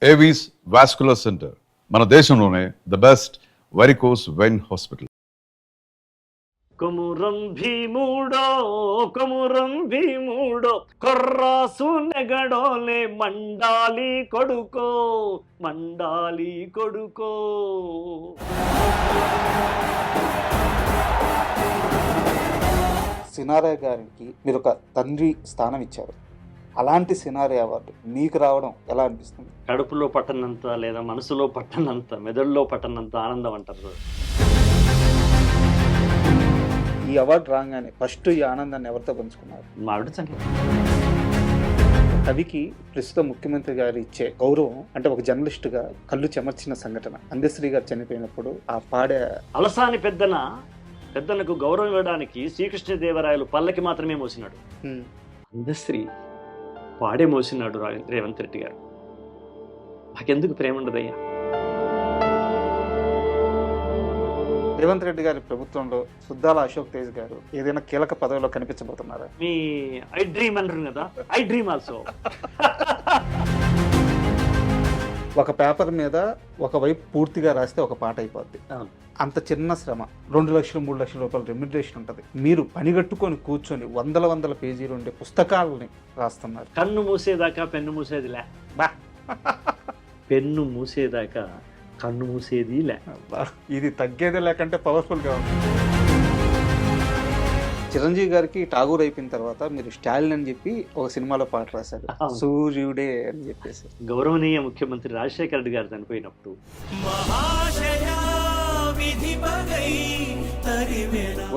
Avis vascular centre మన దేశంలోనే the best varicose vein hospital. Komaram భీముడో కొమురం భీముడో కొర్రాసు నెగడోలే మండాలి కొడుకో మండాలి కొడుకో. సినారే గారికి మీరు ఒక తండ్రి స్థానం ఇచ్చారు. అలాంటి సినారే అవార్డు మీకు రావడం ఎలా అనిపిస్తుంది? కడుపులో పట్టనంత లేదా మనసులో పట్టనంత మెదడులో పట్టనంత ఆనందం అంటారు. ఈ అవార్డు రాగానే ఫస్ట్ ఈ ఆనందాన్ని ఎవరితో పంచుకున్నారు? మావిడ సంగీతం. కవికి ప్రస్తుత ముఖ్యమంత్రి గారు ఇచ్చే గౌరవం అంటే ఒక జర్నలిస్టుగా కళ్ళు చెమర్చిన సంఘటన. అందశ్రీ గారు చనిపోయినప్పుడు ఆ పాడే అలసాని పెద్దలకు గౌరవం ఇవ్వడానికి శ్రీకృష్ణదేవరాయలు పల్లకి మాత్రమే మోసినాడు. అందశ్రీ పాడే మోసినాడు రేవంత్ రెడ్డి గారు. నాకెందుకు ప్రేమ ఉండదయ్యా? రేవంత్ రెడ్డి గారి ప్రభుత్వంలో సుద్దాల అశోక్ తేజ్ గారు ఏదైనా కీలక పదవిలో కనిపించబోతున్నారా? మీ ఐ డ్రీమ్ అంటారు కదా, ఐ డ్రీమ్ ఆల్సో. ఒక పేపర్ మీద ఒకవైపు పూర్తిగా రాస్తే ఒక పాట అయిపోద్ది. అంత చిన్న శ్రమ 2 లక్షలు 3 లక్షల రూపాయల రెమ్యునరేషన్ ఉంటుంది. మీరు పనిగట్టుకొని కూర్చొని వందల పేజీలు ఉండే పుస్తకాలని రాస్తున్నారు. కన్ను మూసేదాకా పెన్ను మూసేదిలే బా పెన్ను మూసేదాకా కన్ను మూసేది లే. ఇది తగ్గేదే లేకంటే పవర్ఫుల్గా ఉంది. చిరంజీవి గారికి ఠాగూర్ అయిపోయిన తర్వాత మీరు స్టాలిన్ అని చెప్పి ఒక సినిమాలో పాట రాశారు, సూర్యుడే అని చెప్పేసి. గౌరవనీయ ముఖ్యమంత్రి రాజశేఖర రెడ్డి గారు చనిపోయినప్పుడు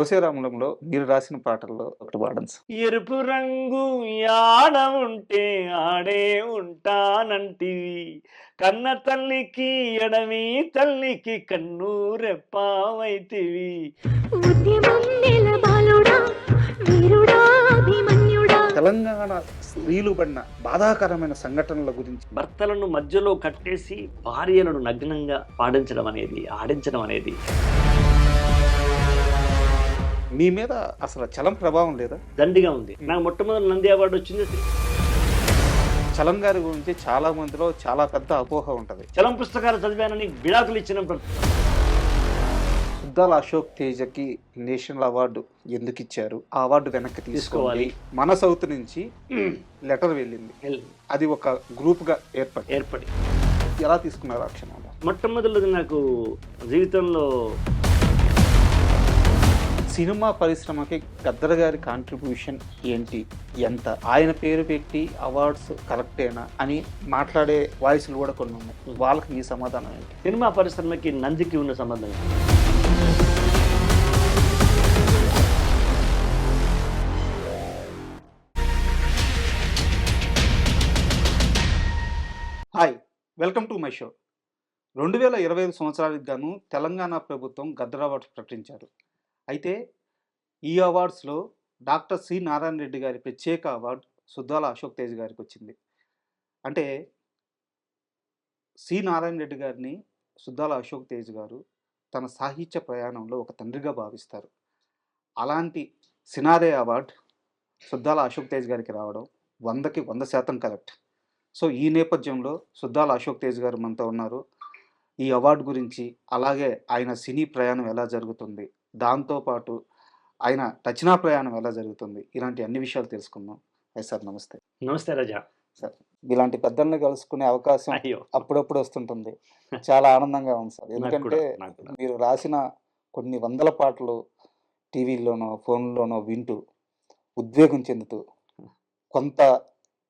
ఓసేరాములంలో మీరు రాసిన పాటల్లో ఒకటి పాడండి. ఎరుపు రంగు యాడ ఉంటే ఆడే ఉంటానంటివి, కన్న తల్లికి ఎడమి తల్లికి కన్ను రెప్పావైతివి. తెలంగాణ స్త్రీలు పడిన బాధాకరమైన సంఘటనల గురించి. భర్తలను మధ్యలో కట్టేసి భార్యలను నగ్నంగా పాడించడం అనేది, ఆడించడం అనేది. మీ మీద అసలు చలం ప్రభావం లేదా? దండిగా ఉంది. నాకు మొట్టమొదటి నంది అవార్డు వచ్చింది. చలం గారి గురించి చాలా మందిలో చాలా పెద్ద అపోహ ఉంటది. చలం పుస్తకాలు చదివానని విడాకులు ఇచ్చిన సుద్దాల అశోక్ తేజకి నేషనల్ అవార్డు ఎందుకు ఇచ్చారు? ఆ అవార్డు వెనక్కి తీసుకోవాలి. మన సౌత్ నుంచి లెటర్ వెళ్ళింది, అది ఒక గ్రూప్ గా ఏర్పడి ఎలా తీసుకున్నారు ఆ క్షణంలో? మొట్టమొదటిది నాకు జీవితంలో సినిమా పరిశ్రమకి గద్దర్ గారి కాంట్రిబ్యూషన్ ఏంటి, ఎంత, ఆయన పేరు పెట్టి అవార్డ్స్ కరెక్టేనా అని మాట్లాడే వాయిస్లు కూడా కొన్ని ఉన్నాయి. వాళ్ళకి మీ సమాధానం ఏంటి? సినిమా పరిశ్రమకి నందికి ఉన్న సంబంధం. Hi, welcome to my show. 2025 సంవత్సరానికి గాను తెలంగాణ ప్రభుత్వం గద్దర్ అవార్డ్స్ ప్రకటించారు. అయితే ఈ అవార్డ్స్లో డాక్టర్ సి నారాయణ రెడ్డి గారి ప్రత్యేక అవార్డు సుద్దాల అశోక్ తేజ్ గారికి వచ్చింది. అంటే సి నారాయణ రెడ్డి గారిని సుద్దాల అశోక్ తేజ్ గారు తన సాహిత్య ప్రయాణంలో ఒక తండ్రిగా భావిస్తారు. అలాంటి సినారే అవార్డు సుద్దాల అశోక్ తేజ్ గారికి రావడం 100కి 100% కరెక్ట్. సో ఈ నేపథ్యంలో సుద్దాల అశోక్ తేజ్ గారు మనతో ఉన్నారు. ఈ అవార్డు గురించి, అలాగే ఆయన సినీ ప్రయాణం ఎలా జరుగుతుంది, దాంతోపాటు ఆయన రచనా ప్రయాణం ఎలా జరుగుతుంది, ఇలాంటి అన్ని విషయాలు తెలుసుకుందాం. అయ్యి సార్ నమస్తే. నమస్తే రాజా. సార్, ఇలాంటి పెద్దల్ని కలుసుకునే అవకాశం అప్పుడప్పుడు వస్తుంటుంది. చాలా ఆనందంగా ఉంది సార్. ఎందుకంటే మీరు రాసిన కొన్ని వందల పాటలు టీవీలోనో ఫోన్లోనో వింటూ ఉద్వేగం చెందుతూ కొంత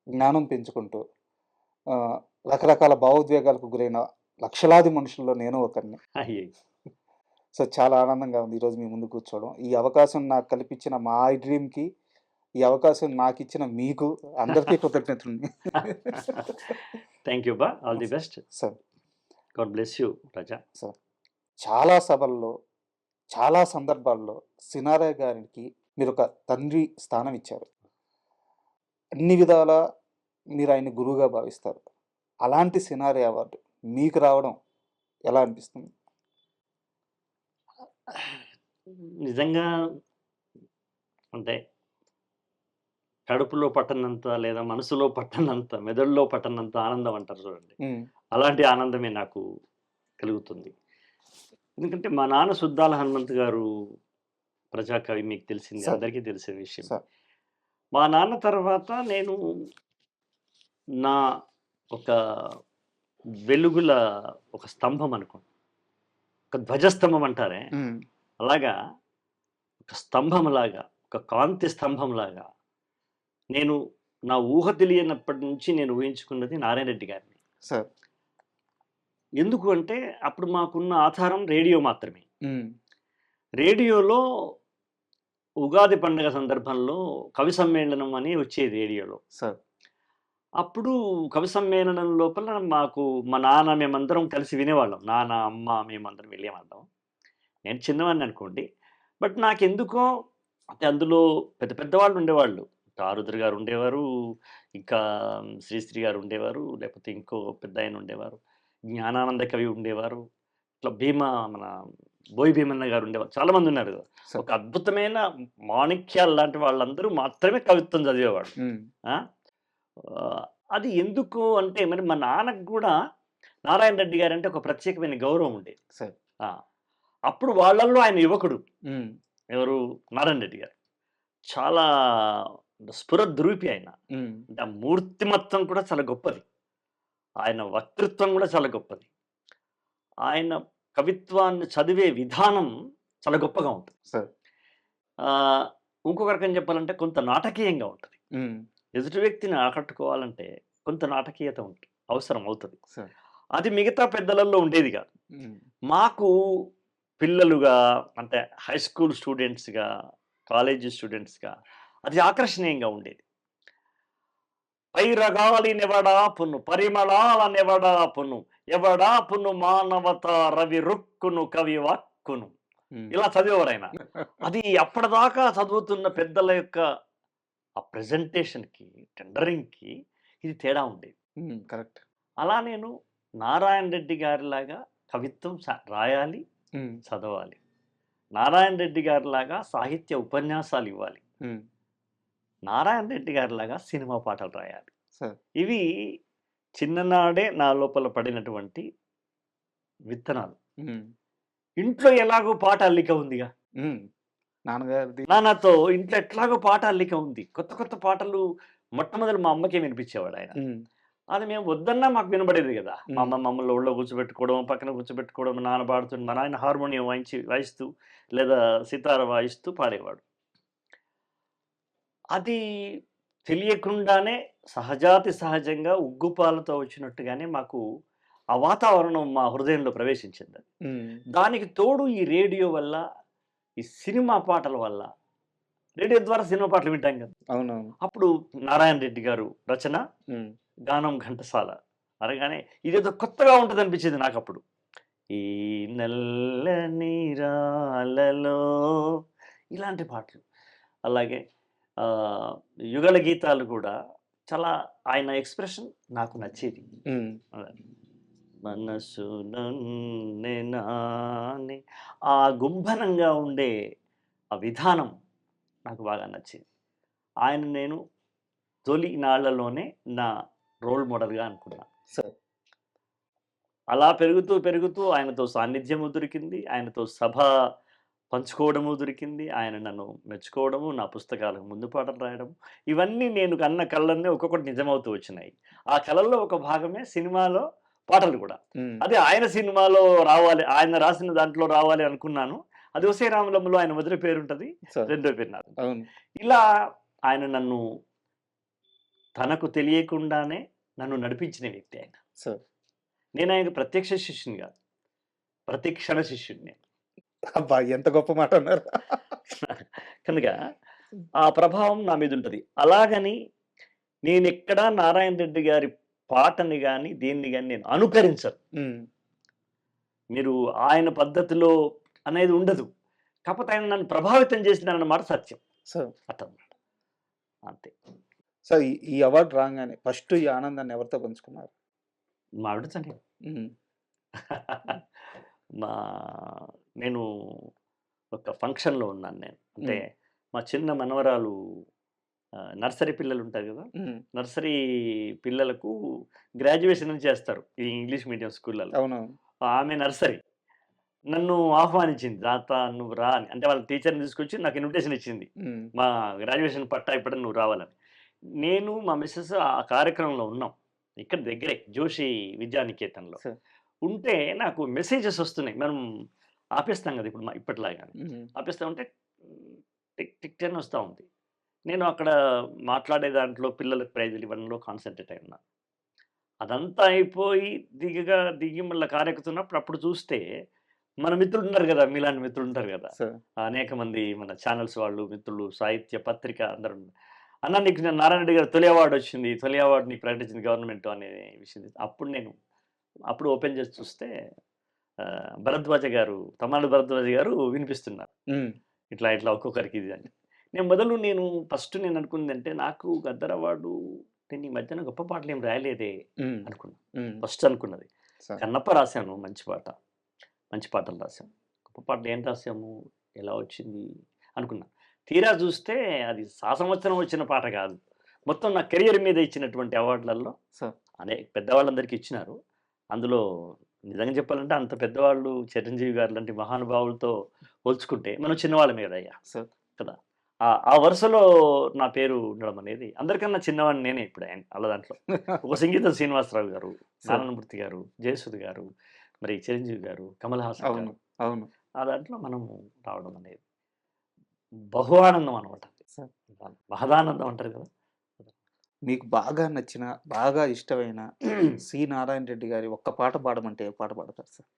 జ్ఞానం పెంచుకుంటూ రకరకాల భావోద్వేగాలకు గురైన లక్షలాది మనుషుల్లో నేను ఒకరిని. సో చాలా ఆనందంగా ఉంది ఈరోజు మీ ముందు కూర్చోవడం. ఈ అవకాశం నాకు కల్పించిన మా ఐ డ్రీమ్కి, ఈ అవకాశం నాకు ఇచ్చిన మీకు అందరికీ కృతజ్ఞతలు. థ్యాంక్ యూ బా, all the best sir. God bless you Raja. Sir, చాలా సభల్లో చాలా సందర్భాల్లో సినారే గారికి మీరు ఒక తండ్రి స్థానం ఇచ్చారు. అన్ని విధాల మీరు ఆయన గురువుగా భావిస్తారు. అలాంటి సినారే అవార్డు మీకు రావడం ఎలా అనిపిస్తుంది? నిజంగా అంటే కడుపులో పట్టనంత లేదా మనసులో పట్టనంత, మెదడులో పట్టనంత ఆనందం అంటారు చూడండి. హ్మ్. అలాంటి ఆనందమే నాకు కలుగుతుంది. ఎందుకంటే మా నాన్న సుద్దాల హనుమంత్ గారు ప్రజాకవి మీకు తెలిసింది. సార్. అందరికీ తెలిసిన విషయం. సార్. మా నాన్న తర్వాత నేను నా ఒక వెలుగుల ఒక స్తంభం అనుకోండి. ఒక ధ్వజస్తంభం అంటారే, హ్మ్. అలాగా ఒక స్తంభంలాగా, ఒక కాంతి స్తంభంలాగా నేను నా ఊహ తెలియనప్పటి నుంచి నేను ఊహించుకున్నది నారాయణ రెడ్డి గారిని. సార్. ఎందుకు అంటే అప్పుడు మాకున్న ఆధారం రేడియో మాత్రమే. హ్మ్. రేడియోలో ఉగాది పండుగ సందర్భంలో కవి సమ్మేళనం అని వచ్చేది రేడియోలో. సార్. అప్పుడు కవి సమ్మేళనం లోపల మాకు మా నాన్న మేమందరం కలిసి వినేవాళ్ళం. నాన్న, అమ్మ మేమందరం వెళ్ళేవాళ్ళం. నేను చిన్నవాడిని అనుకోండి. బట్ నాకెందుకో అంటే అందులో పెద్ద పెద్దవాళ్ళు ఉండేవాళ్ళు. ఆరుద్ర గారు ఉండేవారు. ఇంకా శ్రీశ్రీ గారు ఉండేవారు. లేకపోతే ఇంకో పెద్దాయన ఉండేవారు. జ్ఞానానంద కవి ఉండేవారు. ఇట్లా మన బోయి భీమన్న గారు ఉండేవారు. చాలామంది ఉన్నారు కదా! సార్. ఒక అద్భుతమైన మాణిక్యాలు లాంటి వాళ్ళందరూ మాత్రమే కవిత్వం చదివేవాళ్ళు. హ్మ్. ఆ! అది ఎందుకు అంటే మరి మా నాన్నకి గూడా నారాయణ రెడ్డి గారంటే ఒక ప్రత్యేకమైన గౌరవం ఉండేది. సార్. ఆ! అప్పుడు వాళ్ళల్లో ఆయన యువకుడు. హ్మ్. ఎవరు? నారాయణ రెడ్డి గారు. చాలా స్ఫురద్రూపి ఆయన. హ్మ్. అంటే ఆ మూర్తిమత్వం కూడా చాలా గొప్పది. ఆయన వక్తృత్వం కూడా చాలా గొప్పది. ఆయన కవిత్వాన్ని చదివే విధానం చాలా గొప్పగా ఉంటుంది. సార్. ఆహ్, ఇంకొక రకంగా చెప్పాలంటే కొంత నాటకీయంగా ఉంటది. హ్మ్. ఎదుటి వ్యక్తిని ఆకట్టుకోవాలంటే కొంత నాటకీయత అవసరం అవుతది. సార్. అది మిగతా పెద్దలలో ఉండేది కాదు. హ్మ్. మాకు పిల్లలుగా అంటే హై స్కూల్ స్టూడెంట్స్‌గా, కాలేజీ స్టూడెంట్స్‌గా అది ఆకర్షణీయంగా ఉండేది. పైరగాలి నెవడాపును పరిమళాల నెవడాపును ఎవడాపును మానవత రవి రుక్కును కవి వాక్కును హ్మ్. ఇలా చదివేవారాయన. అది అప్పటిదాకా చదువుతున్న పెద్దల యొక్క ఆ ప్రెజెంటేషన్‌కి, టెండరింగ్‌కి ఇది తేడా ఉండేది. హ్మ్. కరెక్ట్. అలా నేను నారాయణ రెడ్డి గారిలాగా కవిత్వం రాయాలి, హ్మ్. చదవాలి. నారాయణ రెడ్డి గారిలాగా సాహిత్య ఉపన్యాసాలు ఇవ్వాలి. హ్మ్. నారాయణ రెడ్డి గారిలాగా సినిమా పాటలు రాయాలి. సార్. ఇవి చిన్ననాడే నా లోపల పడినటువంటి విత్తనాలు. హ్మ్. ఇంట్లో ఎలాగో పాట అల్లిక ఉందిగా. హ్మ్. నాన్నగారిది. నాన్నతో ఇంట్లో ఎట్లాగో పాట అల్లిక ఉంది. కొత్త కొత్త పాటలు మొట్టమొదలు మా అమ్మకే వినిపించేవాడాయన. హ్మ్. అది మేము వద్దన్నా మాకు వినబడేది గదా! మా హ్మ్. అమ్మ మమ్మల్ని ఒళ్ళో కూర్చోబెట్టుకోవడం, పక్కన కూర్చోబెట్టుకోవడం, మా నాన్న పాడుతుంటే మా నాయన హార్మోనియం వాయిస్తూ లేదా సితార వాయిస్తూ పాడేవాడు. అది తెలియకుండానే సహజాతి సహజంగా ఉగ్గుపాలతో వచ్చినట్టుగానే మాకు ఆ వాతావరణం మా హృదయంలో ప్రవేశించింది. హ్మ్. దానికి తోడు ఈ రేడియో వల్ల, ఈ సినిమా పాటల వల్ల రేడియో ద్వారా సినిమా పాటలు వింటాం కదా! అవునవును. అప్పుడు నారాయణ రెడ్డి గారు రచన, హ్మ్. గానం ఘంటసాల అనగానే ఇదేదో కొత్తగా ఉంటదనిపించింది నాకప్పుడు. ఈ నల్లని రాలలో ఇలాంటి పాటలు. అలాగే ఆహ్, యుగళ గీతాలు గూడా చాలా ఆయన ఎక్స్‌ప్రెషన్ నాకు నచ్చేది. హ్మ్. అలా మనసు నన్నే నానే ఆ గుంభనంగా ఉండే ఆ విధానం నాకు బాగా నచ్చేది. ఆయన నేను తొలి నాళ్లలోనే నా రోల్ మోడల్‌గా అనుకున్నా. సార్. అలా పెరుగుతూ, పెరుగుతూ ఆయనతో సాన్నిధ్యము దొరికింది. ఆయనతో సభ పంచుకోవడము దొరికింది. ఆయన నన్ను మెచ్చుకోవడము, నా పుస్తకాలకు ముందు పాటలు రాయడం. ఇవన్నీ నేను కన్న కలలన్నీ ఒక్కొక్కటి నిజమవుతూ వచ్చినాయి. ఆ కలల్లో ఒక భాగమే సినిమాలో పాటలు కూడా. హ్మ్. అదే ఆయన సినిమాలో రావాలి, ఆయన రాసిన దాంట్లో రావాలి అనుకున్నాను. అది 'ఒసేయ్ రాములమ్మ'లో ఆయన మొదటి పేరుంటది. సార్. రెండో పేరు నాది. అవును. ఇలా ఆయన నన్ను తనకు తెలియకుండానే నన్ను నడిపించిన వ్యక్తి ఆయన. సార్. నేను ఆయనకు ప్రత్యక్ష శిష్యుని గాదు. ప్రతిక్షణ శిష్యుడిని. అబ్బా! ఎంత గొప్ప మాట అన్నారు. కనుక ఆ ప్రభావం నా మీదుంటది. అలాగని నేనెక్కడా నారాయణ రెడ్డి గారి పాటని గాని, దేన్ని గాని నేను అనుకరించను. హ్మ్. మీరు ఆయన పద్ధతిలో అనేది ఉండదు. కాపోతే ఆయన నన్ను ప్రభావితం చేసినారన్నమాట సత్యం. సార్. అట్టనమాట. అంతే. సార్ ఈ అవార్డ్ రాంగానే ఫస్ట్ ఈ ఆనందాన్ని ఎవరితో పంచుకున్నారు? మా ఆవిడతోనే. హ్మ్. మా నేను ఒక ఫంక్షన్‌లో ఉన్నాను నేను. అంటే హ్మ్. మా చిన్న మనవరాలు నర్సరీ పిల్లలు ఉంటారు కదా, ఉమ్, నర్సరీ పిల్లలకు గ్రాడ్యుయేషన్ అని చేస్తారు ఈ ఇంగ్లీష్ మీడియం స్కూళ్ళలో. అవునవును. ఆమె నర్సరీ నన్ను ఆహ్వానించింది, తాత నువ్వు రా అని. అంటే వాళ్ళ టీచర్ని తీసుకొచ్చి నాకు ఇన్విటేషన్ ఇచ్చింది, ఉమ్, మా గ్రాడ్యుయేషన్ పట్టా ఇప్పటికి నువ్వు రావాలని. నేను మా మిస్సెస్ ఆ కార్యక్రమంలో ఉన్నాం, ఇక్కడ దగ్గరే జోషి విద్యానికేతన్లో సరే. ఉంటే నాకు మెసేజెస్ వస్తున్నాయి. మనం ఆపేస్తాం కదా ఇప్పుడు ఇప్పటిలాగా ఉమ్, ఆపేస్తా ఉంటే టిక్ టిక్ అని వస్తూ ఉంది. నేను అక్కడ మాట్లాడే దాంట్లో పిల్లలకు ప్రైజులు ఇవ్వడంలో కాన్సన్ట్రేట్ అయి ఉన్నా. అదంతా అయిపోయి దిగి మళ్ళీ కారెక్కుతున్నప్పుడు అప్పుడు చూస్తే మన మిత్రులు ఉన్నారు కదా, మీలాంటి మిత్రులు ఉంటారు కదా, సరే. అనేక మంది మన ఛానల్స్ వాళ్ళు మిత్రులు, సాహిత్య పత్రిక అందరూ ఉన్నారు. అన్న నీకు నేను నారాయణ రెడ్డి గారు తొలి అవార్డు వచ్చింది, తొలి అవార్డు నీకు ప్రకటించింది గవర్నమెంట్ అనే విషయం అప్పుడు నేను ఓపెన్ చేసి చూస్తే భరద్వాజ గారు, తమ్మాడు భరద్వాజ గారు వినిపిస్తున్నారు, ఉమ్, ఇట్లా ఇట్లా ఒక్కొక్కరికి ఇది అని. నేను ఫస్ట్ నేను అనుకుంది అంటే నాకు గద్దర్ అవార్డు నేను ఈ మధ్యన గొప్ప పాటలు ఏం రాయలేదే ఉమ్, అనుకున్నా. ఉమ్, ఫస్ట్ అనుకున్నది సరే. కన్నప్ప రాశాను, మంచి పాటలు రాశాము. గొప్ప పాటలు ఏం రాసాము, ఎలా వచ్చింది అనుకున్నా. తీరా చూస్తే అది సంవత్సరం వచ్చిన పాట కాదు, మొత్తం నా కెరియర్ మీద ఇచ్చినటువంటి అవార్డులలో సరే. అదే పెద్దవాళ్ళందరికీ ఇచ్చినారు. అందులో నిజంగా చెప్పాలంటే అంత పెద్దవాళ్ళు చిరంజీవి గారు లాంటి మహానుభావులతో పోల్చుకుంటే మనం చిన్నవాళ్ళమే కదయ్యా సరే. కదా. ఆ వరుసలో నా పేరు ఉండడం అనేది, అందరికన్నా చిన్నవాడిని నేనే ఇప్పుడు అలా దాంట్లో. ఒక సంగీత శ్రీనివాసరావు గారు, నారాయణమూర్తి గారు, జయసుధ్ గారు, మరి చిరంజీవి గారు, కమల్ హాసన్ అవును, గారు, అవును. ఆ దాంట్లో మనము రావడం అనేది బహు ఆనందం అనమాట. సరే. మహదానందం అంటారు కదా. మీకు బాగా నచ్చిన, బాగా ఇష్టమైన సి నారాయణ రెడ్డి గారి ఒక్క పాట పాడమంటే ఏ పాట పాడతారు సార్?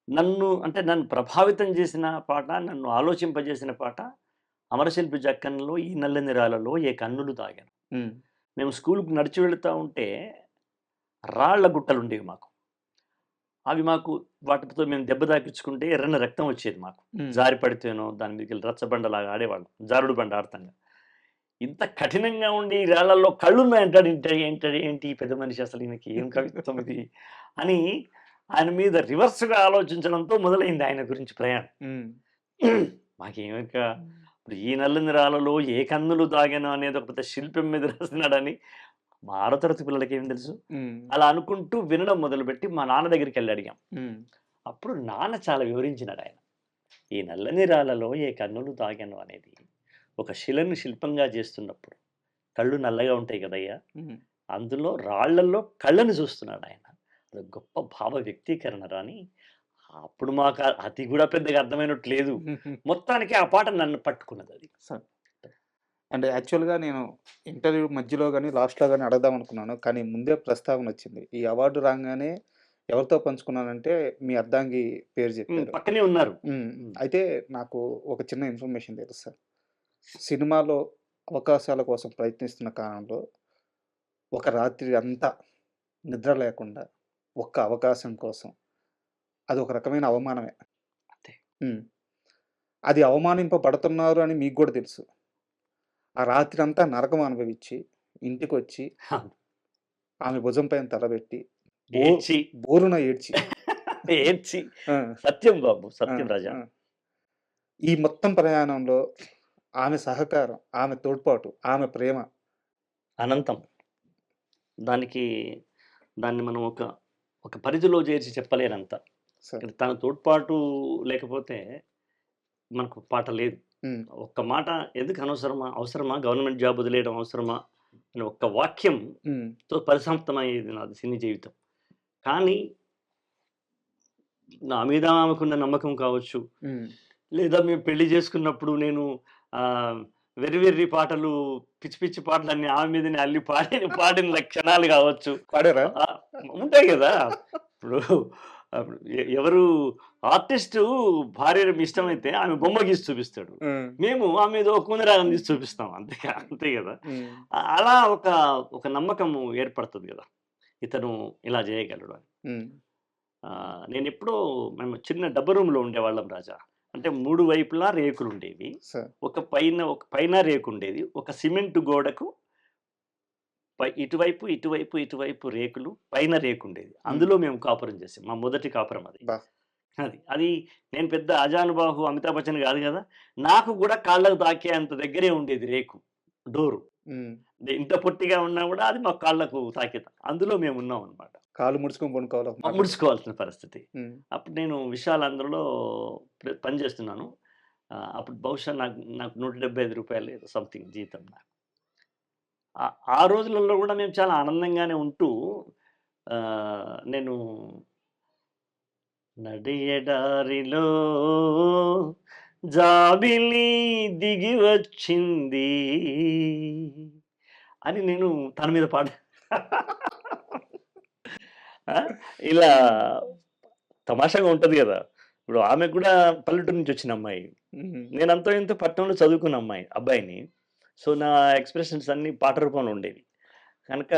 నన్ను ప్రభావితం చేసిన పాట, నన్ను ఆలోచింపజేసిన పాట అమరశిల్పి జక్కన్లో ఈ నల్లని రాళ్ళలో ఏ కన్నులు తాగాను. ఉమ్, మేము స్కూల్కి నడిచి వెళుతూ ఉంటే రాళ్ల గుట్టలు ఉండేవి మాకు. అవి మాకు వాటితో మేము దెబ్బ తాకించుకుంటే ఎర్రని రక్తం వచ్చేది మాకు. ఉమ్, జారి పడితేనో దాని మీద రచ్చబండలాగా ఆడేవాళ్ళం, జారుడు బండ ఆడతాం. ఇంత కఠినంగా ఉండి ఈ రాళ్లలో కళ్ళున్నాయంటాడు, ఏంటి ఈ పెద్ద మనిషి, అసలు ఈయనకి ఏం కవిత్వం ఇది అని ఆయన మీద రివర్స్గా ఆలోచించడంతో మొదలైంది ఆయన గురించి ప్రయాణం. ఉమ్, మాకేమిక ఇప్పుడు ఈ నల్లని రాళ్ళలో ఏ కన్నులు తాగాను అనేది ఒక పెద్ద శిల్పం మీద రాసినాడని మా 6వ తరగతి పిల్లలకి ఏం తెలుసు. ఉమ్, అలా అనుకుంటూ వినడం మొదలుపెట్టి మా నాన్న దగ్గరికి వెళ్ళి అడిగాం. ఉమ్, అప్పుడు నాన్న చాలా వివరించినాడు ఆయన. ఈ నల్లని రాళ్ళలో ఏ కన్నులు తాగాను అనేది ఒక శిలను శిల్పంగా చేస్తున్నప్పుడు కళ్ళు నల్లగా ఉంటాయి కదయ్యా, ఉమ్, అందులో రాళ్లల్లో కళ్ళని చూస్తున్నాడు ఆయన. అది గొప్ప భావ వ్యక్తీకరణ రాని. అప్పుడు మాకు అది కూడా పెద్దగా అర్థమైనట్టు లేదు. మొత్తానికి ఆ పాట నన్ను పట్టుకున్నది అది. సార్, అంటే యాక్చువల్గా నేను ఇంటర్వ్యూ మధ్యలో కానీ లాస్ట్లో కానీ అడగదాం అనుకున్నాను, కానీ ముందే ప్రస్తావన వచ్చింది. ఈ అవార్డు రాగానే ఎవరితో పంచుకున్నానంటే మీ అర్ధాంగి పేరు చెప్పారు. పక్కనే ఉన్నారు. అయితే నాకు ఒక చిన్న ఇన్ఫర్మేషన్ తెలుసు సార్. సినిమాలో అవకాశాల కోసం ప్రయత్నిస్తున్న కాలంలో ఒక రాత్రి అంతా నిద్ర లేకుండా ఒక్క అవకాశం కోసం, అది ఒక రకమైన అవమానమే. అంతే. అది అవమానింపబడుతున్నారు అని మీకు కూడా తెలుసు. ఆ రాత్రి అంతా నరకం అనుభవించి ఇంటికి వచ్చి ఆమె భుజం పైన తలబెట్టి బోరున ఏడ్చి సత్యం బాబు, సత్యం రాజా, ఈ మొత్తం ప్రయాణంలో ఆమె సహకారం, ఆమె తోడ్పాటు, ఆమె ప్రేమ అనంతం. దాన్ని మనం ఒక పరిధిలో చేర్చి చెప్పలేనంత. తన తోడ్పాటు లేకపోతే మనకు పాట లేదు. ఒక్క మాట ఎందుకు అవసరమా గవర్నమెంట్ జాబ్ వదిలేయడం అవసరమా అని ఒక్క వాక్యంతో పరిసమాప్తమయ్యేది నాది సినీ జీవితం. కానీ నా మీద ఆమెకున్న నమ్మకం కావచ్చు, లేదా మేము పెళ్లి చేసుకున్నప్పుడు నేను వెర్రి వెర్రి పాటలు, పిచ్చి పిచ్చి పాటలన్నీ ఆమె మీదనే అల్లి పాడిన క్షణాలు కావచ్చు. పాడారా? ఉంటాయి కదా. ఇప్పుడు ఎవరు ఆర్టిస్టు భార్య ఇష్టమైతే ఆమె బొమ్మ గీసి చూపిస్తాడు, మేము ఆమె ఏదో కుందరాగం తీసి చూపిస్తాం, అంతే కదా. అలా ఒక నమ్మకం ఏర్పడుతుంది కదా, ఇతను ఇలా చేయగలడు అని. నేను ఎప్పుడో మేము చిన్న డబ్బ రూమ్లో ఉండేవాళ్ళం రాజా. అంటే 3 వైపులా రేకులు ఉండేవి, ఒక పైన రేకు ఉండేది, ఒక సిమెంట్ గోడకు ఇటువైపు ఇటువైపు ఇటువైపు రేకులు, పైన రేకు ఉండేది. అందులో మేము కాపురం చేసాం, మా మొదటి కాపురం అది నేను పెద్ద అజానుబాహు అమితాబ్ బచ్చన్ కాదు కదా, నాకు కూడా కాళ్ళకు తాకే అంత దగ్గరే ఉండేది రేకు డోరు. ఇంత పొట్టిగా ఉన్నా కూడా అది మా కాళ్ళకు తాకిత. అందులో మేము ఉన్నాం అనమాట. కాళ్ళు ముడుచుకొని పడుకోవాలి. ముడుచుకోవాల్సిన పరిస్థితి. అప్పుడు నేను విశాల్ ఆంధ్రలో పనిచేస్తున్నాను. అప్పుడు బహుశా నాకు నాకు రూ. 175 ఏదో సంథింగ్ జీతం నాకు. ఆ రోజులలో కూడా మేము చాలా ఆనందంగానే ఉంటూ నేను నడియడారిలో జాబిలి దిగి వచ్చింది అని నేను తన మీద పాట ఇలా తమాషాగా ఉంటుంది కదా. ఇప్పుడు ఆమె కూడా పల్లెటూరు నుంచి వచ్చిన అమ్మాయి, నేను అంతో ఇంతో పట్టణంలో చదువుకున్న అబ్బాయిని. సో నా ఎక్స్ప్రెషన్స్ అన్ని పాట రూపంలో ఉండేవి కనుక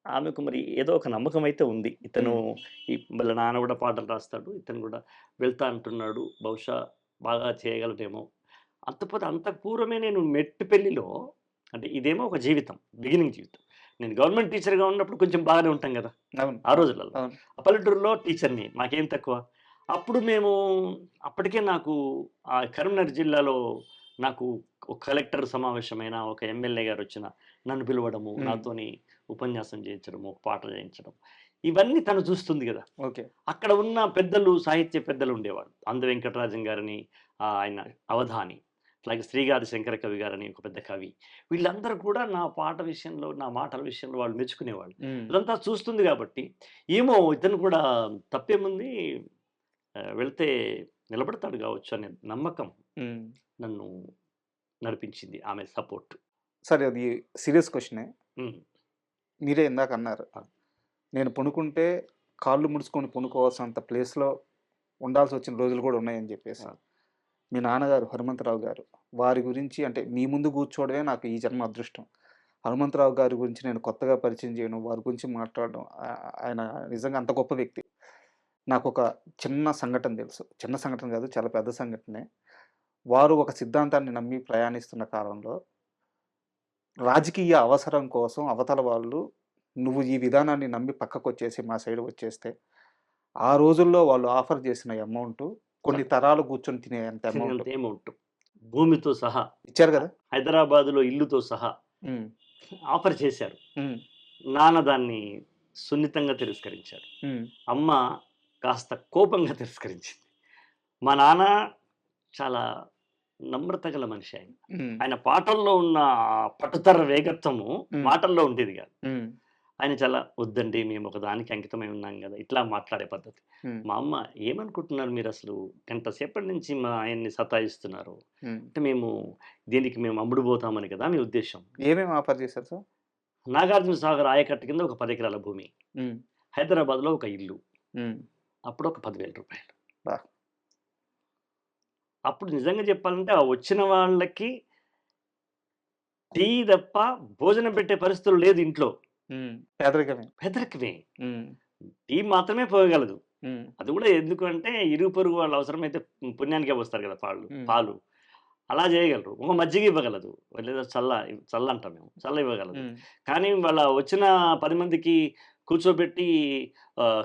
ఆమెకు మరి ఏదో ఒక నమ్మకం అయితే ఉంది. ఇతను వాళ్ళ నాన్న కూడా పాటలు రాస్తాడు, ఇతను కూడా వెళ్తా అంటున్నాడు, బహుశా బాగా చేయగలడేమో. అంత పూర్వమే నేను మెట్టుపెల్లిలో, అంటే ఇదేమో ఒక జీవితం, బిగినింగ్ జీవితం. నేను గవర్నమెంట్ టీచర్గా ఉన్నప్పుడు కొంచెం బాగానే ఉంటాం కదా ఆ రోజులలో. ఆ పల్లెటూరులో టీచర్ని, మాకేం తక్కువ. అప్పుడు మేము అప్పటికే నాకు ఆ కరీంనగర్ జిల్లాలో నాకు ఒక కలెక్టర్ సమావేశమైన, ఒక ఎమ్మెల్యే గారు వచ్చిన నన్ను పిలవడము, నాతోని ఉపన్యాసం చేయించడం, ఒక పాట చేయించడం, ఇవన్నీ తను చూస్తుంది కదా. ఓకే. అక్కడ ఉన్న పెద్దలు, సాహిత్య పెద్దలు ఉండేవాళ్ళు. అంద వెంకటరాజన్ గారిని, ఆయన అవధాని, అలాగే శ్రీగారి శంకర కవి గారని ఒక పెద్ద కవి, వీళ్ళందరూ కూడా నా పాట విషయంలో, నా మాటల విషయంలో వాళ్ళు మెచ్చుకునేవాళ్ళు. ఇదంతా చూస్తుంది కాబట్టి ఏమో ఇతను కూడా తప్పేముంది, వెళ్తే నిలబడతాడు కావచ్చు అనే నమ్మకం నన్ను నడిపించింది, ఆమె సపోర్ట్. సరే, అది సీరియస్ క్వశ్చనే. మీరే ఇందాక అన్నారు, నేను పనుకుంటే కాళ్ళు ముడుచుకొని పనుకోవాల్సినంత ప్లేస్లో ఉండాల్సి వచ్చిన రోజులు కూడా ఉన్నాయని చెప్పేసి. మీ నాన్నగారు హనుమంతరావు గారు, వారి గురించి అంటే మీ ముందు కూర్చోవడమే నాకు ఈ జన్మ అదృష్టం. హనుమంతరావు గారి గురించి నేను కొత్తగా పరిచయం చేయడం, వారి గురించి మాట్లాడడం, ఆయన నిజంగా అంత గొప్ప వ్యక్తి. నాకు ఒక చిన్న సంఘటన తెలుసు. చిన్న సంఘటన కాదు, చాలా పెద్ద సంఘటనే. వారు ఒక సిద్ధాంతాన్ని నమ్మి ప్రయాణిస్తున్న కాలంలో రాజకీయ అవసరం కోసం అవతల వాళ్ళు నువ్వు ఈ విధానాన్ని నమ్మి పక్కకు వచ్చేసి మా సైడ్ వచ్చేస్తే, ఆ రోజుల్లో వాళ్ళు ఆఫర్ చేసిన అమౌంట్ కొన్ని తరాలు కూర్చొని తినేంత అమౌంట్, భూమితో సహా ఇచ్చారు కదా. హైదరాబాదులో ఇల్లుతో సహా ఆఫర్ చేశారు. నాన్న దాన్ని సున్నితంగా తిరస్కరించారు. అమ్మ కాస్త కోపంగా తిరస్కరించింది. మా నాన్న చాలా నమ్రత గల మనిషి. ఆయన పాటల్లో ఉన్న పట్టుతర వేగత్వము మాటల్లో ఉండేది కాదు. ఆయన చాలా వద్దండి, మేము ఒక దానికి అంకితమై ఉన్నాం కదా, ఇట్లా మాట్లాడే పద్ధతి. మా అమ్మ, ఏమనుకుంటున్నారు మీరు, అసలు గంట సేపటి నుంచి మా ఆయన్ని సతాయిస్తున్నారు అంటే, దీనికి మేము అమ్ముడుపోతామని కదా మీ ఉద్దేశం. ఏమేమి ఆఫర్ చేశారు సార్? నాగార్జున సాగర్ ఆయకట్టు కింద ఒక 10 ఎకరాల భూమి, హైదరాబాద్లో ఒక ఇల్లు, అప్పుడు ఒక 10,000 రూపాయలు. అప్పుడు నిజంగా చెప్పాలంటే ఆ వచ్చిన వాళ్ళకి టీ తప్ప భోజనం పెట్టే పరిస్థితులు లేదు ఇంట్లో. పేదరికమే. టీ మాత్రమే పోయగలదు. అది కూడా ఎందుకు అంటే, ఇరుగు పొరుగు వాళ్ళు అవసరమైతే పుణ్యానికే వస్తారు కదా పాలు అలా చేయగలరు. ఒక మజ్జిగ ఇవ్వగలదు, లేదా చల్ల అంటాం మేము, చల్ల ఇవ్వగలదు. కానీ వాళ్ళ వచ్చిన 10 మందికి కూర్చోబెట్టి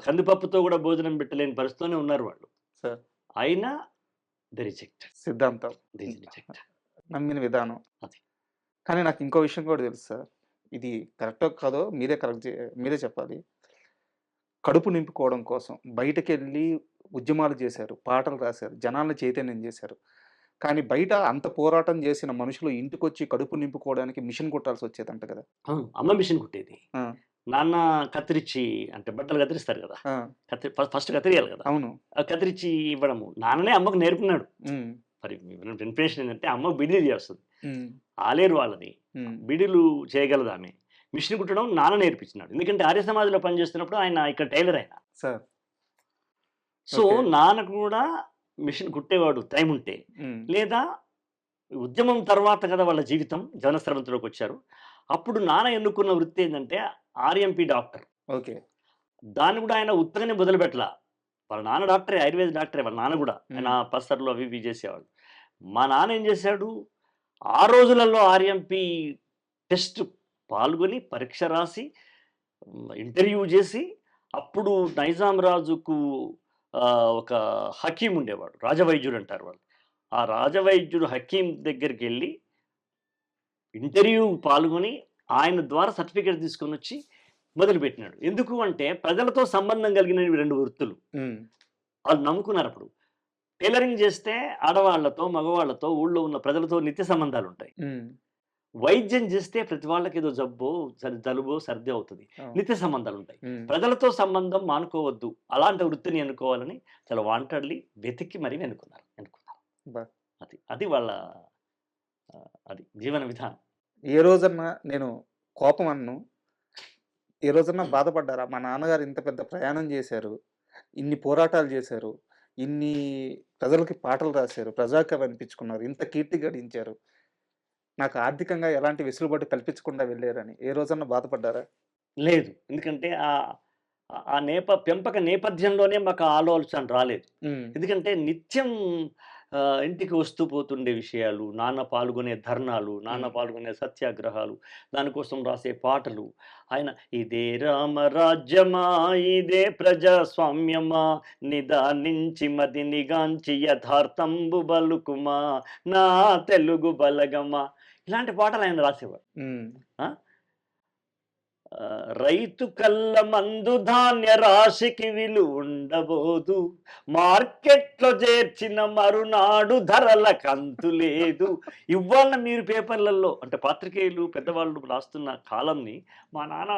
కందిపప్పుతో కూడా భోజనం పెట్టలేని పరిస్థితిలోనే ఉన్నారు వాళ్ళు. అయినా సిద్ధాంతం, నమ్మిన విధానం అది. కానీ నాకు ఇంకో విషయం కూడా తెలుసు సార్, ఇది కరెక్టో కాదో మీరే చెప్పాలి. కడుపు నింపుకోవడం కోసం బయటకు వెళ్ళి ఉద్యమాలు చేశారు, పాటలు రాశారు, జనాలను చైతన్యం చేశారు. కానీ బయట అంత పోరాటం చేసిన మనుషులు ఇంటికొచ్చి కడుపు నింపుకోవడానికి మిషన్ కుట్టాల్సి వచ్చేదంట కదా. అమ్మ మిషన్ కుట్టేది, నాన్న కత్తిరించి, అంటే బట్టలు కత్తిరిస్తారు కదా, ఫస్ట్ కత్తిరియాలి కదా. అవును, కత్తిరించి ఇవ్వడము నాన్ననే అమ్మకు నేర్పున్నాడు. మరి ఇన్ఫర్మేషన్ ఏంటంటే, అమ్మ బిడీలు చేస్తుంది, ఆలేరు వాళ్ళని, బిడీలు చేయగలదు ఆమె. మిషన్ కుట్టడం నాన్న నేర్పించినాడు, ఎందుకంటే ఆర్య సమాజంలో పనిచేస్తున్నప్పుడు ఆయన ఇక్కడ టైలర్ అయినా. సో నాన్న కూడా మిషన్ కుట్టేవాడు టైం ఉంటే. లేదా ఉద్యమం తర్వాత కదా వాళ్ళ జీవితం జనస్రవంతిలోకి వచ్చారు. అప్పుడు నాన్న ఎన్నుకున్న వృత్తి ఏంటంటే ఆర్ఎంపీ డాక్టర్. ఓకే. దాన్ని కూడా ఆయన ఉత్తగానే మొదలుపెట్టలా. వాళ్ళ నాన్న డాక్టరే, ఆయుర్వేద డాక్టరే వాళ్ళ నాన్న కూడా. ఆయన పస్తర్లు అవి ఇవి చేసేవాడు. మా నాన్న ఏం చేశాడు, ఆ రోజులలో ఆర్ఎంపీ టెస్ట్ పాల్గొని పరీక్ష రాసి ఇంటర్వ్యూ చేసి, అప్పుడు నైజాం రాజుకు ఒక హకీం ఉండేవాడు, రాజవైద్యుడు అంటారు వాళ్ళు. ఆ రాజవైద్యుడు హకీం దగ్గరికి వెళ్ళి ఇంటర్వ్యూ పాల్గొని ఆయన ద్వారా సర్టిఫికేట్ తీసుకొని వచ్చి మొదలుపెట్టినాడు. ఎందుకు అంటే ప్రజలతో సంబంధం కలిగినవి 2 వృత్తులు. వాళ్ళు నమ్ముకున్నారు. అప్పుడు టైలరింగ్ చేస్తే ఆడవాళ్లతో, మగవాళ్లతో, ఊళ్ళో ఉన్న ప్రజలతో నిత్య సంబంధాలు ఉంటాయి. వైద్యం చేస్తే ప్రతి వాళ్ళకి ఏదో జబ్బో, జలుబో, సర్ది అవుతుంది, నిత్య సంబంధాలు ఉంటాయి. ప్రజలతో సంబంధం మానుకోవద్దు, అలాంటి వృత్తిని ఎన్నుకోవాలని చాలా వాంటెడ్లీ వెతికి మరీ ఎన్నుకున్నారు. అది వాళ్ళ అది జీవన విధానం. ఏ రోజన్నా నేను కోపం అన్ను, ఏ రోజన్నా బాధపడ్డారా? మా నాన్నగారు ఇంత పెద్ద ప్రయాణం చేశారు, ఇన్ని పోరాటాలు చేశారు, ఇన్ని ప్రజలకి పాటలు రాశారు, ప్రజాకవి అనిపించుకున్నారు, ఇంత కీర్తి గడించారు, నాకు ఆర్థికంగా ఎలాంటి వెసులుబాటు కల్పించకుండా వెళ్ళారని ఏ రోజన్నా బాధపడ్డారా? లేదు. ఎందుకంటే ఆ పెంపక నేపథ్యంలోనే మాకు ఆలోచన రాలేదు. ఎందుకంటే నిత్యం ఇంటికి వస్తూ పోతుండే విషయాలు, నాన్న పాల్గొనే ధర్నాలు, నాన్న పాల్గొనే సత్యాగ్రహాలు, దానికోసం రాసే పాటలు, ఆయన ఇదే రామరాజ్యమా, ఇదే ప్రజాస్వామ్యమా, నిదానించి మదినిగాంచి యథార్థంబు బలుకుమా, నా తెలుగు బలగమా, ఇలాంటి పాటలు ఆయన రాసేవారు. రైతు కళ్ళ మందు ధాన్య రాశికి విలువ ఉండబోదు, మార్కెట్లో చేర్చిన మరునాడు ధరల కంతు లేదు. ఇవాళ మీరు పేపర్లలో అంటే పాత్రికేయులు పెద్దవాళ్ళు రాస్తున్న కాలంని మా నాన్న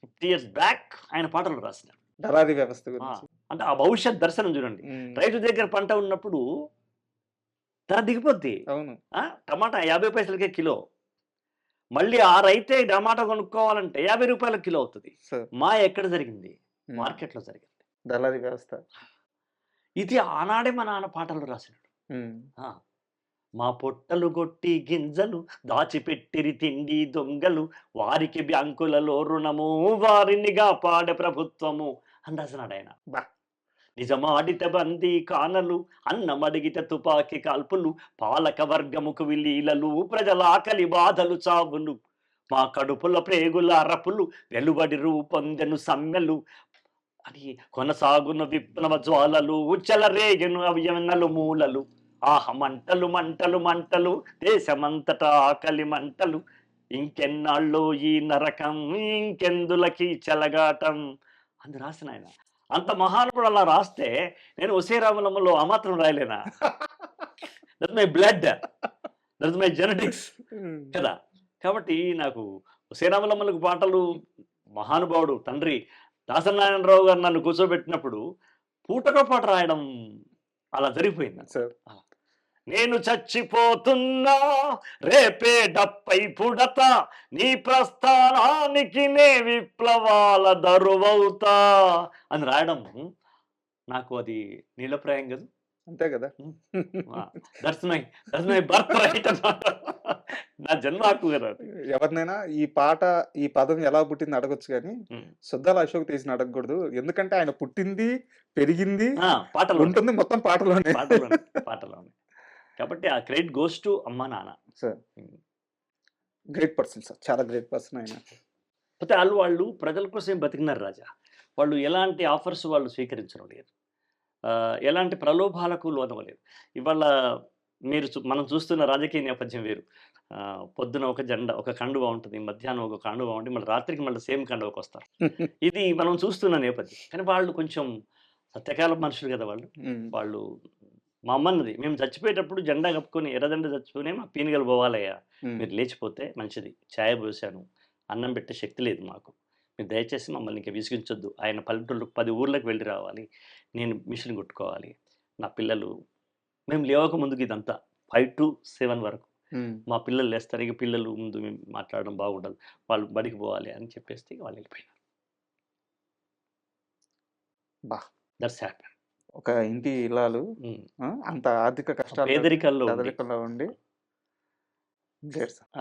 50 years బ్యాక్ ఆయన పాటలు రాసినారు. దళారీ వ్యవస్థ గురించి. అంటే ఆ భవిష్యత్ దర్శనం చూడండి. రైతు దగ్గర పంట ఉన్నప్పుడు ధర దిగిపోద్ది. టమాటా 50 పైసలకే కిలో. మళ్ళీ ఆ రైతే టమాటా కొనుక్కోవాలంటే 50 రూపాయల కిలో అవుతుంది. మా ఎక్కడ జరిగింది? మార్కెట్లో జరిగింది. దళారీ వ్యవస్థ. ఇది ఆనాడే మా నాన్న పాటలు రాసినాడు. మా పొట్టలు గొట్టి గింజలు దాచిపెట్టిరి తిండి దొంగలు, వారికి బ్యాంకులలో రుణము, వారిని కాపాడే ప్రభుత్వము అని రాసినాడు ఆయన. నిజమాడిత బందీ కానలు, అన్నమడిగిత తుపాకి కాల్పులు, పాలక వర్గముకు విలీలలు, ప్రజల ఆకలి బాధలు చావులు, మా కడుపుల ప్రేగుల అరపులు, వెలువడి రూపొందెను సమ్మెలు అని కొనసాగున విప్లవ జ్వాలలు, చెలరేగెను అవ్యనలు మూలలు, ఆహ మంటలు మంటలు మంటలు, దేశమంతటా ఆకలి మంటలు, ఇంకెన్నాళ్ళో ఈ నరకం, ఇంకెందులకి చెలగాటం అని రాసిన ఆయన. అంత మహానుభుడు అలా రాస్తే నేను ఒసేరామలంలో ఆ మాత్రం రాయలేనా? That my blood, that my genetics కదా. కాబట్టి నాకు ఒసేరామలమ్మలకు పాటలు మహానుభావుడు తండ్రి దాసనారాయణరావు గారు నన్ను కూర్చోబెట్టినప్పుడు పూటకో పాట రాయడం అలా జరిగిపోయింది. నేను చచ్చిపోతున్నా రేపే డప్పై పుడత, నీ ప్రస్థానానికి నే విప్లవాల దరువవుతా అని రాయడం నాకు అది నీలప్రాయం కదా. అంతే కదా. దట్స్ మై బర్త్ రైట్ అన్నమాట. నా జన్మ హక్కు కదా. ఎవరినైనా ఈ పదం ఎలా పుట్టింది అడగొచ్చు కానీ సుద్దాల అశోక్ తీసిన అడగకూడదు. ఎందుకంటే ఆయన పుట్టింది పెరిగింది పాటలు ఉంటుంది, మొత్తం పాటలోనే. కాబట్టి ఆ క్రెడిట్ గోస్ టు అమ్మా నాన్న. సార్ గ్రేట్ పర్సన్ సార్, చాలా గ్రేట్ పర్సన్ ఆయన. అయితే వాళ్ళు ప్రజల కోసం బతికినారు రాజా. వాళ్ళు ఎలాంటి ఆఫర్స్ వాళ్ళు స్వీకరించడం లేదు, ఎలాంటి ప్రలోభాలకు లోనవ్వలేదు. ఇవాళ మనం చూస్తున్న రాజకీయ నేపథ్యం వేరు. పొద్దున ఒక జెండా, ఒక కండువా ఉంటుంది, మధ్యాహ్నం ఒక కండువా ఉంటుంది, మళ్ళీ రాత్రికి మళ్ళీ సేమ్ కండువకు వస్తారు. ఇది మనం చూస్తున్న నేపథ్యం. కానీ వాళ్ళు కొంచెం సత్యకాల మనుషులు కదా. వాళ్ళు మా అమ్మన్నది, మేము చచ్చిపోయేటప్పుడు జెండా కప్పుకొని ఎర్రజెండా చచ్చిపోయినా మా పీనుగలు పోవాలయ్యా, మీరు లేచిపోతే మంచిది, ఛాయ పోసాను, అన్నం పెట్టే శక్తి లేదు మాకు, మీరు దయచేసి మమ్మల్ని ఇంకా విసిగించొద్దు. ఆయన పల్లెటూళ్ళకు 10 ఊర్లకు వెళ్ళి రావాలి, నేను మిషన్ కొట్టుకోవాలి, నా పిల్లలు మేము లేవక ముందుకు ఇదంతా 5 to 7 వరకు మా పిల్లలు లేస్తారు, ఇక పిల్లలు ముందు మేము మాట్లాడడం బాగుండదు, వాళ్ళు బడికి పోవాలి అని చెప్పేస్తే వాళ్ళు వెళ్ళిపోయినారు. That's happen. ఒక ఇంటి ఇల్లాలు అంత ఆర్థిక కష్టాలు పేదరికల్లో ఉండి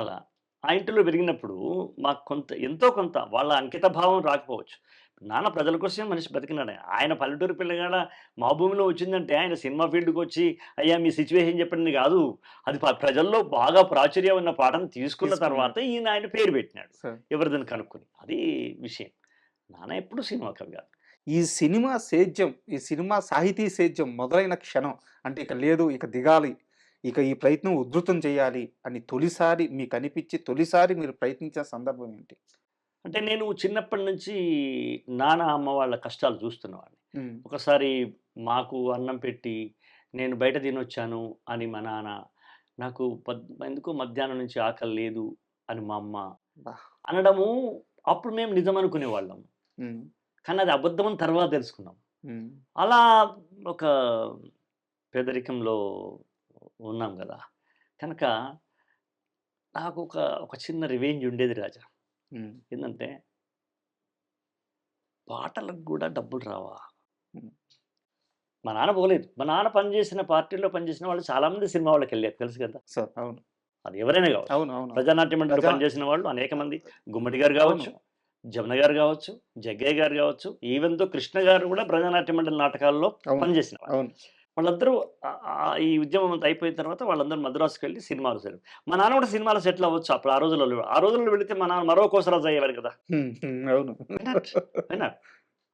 అలా ఆ ఇంటిలో పెరిగినప్పుడు మాకు ఎంతో కొంత వాళ్ళ అంకిత భావం రాకపోవచ్చు. నాన్న ప్రజల కోసమే మనిషి బతికినాడు. ఆయన పల్లెటూరు పిల్లగాడ మా భూమిలో వచ్చిందంటే ఆయన సినిమా ఫీల్డ్కి వచ్చి అయ్యా మీ సిచ్యువేషన్ చెప్పండి కాదు, అది ప్రజల్లో బాగా ప్రాచుర్యం ఉన్న పాటను తీసుకున్న తర్వాత ఈయన ఆయన పేరు పెట్టినాడు ఎవరిదని కనుక్కొని. అది విషయం. నాన్న ఎప్పుడు సినిమా కవి కాదు. ఈ సినిమా సేద్యం, ఈ సినిమా సాహితీ సేద్యం మొదలైన క్షణం అంటే ఇక లేదు, ఇక దిగాలి, ఇక ఈ ప్రయత్నం ఉధృతం చేయాలి అని తొలిసారి మీకు అనిపించి తొలిసారి మీరు ప్రయత్నించిన సందర్భం ఏంటి? అంటే నేను చిన్నప్పటి నుంచి నాన్న, అమ్మ వాళ్ళ కష్టాలు చూస్తున్నవాడిని. హ్మ్. ఒకసారి మాకు అన్నం పెట్టి నేను బయట తినొచ్చాను అని మా నాన్న, నాకు ఎందుకో మధ్యాహ్నం నుంచి ఆకలి లేదు అని మా అమ్మ అబ్బా! అనడము అప్పుడు మేము నిజం అనుకునేవాళ్ళం. హ్మ్. కానీ అది అబద్ధం అని తర్వాత తెలుసుకున్నాం. హ్మ్. అలా ఒక పేదరికంలో ఉన్నాం గదా! కనుక నాకు ఒక చిన్న రివెంజ్ ఉండేది రాజా. హ్మ్. ఏందంటే పాటలకు గూడా డబ్బులు రావా? హ్మ్. మా నాన్న పోలేదు. మా నాన్న పనిచేసిన పార్టీలో పనిచేసిన వాళ్ళు చాలామంది సినిమా వాళ్ళకెళ్ళారు తెలుసు కదా! సార్ అవును. అది ఎవరైనా గావచ్చు. అవును. అవును. ప్రజానాట్య మండలిలో ప్రజా పనిచేసిన వాళ్ళు అనేక మంది. గుమ్మడి గారు అవును. గావచ్చు, జమున గారు గావచ్చు, జగ్గయ్య గారు గావచ్చు, ఈవెన్ దో కృష్ణ గారు గూడా ప్రజానాట్య మండలి నాటకాల్లో అవును. పనిచేసిన వాళ్ళు. అవును. వాళ్ళందరూ ఈ ఉద్యమం అంతా అయిపోయిన తర్వాత వాళ్ళందరూ మద్రాసుకెళ్ళి సినిమాలు సెటిల్. మా నాన్న గూడా సినిమాలో సెటిల్ అవ్వచ్చు అప్పుడు ఆ రోజుల్లో. ఆ రోజుల్లో వెళితే మా నాన్న మరో కోసరాజు అయ్యేవారు కదా! హ్మ్. హ్మ్. అవును. Why not? Why not?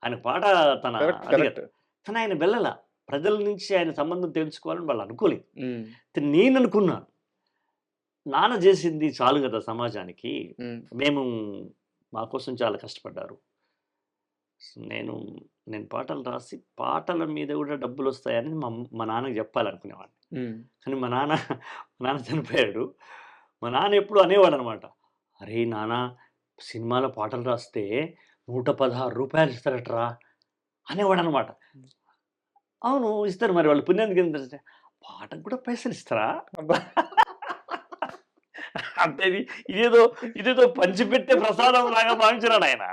ఆయన పాట తన కరెక్ట్. అది కరెక్ట్. కదా! కానీ ఆయన వెళ్ళల. ప్రజల నుంచి ఆయన సంబంధం తెలుసుకోవాలని వాళ్ళు అనుకోలేదు. హ్మ్. నేననుకున్నాను. నాన్న జేసింది చాలు గదా సమాజానికి. హ్మ్. మేము మా కోసం చాలా కష్టపడ్డారు. నేను నేను పాటలు రాసి పాటల మీద గూడా డబ్బులొస్తాయని మా నాన్నకి జెప్పాలనుకునేవాడిని. హ్మ్. కానీ మా నాన్న చనిపోయాడు. మా నాన్న ఎప్పుడు అనేవాడనమాట. "అరేయ్ నాన్న సినిమాలో పాటలు రాస్తే రూ. 116 ఇస్తారటరా" అనేవాడనమాట. అవును. ఇస్తారు మరి వాళ్ళు పుణ్యానికి ఏంటంటే, పాటకు కూడా పైసలిస్తారా? అబ్బా! అంటే ఇదేదో పంచిపెట్టే ప్రసాదంలాగా భావించినాడాయన.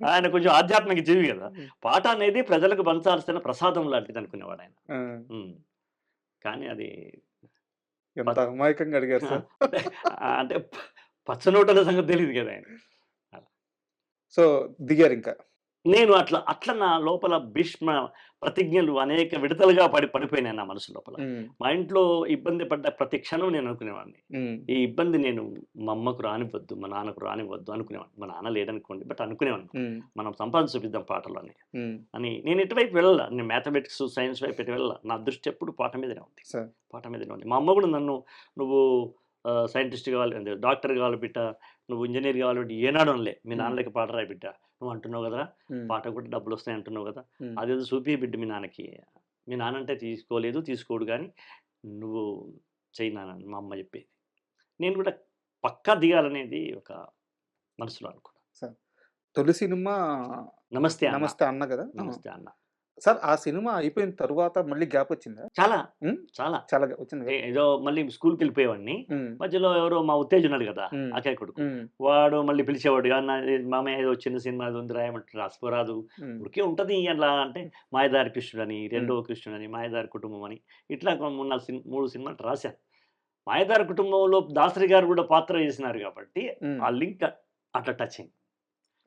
ఆయన కొంచెం ఆధ్యాత్మిక జీవి గదా! పాట అనేది ప్రజలకు పంచాల్సిన ప్రసాదం లాంటిదనుకునేవాడాయన. ఆ! హ్మ్. కానీ అది ఎంత ప అమాయకంగా అడిగారు సార్. అంటే అంటే పచ్చనోటల సంగతి తెలీదు గదా! ఆయనకి. అలా. సో, దిగారింక. నేను అట్లా నా లోపల భీష్మ ప్రతిజ్ఞలు అనేక విడతలుగా పడిపోయినాయి నా మనసు లోపల. హ్మ్. మా ఇంట్లో ఇబ్బంది పడ్డ ప్రతి క్షణం నేను అనుకునేవాడిని. హ్మ్. ఈ ఇబ్బంది నేను మా అమ్మకు రానివ్వద్దు, మా నాన్నకు రానివ్వద్దు అనుకునేవాడిని. మా నాన్న లేడనుకోండి. బట్ అనుకునేవాడిని. హ్మ్. మనం సంపాదించి చూపిద్దాం పాటలు హ్మ్. అని నేను ఇటువైపు వెళ్ళలా. నేను మ్యాథమెటిక్స్, సైన్స్ వైపు ఎటు వెళ్ళలా. నా దృష్టి ఎప్పుడు పాట మీదనే ఉంది. సార్. పాట మీదనే ఉంది. మా అమ్మ గూడా నన్ను నువ్వు సైంటిస్ట్ కావాలి, అదే డాక్టర్ కావాలి బిడ్డ, నువ్వు ఇంజినీర్ కావాలి బిడ్డ ఏనాడు అనలే. మీ హ్మ్. నాన్న లెక్క పాట రాయి బిడ్డ. నువ్వు అంటున్నావు గదరా! హ్మ్. పాటకు కూడా డబ్బులొస్తాయి అంటున్నావు గదా! హ్మ్. అదేదో చూపియి బిడ్డ మీ నాన్నకి. మీ నాన్నంటే తీసుకోలేదు, తీసుకోడు గానీ, నువ్వు చెయ్యి నాన్న అని మా అమ్మ జెప్పేది. నేను గూడా పక్కా దిగాలనేది ఒక మనసులో అనుకున్నా. సార్. తొలి సినిమా 'నమస్తే అన్న'. 'నమస్తే అన్న' గదా! ఆ! 'నమస్తే అన్న'. సార్ ఆ సినిమా అయిపోయిన తరువాత మళ్ళీ గ్యాపొచ్చిందా? చాలా, హ్మ్. చాలా. చాలా వచ్చింది గదా! ఏదో మళ్ళీ స్కూలుకెళ్ళిపోయేవాడిని. హ్మ్. మధ్యలో ఎవరో మా ఉత్తేజ్ ఉన్నాడు గదా! హ్మ్. అక్కయ్య కొడుకు. హ్మ్. వాడు మళ్ళీ పిలిచేవాడు. "అన్న మామయ్య ఏదో చిన్న సినిమా అది ఉంది రాయమంటే రాసుకోరాదు. హ్మ్. ఊరికే ఉంటది అట్లా" అంటే 'మాయదారి కృష్ణుడని', హ్మ్. 'రెండవ కృష్ణుడని', 'మాయదారి కుటుంబం' అని ఇట్లా ఒక 3, 4 3 సినిమాలు రాశాను. 'మాయదారి కుటుంబంలో' దాసరి గారు గూడా పాత్ర చేసినారు గాబట్టి హ్మ్. ఆ లింక్ అట్లా టచ్ అయింది.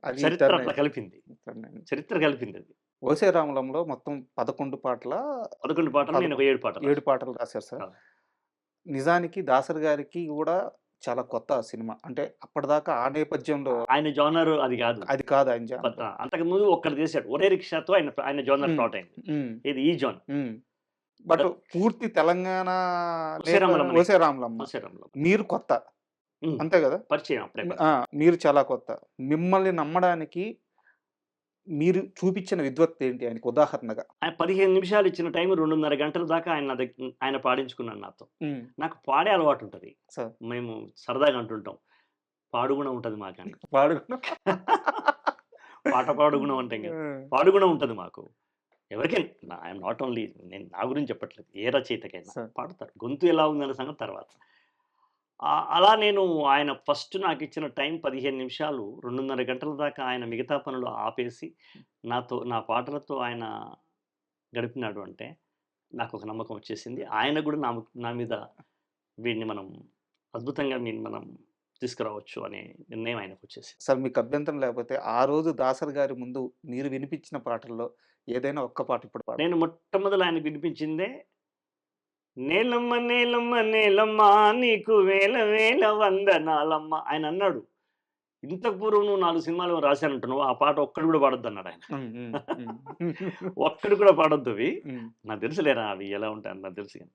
అది చరిత్ర టర్న్ అట్లా అయింది. కలిపింది. టర్న్ అయింది. చరిత్ర కలిపిందది. 'ఓసే రాములంలో' మొత్తం 11 పాటలా? 11 పాటలు నేను ఒక 7 పాటలు 7 రాశాను. పాటలు రాశారు సార్. అవును. నిజానికి దాసరి గారికి గూడా చాలా కొత్త ఆ సినిమా. అంటే అప్పటిదాకా ఆ నేపథ్యంలో ఆయన జోనర్ అది గాదు. అది కాదు ఆయన జానర్. అంతకుముందు ఒక్కటి చేసాడు. 'ఒరే రిక్షాతో' ఆయన జోనర్ హ్మ్. స్టార్ట్ అయింది. హ్మ్. ఇది ఈ జోనర్. హ్మ్. బట్ పూర్తి తెలంగాణ 'ఒసేయ్ రామలమ్మని' 'ఓసే రాములమ్మ' 'ఒసేయ్ రామలమ్మ.' మీరు కొత్త. హ్మ్. అంతే గదా! పరిచయం అప్పుడే ఆ! పరిచయం. మీరు చాలా కొత్త. మిమ్మల్ని నమ్మడానికి మీరు చూపిచ్చిన విద్వత్తేంటి ఆయనకి ఉదాహరణగా? ఆయన 15 నిమిషాలు ఇచ్చిన టైం 2:30 గంటల దాకా ఆయన పాడించుకున్నాడు నాతో. హ్మ్. నాకు పాడే అలవాటుంటది. సార్. మేము సరదాగా అంటుంటాం. పాడుగుణం ఉంటది మాకని. పాడుకున్న పాట పాడుగుణం అంటాం కదా! ఆ! పాడుగుణం ఉంటది మాకు. ఎవరికైనా ఐయామ్ నాట్ ఓన్లీ నేను నా గురించి చెప్పట్లేదు. ఏ రచయితకైనా సార్. పాడుతారు. గొంతు ఎలా ఉందన్న సంగతి తర్వాత. అలా నేను ఆయన ఫస్ట్ నాకిచ్చిన టైం 15 నిమిషాలు 2:30 గంటల దాకా ఆయన మిగతా పనులు ఆపేసి నా పాటలతో ఆయన గడిపినాడు అంటే నాకొక నమ్మకం వచ్చేసింది. ఆయన గూడా నా మీద వీడిని మనం అద్భుతంగా మనం తీసుకురావచ్చు అనే నిర్ణయం ఆయనకొచ్చేసింది. సార్ మీకు అభ్యంతరం లేకపోతే ఆ రోజు దాసరి గారి ముందు మీరు వినిపించిన పాటల్లో ఏదైనా ఒక్క పాట ఇప్పుడు పాడండి. నేను మొట్టమొదలు ఆయనకు వినిపించిందే నేలమ్మ నేలమ్మ నేలమ్మ నీకు వేల వేల వందనాలమ్మ ఆయనన్నాడు. ఇంతకు పూర్వం నువ్వు 4 సినిమాలు రాశానంటున్నావు. ఆ పాట ఒక్కటి గూడా పాడొద్దన్నాడాయన. హ్మ్. హ్మ్. హ్మ్. ఒక్కటి కూడా పాడొద్దవి. హ్మ్. నాకు తెలుసులేరా అవి ఎలా ఉంటాయని నాకు తెలుసు గాని.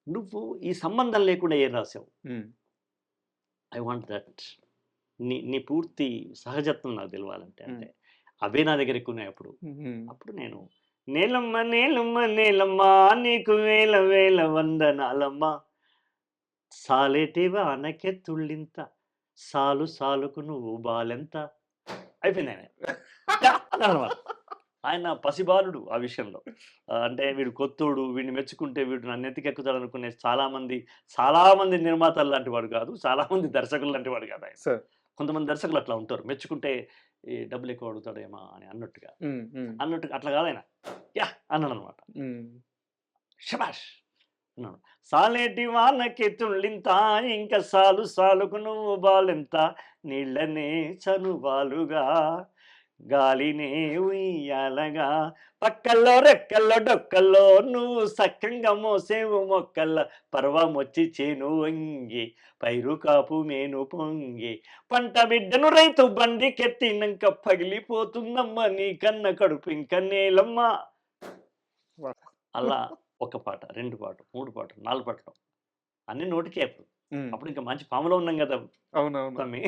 నువ్వు ఈ సంబంధం లేకుండా ఏం రాసావు? I want that. నీ పూర్తి సహజత్వం నాకు తెలవాలంటే. అంటే అవే నా దగ్గర ఎక్కువ ఉన్నాయి అప్పుడు. అప్పుడు నేను నేలమ్మ నేలమ్మ నేలమ్మ నీకు వేల వేల వందనాలమ్మ, సాలేటి వానకెత్తుళ్ళింత, సాలు సాలుకు నువ్వు బాలెంత. అయిపోయింది ఆయన. అన్నాడనమాట. ఆయన పసిబాలుడు ఆ విషయంలో. అంటే వీడు కొత్తోడు, వీడిని మెచ్చుకుంటే వీడు నన్ను ఎత్తికెక్కుతాడు అనుకునే చాలామంది నిర్మాతలు లాంటి వాడు కాదు, చాలామంది దర్శకులు లాంటి వాడు కాదు ఆయన. కొంతమంది దర్శకులు అట్లా ఉంటారు, మెచ్చుకుంటే ఈ డబ్బులు ఎక్కువ అడుగుతాడేమో అని అన్నట్టుగా అట్లా కాదు ఆయన. యా అన్నాడు అనమాట. శబాష్ అన్నాడు. సాలేటి వానకెత్తుళ్ళింత, ఇంకా సాలు సాలుకు నువ్వు బాలెంత, నీళ్ళనే చనుబాలుగా గాలినే ఉయ్యాలగా, పక్కల్లో రెక్కల్లో డొక్కల్లో నువ్వు సక్కంగా మోసేవు మొక్కల్ల, పర్వమొచ్చి చేను వంగి పైరు కాపు మేను పొంగి, పంట బిడ్డను రైతు బండి కెత్తినాక పగిలిపోతుందమ్మ నీ కన్న కడుపు ఇంక నేలమ్మ. అలా ఒక పాట, 2 పాటలు, 3 పాటలు, 4 పాటలు అన్ని నోటికే. అప్పుడు ఇంకా మంచి ఫామ్లో ఉన్నాం కదా. అవునవును.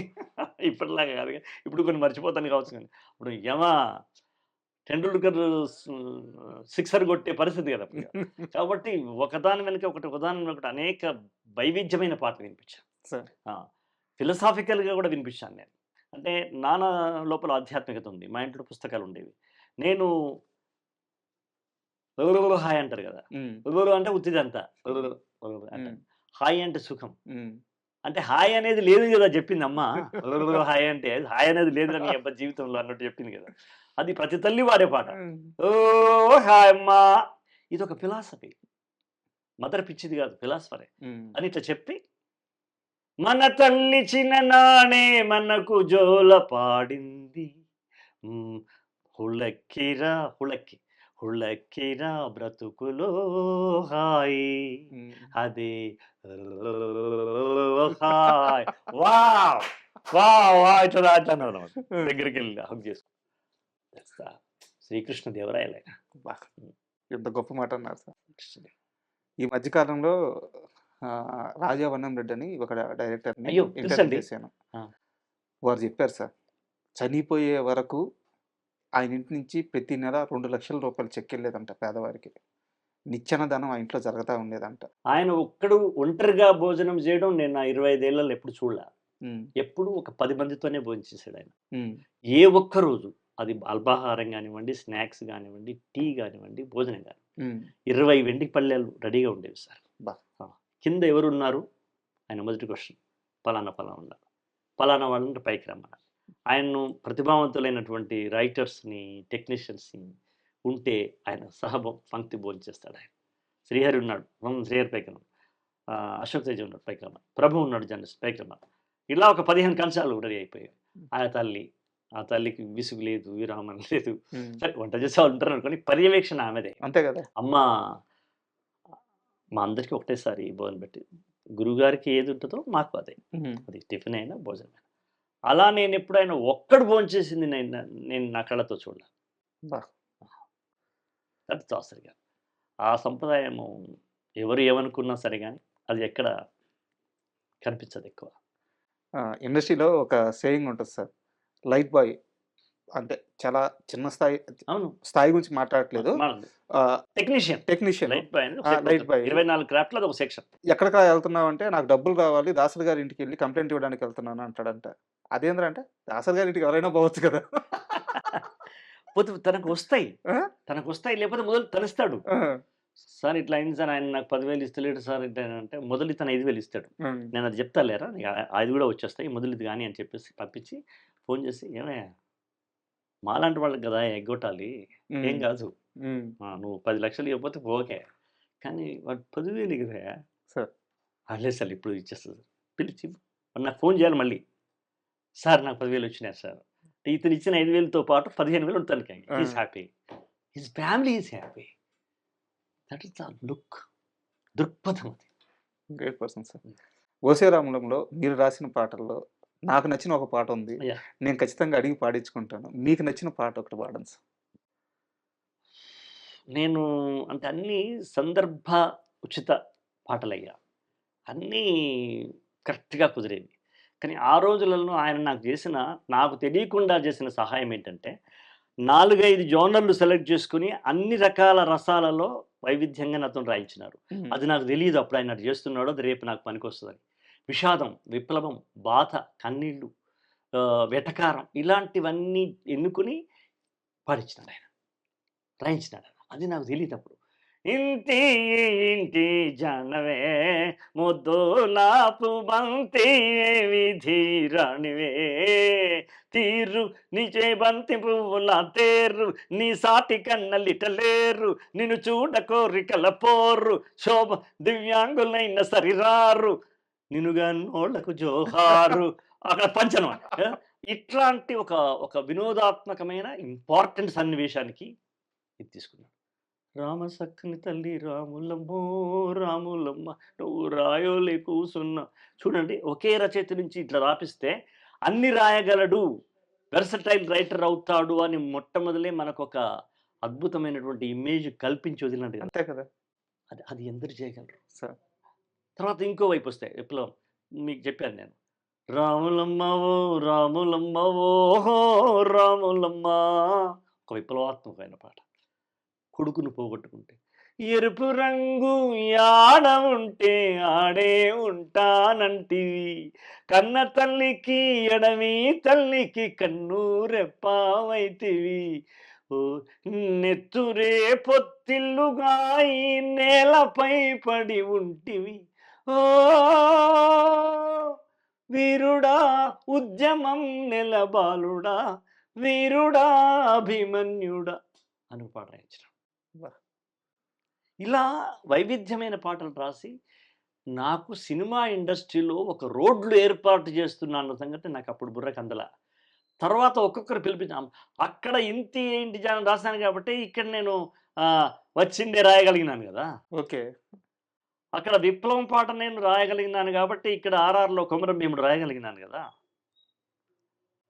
ఇప్పటిలాగా కాదు. ఇప్పుడు కొన్ని మర్చిపోతాను కావచ్చు, కానీ ఇప్పుడు యమా టెండూల్కర్ సిక్సర్ కొట్టే పరిస్థితి కదా. కాబట్టి ఒకదాని వెనక ఒకటి అనేక వైవిధ్యమైన పాటలు వినిపించాను. ఫిలసాఫికల్గా కూడా వినిపించాను నేను. అంటే నాన్న లోపల ఆధ్యాత్మికత ఉంది, మా ఇంట్లో పుస్తకాలు ఉండేవి. నేను హాయ్ అంటారు కదా, అంటే ఉత్తిదంతా అంటే హాయ్ అంటే సుఖం. అంటే హాయ్ అనేది లేదు కదా చెప్పింది అమ్మ. హాయ్ అంటే హాయ్ అనేది లేదు నీ అబ్బా జీవితంలో అన్నట్టు చెప్పింది కదా. అది ప్రతి తల్లి వాడే పాట. ఓ హాయ్ అమ్మా, ఇది ఒక ఫిలాసఫీ. మదర్ పిచ్చిది కాదు, ఫిలాసఫరే అని ఇట్లా చెప్పి, మన తల్లి చిన్ననాడే మనకు జోల పాడింది, హుళక్కిరా హుళక్కిరా బ్రతుకులో హాయి, అదే హాయ్. వావ్ వావ్ ఇట్లా అన్నాడు దగ్గరికి వెళ్ళి హక్ చేసుకో. శ్రీకృష్ణ దేవరాయలే. ఎంత గొప్ప మాట అన్నారు సార్. ఈ మధ్యకాలంలో రాజా వన్నం రెడ్డి అని ఒక డైరెక్టర్ని ఇంటర్వ్యూ చేశాను. వారు చెప్పారు సార్, చనిపోయే వరకు ఆయన ఇంటి నుంచి ప్రతి నెల 2 లక్షల రూపాయలు చెక్ వెళ్ళేదంట పేదవారికి. నిత్యాన్నదానం ఆ ఇంట్లో జరుగుతూ ఉండేదంట. ఆయన ఒక్కడు ఒంటరిగా భోజనం చేయడం నేను నా 25 ఏళ్లలో ఎప్పుడు చూడలే. ఎప్పుడు ఒక 10 మందితోనే భోజనం చేశాడు ఆయన. ఏ ఒక్క రోజు అది అల్పాహారం కానివ్వండి, స్నాక్స్ కానివ్వండి, టీ కానివ్వండి, భోజనం కానివ్వండి, 20 వెండి పళ్ళెలు రెడీగా ఉండేవి సార్. కింద ఎవరు ఉన్నారు, ఆయన మొదటి క్వశ్చన్, పలానా ఉన్నారు, పలానా వాళ్ళంటే పైకి రమ్మన్నారు. ఆయన్ను ప్రతిభావంతులైనటువంటి రైటర్స్ని, టెక్నీషియన్స్ని ఉంటే ఆయన పంక్తి భోంచేస్తాడు. ఆయన శ్రీహరి ఉన్నాడు, శ్రీహరి పైకి రమ్మ, అశోక్ తేజ ఉన్నాడు పైకి రమ్మ, ప్రభు ఉన్నాడు జర్నలిస్ట్ పైకి రమ్మ. ఇలా ఒక 15 కంచాలు రెడీ అయిపోయాయి. ఆ తల్లికి విసుగు లేదు, విరామం లేదు. సరే వంట చేసే వాళ్ళు ఉంటారు అనుకోని, పర్యవేక్షణ ఆమెదే. అంతే కదా. అమ్మ మా అందరికీ ఒకటేసారి భోజనం పెట్టి, గురువుగారికి ఏది ఉంటుందో మాకు అదే, అది టిఫిన్ అయినా భోజనం అయినా. అలా నేను ఎప్పుడైనా ఒక్కడు భోజనం చేసింది నేను నా కళ్ళతో చూడాలి. అది తోసరిగా ఆ సంప్రదాయము ఎవరు ఏమనుకున్నా సరే కానీ అది ఎక్కడ కనిపించదు ఎక్కువ. ఇండస్ట్రీలో ఒక సేయింగ్ ఉంటుంది సార్, లైట్ బాయ్ అంటే చాలా చిన్న స్థాయి, అవును, స్థాయి గురించి మాట్లాడట్లేదు, టెక్నీషియన్ లైట్ బాయ్ 24 క్రాఫ్ట్లో అది ఒక సెక్షన్. ఎక్కడికి వెళ్తున్నావు అంటే, నాకు డబ్బులు కావాలి, దాసరి గారి ఇంటికి వెళ్ళి కంప్లైంట్ ఇవ్వడానికి వెళ్తున్నాను అంటాడంట. అదేంద్రంటే దాసరి గారి ఇంటికి ఎవరైనా పోవచ్చు కదా. పోతే తనకు వస్తాయి లేకపోతే మొదలు తనిస్తాడు. సార్ ఇట్లా అయింది సార్, ఆయన నాకు 10,000 ఇస్తలేడు సార్ అంటే, మొదలు ఇతను 5,000 ఇస్తాడు. నేను అది చెప్తా లేరా, అది కూడా వచ్చేస్తాయి, మొదలు ఇది కానీ అని చెప్పేసి పంపించి ఫోన్ చేసి, ఏమయ్యా మాలాంటి వాళ్ళకి కదా ఎగ్గొట్టాలి, ఏం కాదు, నువ్వు 10 లక్షలు ఇవ్వకపోతే ఓకే, కానీ వాడు 10,000 కదా సార్. లేదు సార్ ఇప్పుడు ఇచ్చేస్తుంది, పిలిచి నాకు ఫోన్ చేయాలి మళ్ళీ, సార్ నాకు 10,000 వచ్చినాయి సార్. ఇతను ఇచ్చిన 5,000తో పాటు 15,000 ఉంటాను. Is happy, his family is happy. That is the look, దృక్పథం. అది గ్రేట్ పర్సన్ సార్. ఓసేరాములంలో మీరు రాసిన పాటల్లో నాకు నచ్చిన ఒక పాట ఉంది, నేను ఖచ్చితంగా అడిగి పాడించుకుంటాను. మీకు నచ్చిన పాట ఒకటి పాడండి సార్. నేను అంటే అన్ని సందర్భ ఉచిత పాటలయ్యా. అన్నీ కరెక్ట్‌గా కుదిరేవి. కానీ ఆ రోజులలో ఆయన నాకు తెలియకుండా చేసిన సహాయం ఏంటంటే, 4, 5 జోనర్‌లు సెలెక్ట్ చేసుకొని అన్ని రకాల రసాలలో వైవిధ్యంగా నాతోని రాయించినారు. హ్మ్. అది నాకు తెలీదు అప్పుడు ఆయన అటు చేస్తున్నాడో అది రేపు నాకు పనికొస్తదని. విషాదం, విప్లవం, బాధ, కన్నీళ్ళు, వెటకారం ఇలాంటివన్నీ ఎన్నుకొని పాడించినాడాయన. రాయించినాడు. అది నాకు తెలీదప్పుడు. ఇంటి ఇంటి జానవే ముద్దులాపు బంతి విధి రాణివే తీరు నిజే బంతి పువ్వుల తేరు నీ సాటి కన్నలిటలేరు నిన్ను చూడ కోరికల పోరు శోభ దివ్యాంగులైన సరిరారు నిన్నుగా నోళ్లకు జోహారు అక్కడ పంచనమాట. ఇట్లాంటి ఒక ఒక వినోదాత్మకమైన ఇంపార్టెంట్ సన్నివేశానికి ఇది తీసుకున్నాడు. రామ సక్కని తల్లి రాములమ్మో రాములమ్మ నువ్వు రాయోలే కూసున్నా. చూడండి ఒకే రచయిత నుంచి ఇట్లా రాపిస్తే అన్ని రాయగలడు, వెర్సటైల్ రైటర్ అవుతాడు అని మొట్టమొదలే మనకొక అద్భుతమైనటువంటి ఇమేజ్ కల్పించి వదిలినట్టు కదా. అంతే కదా అది అది ఎందరు చేయగలరు. సార్. తర్వాత ఇంకో వైపు వస్తాయి విప్లవం. మీకు చెప్పాను నేను. రాములమ్మవో రాములమ్మవో రాములమ్మ ఒక విప్లవాత్మకమైన పాట. కొడుకును పోగొట్టుకుంటే ఎరుపు రంగు యాడ ఉంటే ఆడే ఉంటానంటివి కన్న తల్లికి ఎడమి తల్లికి కన్నూరెప్పావైతివి ఓ నెత్తురే పొత్తిల్లుగా ఈ నేలపై పడి ఉంటివి ఓ వీరుడా ఉద్యమం నెలబాలుడా వీరుడా అభిమన్యుడా అని పాట రాయించిన. ఇలా వైవిధ్యమైన పాటలు రాసి నాకు సినిమా ఇండస్ట్రీలో ఒక రోడ్లు ఏర్పాటు చేస్తున్నా అన్న సంగతి నాకు అప్పుడు బుర్రకు అందల. తర్వాత ఒక్కొక్కరు పిలిపించాం. అక్కడ ఇంటి ఇంటి జానం రాశాను కాబట్టి ఇక్కడ నేను వచ్చిందే రాయగలిగినాను కదా. ఓకే. అక్కడ విప్లవం పాట నేను రాయగలిగినాను కాబట్టి ఇక్కడ ఆర్ఆర్లో కొమరం భీముడు రాయగలిగినాను కదా.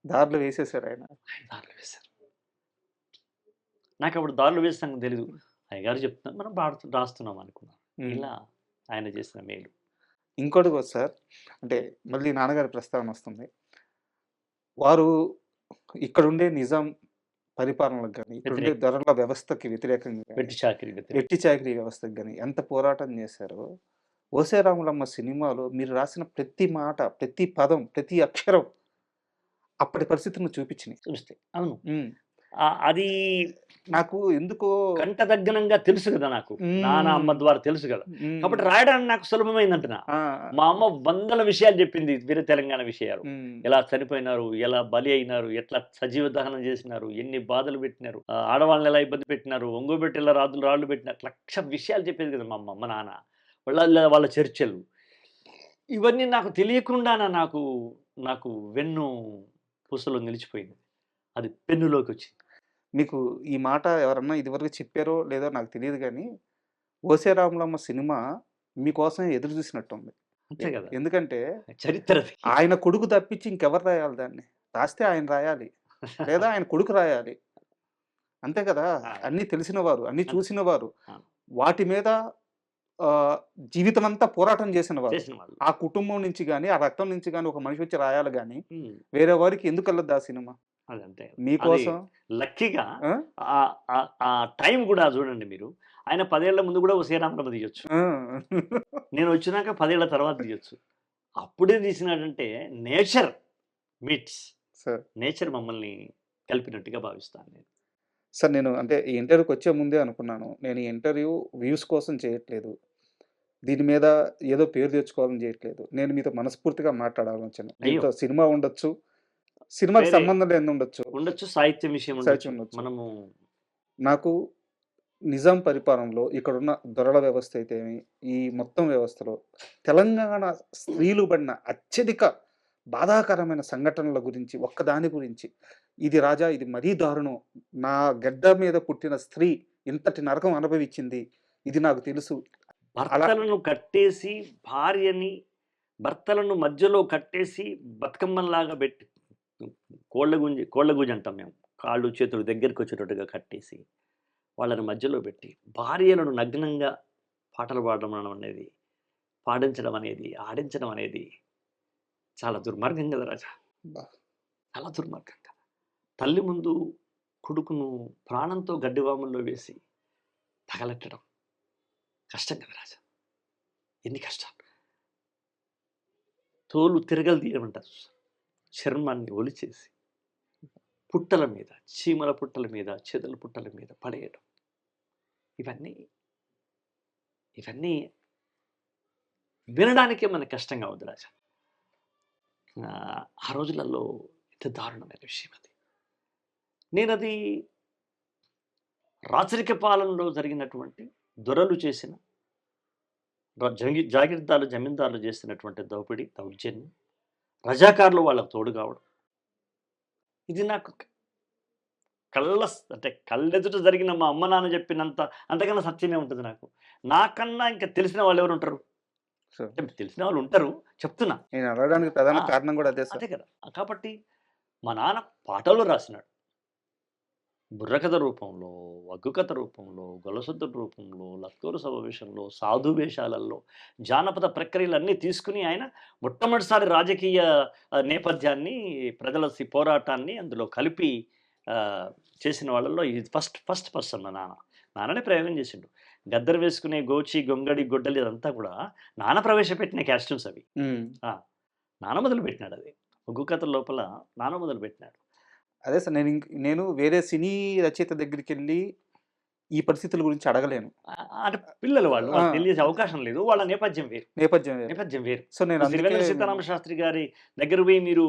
దారులు వేసేసారు ఆయన. దారులు వేశారు. నాకు అప్పుడు దారులు వేసాను తెలీదు. అయ్యగారు చెప్తున్నారు మనం రాస్తున్నాం అనుకున్నాం. ఇలా ఆయన చేసిన మేలు. ఇంకోటి కూడా సార్, అంటే మళ్ళీ నాన్నగారి ప్రస్తావన వస్తుంది. వారు ఇక్కడుండే నిజాం పరిపాలనలకు కానీ ఇక్కడుండే ధరల వ్యవస్థకి వ్యతిరేకంగా వెట్టి చాకిరీ వ్యవస్థకు కానీ ఎంత పోరాటం చేశారో ఓసే రాములమ్మ సినిమాలో మీరు రాసిన ప్రతి మాట, ప్రతి పదం, ప్రతి అక్షరం అప్పటి పరిస్థితులను చూపించినాయి. చూస్తే అవును. అది నాకు ఎందుకో కంటదగ్గనంగా తెలుసు కదా. నాకు నాన్న అమ్మ ద్వారా తెలుసు కదా, కాబట్టి రాయడానికి నాకు సులభమైందంటున్నా. మా అమ్మ వందల విషయాలు చెప్పింది, వేరే తెలంగాణ విషయాలు. ఎలా చనిపోయినారు, ఎలా బలి అయినారు, ఎట్లా సజీవ దహనం చేసినారు, ఎన్ని బాధలు పెట్టినారు, ఆడవాళ్ళని ఎలా ఇబ్బంది పెట్టినారు, ఒంగోబెట్టి ఎలా రాళ్ళు పెట్టినారు, లక్ష విషయాలు చెప్పేది కదా మా అమ్మ, మా నాన్న వాళ్ళ చర్చలు. ఇవన్నీ నాకు తెలియకుండానే నాకు వెన్ను పూసలో నిలిచిపోయింది. అది పెన్నులోకి వచ్చింది. మీకు ఈ మాట ఎవరన్నా ఇదివరకు చెప్పారో లేదో నాకు తెలియదు కానీ ఓసే రాములమ్మ సినిమా మీకోసం ఎదురు చూసినట్టుంది. అంతే కదా. ఎందుకంటే చరిత్ర ఆయన కొడుకు తప్పించి ఇంకెవరు రాయాలి దాన్ని? రాస్తే ఆయన రాయాలి లేదా ఆయన కొడుకు రాయాలి. అంతే కదా. అన్నీ తెలిసిన వారు, అన్నీ చూసిన వారు, వాటి మీద జీవితం అంతా పోరాటం చేసిన వారు. ఆ కుటుంబం నుంచి కానీ ఆ రక్తం నుంచి కానీ ఒక మనిషి వచ్చి రాయాలి కానీ వేరే వారికి ఎందుకు వెళ్ళదు ఆ సినిమా? అదంతే మీకోసం లక్కీగా ఆ టైం కూడా చూడండి మీరు. ఆయన 10 ఏళ్ల ముందు కూడా ఓసే రాములమ్మ తీయొచ్చు, నేను వచ్చినాక 10 ఏళ్ల తర్వాత తీయొచ్చు. అప్పుడే తీసినాడంటే నేచర్ మీట్స్ నేచర్ మమ్మల్ని కలిపినట్టుగా భావిస్తాను నేను. సార్ నేను అంటే ఈ ఇంటర్వ్యూకి వచ్చే ముందే అనుకున్నాను, నేను ఈ ఇంటర్వ్యూ వ్యూస్ కోసం చేయట్లేదు, దీని మీద ఏదో పేరు తెచ్చుకోవాలని చేయట్లేదు, నేను మీతో మనస్ఫూర్తిగా మాట్లాడాలని వచ్చాను. దీంతో సినిమా ఉండొచ్చు, సినిమాకి సంబంధం లేని ఉండొచ్చు, సాహిత్యం విషయం ఉండొచ్చు. మనము నాకు నిజాం పరిపాలనలో ఇక్కడున్న దొరల వ్యవస్థ అయితేమి ఈ మొత్తం వ్యవస్థలో తెలంగాణ స్త్రీలు పడిన అత్యధిక బాధాకరమైన సంఘటనల గురించి ఒక్కదాని గురించి, ఇది రాజా ఇది మరీ దారుణం, నా గడ్డ మీద పుట్టిన స్త్రీ ఇంతటి నరకం అనుభవించింది, ఇది నాకు తెలుసు. భర్తలను కట్టేసి భర్తలను మధ్యలో కట్టేసి బతుకమ్మలాగా పెట్టి కోళ్ళగుంజ అంటాం మేము, కాళ్ళు చేతులు దగ్గరికి వచ్చేటట్టుగా కట్టేసి వాళ్ళని మధ్యలో పెట్టి భార్యలను నగ్నంగా పాటలు పాడడం అనేది పాడించడం అనేది, ఆడించడం అనేది చాలా దుర్మార్గం కదా రాజా! బా! చాలా దుర్మార్గం కదా! తల్లి ముందు కొడుకును ప్రాణంతో గడ్డివాముల్లో వేసి తగలెట్టడం కష్టం కదా రాజా! ఎన్ని కష్టాలు. తోలు తిరగలు తీయమంటారు చూసావా? చర్మాన్ని ఒలిచేసి పుట్టల మీద, చీమల పుట్టల మీద, చెదల పుట్టల మీద పడేయడం. ఇవన్నీ ఇవన్నీ వినడానికే మనకు కష్టంగా ఉంది రాజా. ఆ రోజులలో ఎంత దారుణమైన విషయం అది. నేనది రాచరిక పాలనలో జరిగినటువంటి దొరలు చేసిన జాగీర్దార్లు, జమీందారులు చేసినటువంటి దోపిడీ, దౌర్జన్యం, రజాకారులు వాళ్ళకు తోడు కావడం. ఇది నాకు అంటే కళ్ళెదుట జరిగిన మా అమ్మ నాన్న చెప్పినంత అంతకన్నా సత్యమే ఉంటుంది నాకు. నాకన్నా ఇంకా తెలిసిన వాళ్ళు ఎవరు ఉంటారు? సార్. అంటే తెలిసిన వాళ్ళు ఉంటారు, చెప్తున్నా. నేను అడగడానికి ప్రధాన కారణం కూడా అదే సార్. అదే కదా. కాబట్టి మా నాన్న పాటల్లో రాసినాడు. బుర్రకథ రూపంలో, వగ్గు కథ రూపంలో, గొల్లసుద్దుల రూపంలో, లత్కోరు సమావేశంలో, సాధు వేషాలలో, జానపద ప్రక్రియలన్నీ తీసుకుని ఆయన మొట్టమొదటిసారి రాజకీయ నేపథ్యాన్ని, ప్రజల పోరాటాన్ని అందులో కలిపి చేసిన వాళ్ళల్లో ఇది ఫస్ట్ పర్సన్ మా నాన్న. నాన్ననే ప్రయోగం చేసిండు. గద్దరు వేసుకునే గోచి, గొంగడి, గొడ్డలి ఇదంతా కూడా నాన్న ప్రవేశపెట్టిన క్యాస్ట్యూమ్స్ అవి. నాన్న మొదలుపెట్టినాడు అది. ఒగ్గు కథ లోపల నాన్న మొదలుపెట్టినాడు. అదే సార్, నేను వేరే సినీ రచయిత దగ్గరికెళ్ళి ఈ పరిస్థితుల గురించి అడగలేను. అంటే పిల్లలు వాళ్ళకి తెలియజేసే అవకాశం లేదు. వాళ్ళ నేపథ్యం వేరు. సో నేను శ్రీవేంద్ర సీతారామ శాస్త్రి గారి దగ్గర పోయి మీరు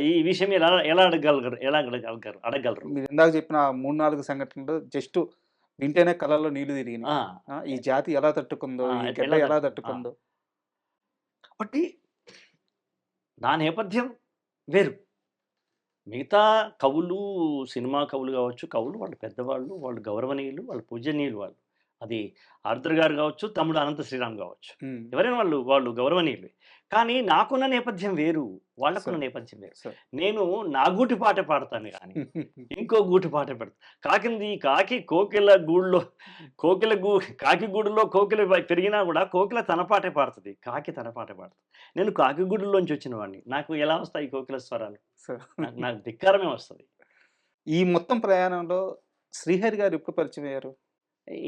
ఈ విషయం ఎలా అడగగలరు? మీరు ఇందాక చెప్పిన 3-4 సంఘటనలు జస్ట్ వింటేనే కళ్ళల్లో నీళ్లు తిరిగినాయి. ఈ జాతి ఎలా తట్టుకుందో, ఈ గడ్డ ఎలా తట్టుకుందో. కాబట్టి నా నేపథ్యం వేరు. మిగతా కవులు, సినిమా కవులు కావచ్చు, కవులు వాళ్ళు పెద్దవాళ్ళు, వాళ్ళు గౌరవనీయులు, వాళ్ళు పూజనీయులు వాళ్ళు. అది ఆరుద్ర గారు కావచ్చు, తమ్ముడు అనంత శ్రీరామ్ కావచ్చు. ఎవరైనా వాళ్ళు గౌరవనీయులు. కానీ నాకున్న నేపథ్యం వేరు, వాళ్ళకున్న నేపథ్యం వేరు. నేను నా గూటి పాట పాడతాను కానీ ఇంకో గూటి పాట పెడతాను. కాకి కాకి గూడులో కోకిల పెరిగినా కూడా కోకిల తన పాటే పాడుతుంది, కాకి తన పాటే పాడుతుంది. నేను కాకి గూడులోంచి వచ్చిన వాడిని. నాకు ఎలా వస్తాయి కోకిల స్వరాలు? నాకు ధిక్కారమే వస్తుంది. ఈ మొత్తం ప్రయాణంలో శ్రీహరి గారు ఎప్పుడు పరిచయం అయ్యారు?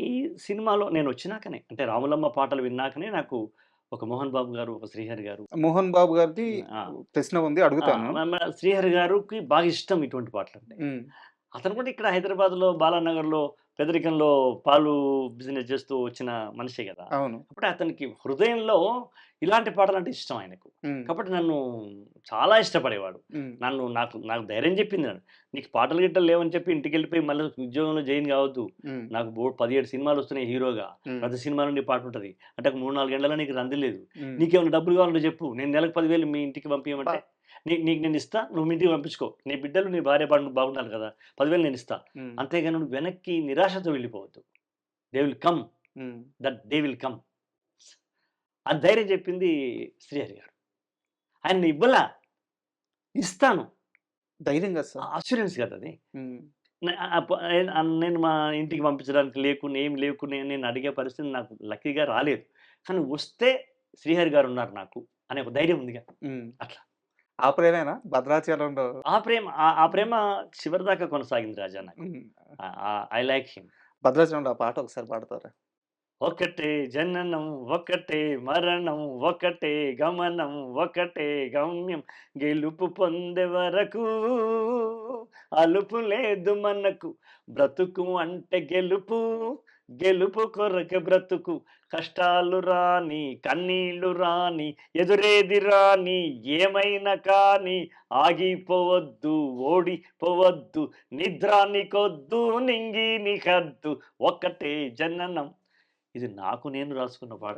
ఈ సినిమాలో నేను వచ్చినాకనే, అంటే రాములమ్మ పాటలు విన్నాకనే నాకు ఒక మోహన్ బాబు గారు, ఒక శ్రీహరి గారు. మోహన్ బాబు గారిది ప్రశ్న ఉంది, అడుగుతాను. శ్రీహరి గారికి బాగా ఇష్టం ఇటువంటి పాటలు అంటే. అతను కూడా ఇక్కడ హైదరాబాద్లో బాలానగర్లో పెదరికంలో పాలు బిజినెస్ చేస్తూ వచ్చిన మనిషే కదా. అవును. కాబట్టి అతనికి హృదయంలో ఇలాంటి పాటలు అంటే ఇష్టం ఆయనకు. కాబట్టి నన్ను చాలా ఇష్టపడేవాడు. నాకు ధైర్యం చెప్పింది, నీకు పాటలు గిట్టలు లేవని చెప్పి ఇంటికి వెళ్ళిపోయి మళ్ళీ ఉద్యోగంలో జాయిన్ కావద్దు. నాకు 17 సినిమాలు వస్తున్నాయి హీరోగా, ప్రతి సినిమాలో నీ పాట ఉంటుంది అంటే 3-4 గంటల నీకు రంది లేదు. నీకేమైనా డబ్బులు కావాలంటే చెప్పు, నేను నెలకు 10,000 మీ ఇంటికి పంపించమంటే నీకు నేను ఇస్తా, నువ్వు ఇంటికి పంపించుకో. నీ బిడ్డలు, నీ భార్య బాగుండాలి కదా, 10,000 నేను ఇస్తా. అంతేగాని నువ్వు వెనక్కి నిరాశతో వెళ్ళిపోవద్దు. They will come. అది ధైర్యం చెప్పింది శ్రీహరి గారు. ఆయన ఇవ్వలా, ఇస్తాను ధైర్యంగా, అష్యూరెన్స్ కదా అది. నేను మా ఇంటికి పంపించడానికి ఏమి లేకునే నేను అడిగే పరిస్థితి నాకు లక్కీగా రాలేదు. కానీ వస్తే శ్రీహరి గారు ఉన్నారు నాకు అనే ఒక ధైర్యం ఉందిగా. అట్లా ఆ ప్రేమేనా భద్రాచలంలో? ఆ ప్రేమ చివరి దాకా కొనసాగింది రాజా నాకు. I like him. భద్రాచలంలో ఆ పాట ఒకసారి పాడతారా? ఒకటే జననం, ఒకటే మరణం, ఒకటే గమనం, ఒకటే గమ్యం, గెలుపు పొందే వరకు అలుపు లేదు మనకు, బ్రతుకు అంటే గెలుపు, గెలుపు కొరకే బ్రతుకు, కష్టాలు రాని కన్నీళ్లు రాని ఎదురేది రాని ఏమైనా కానీ ఆగిపోవద్దు, ఓడిపోవద్దు, నిద్రానికొద్దు, నింగి నికద్దు, ఒకటే జననం. ఇది నాకు నేను రాసుకున్న పాట.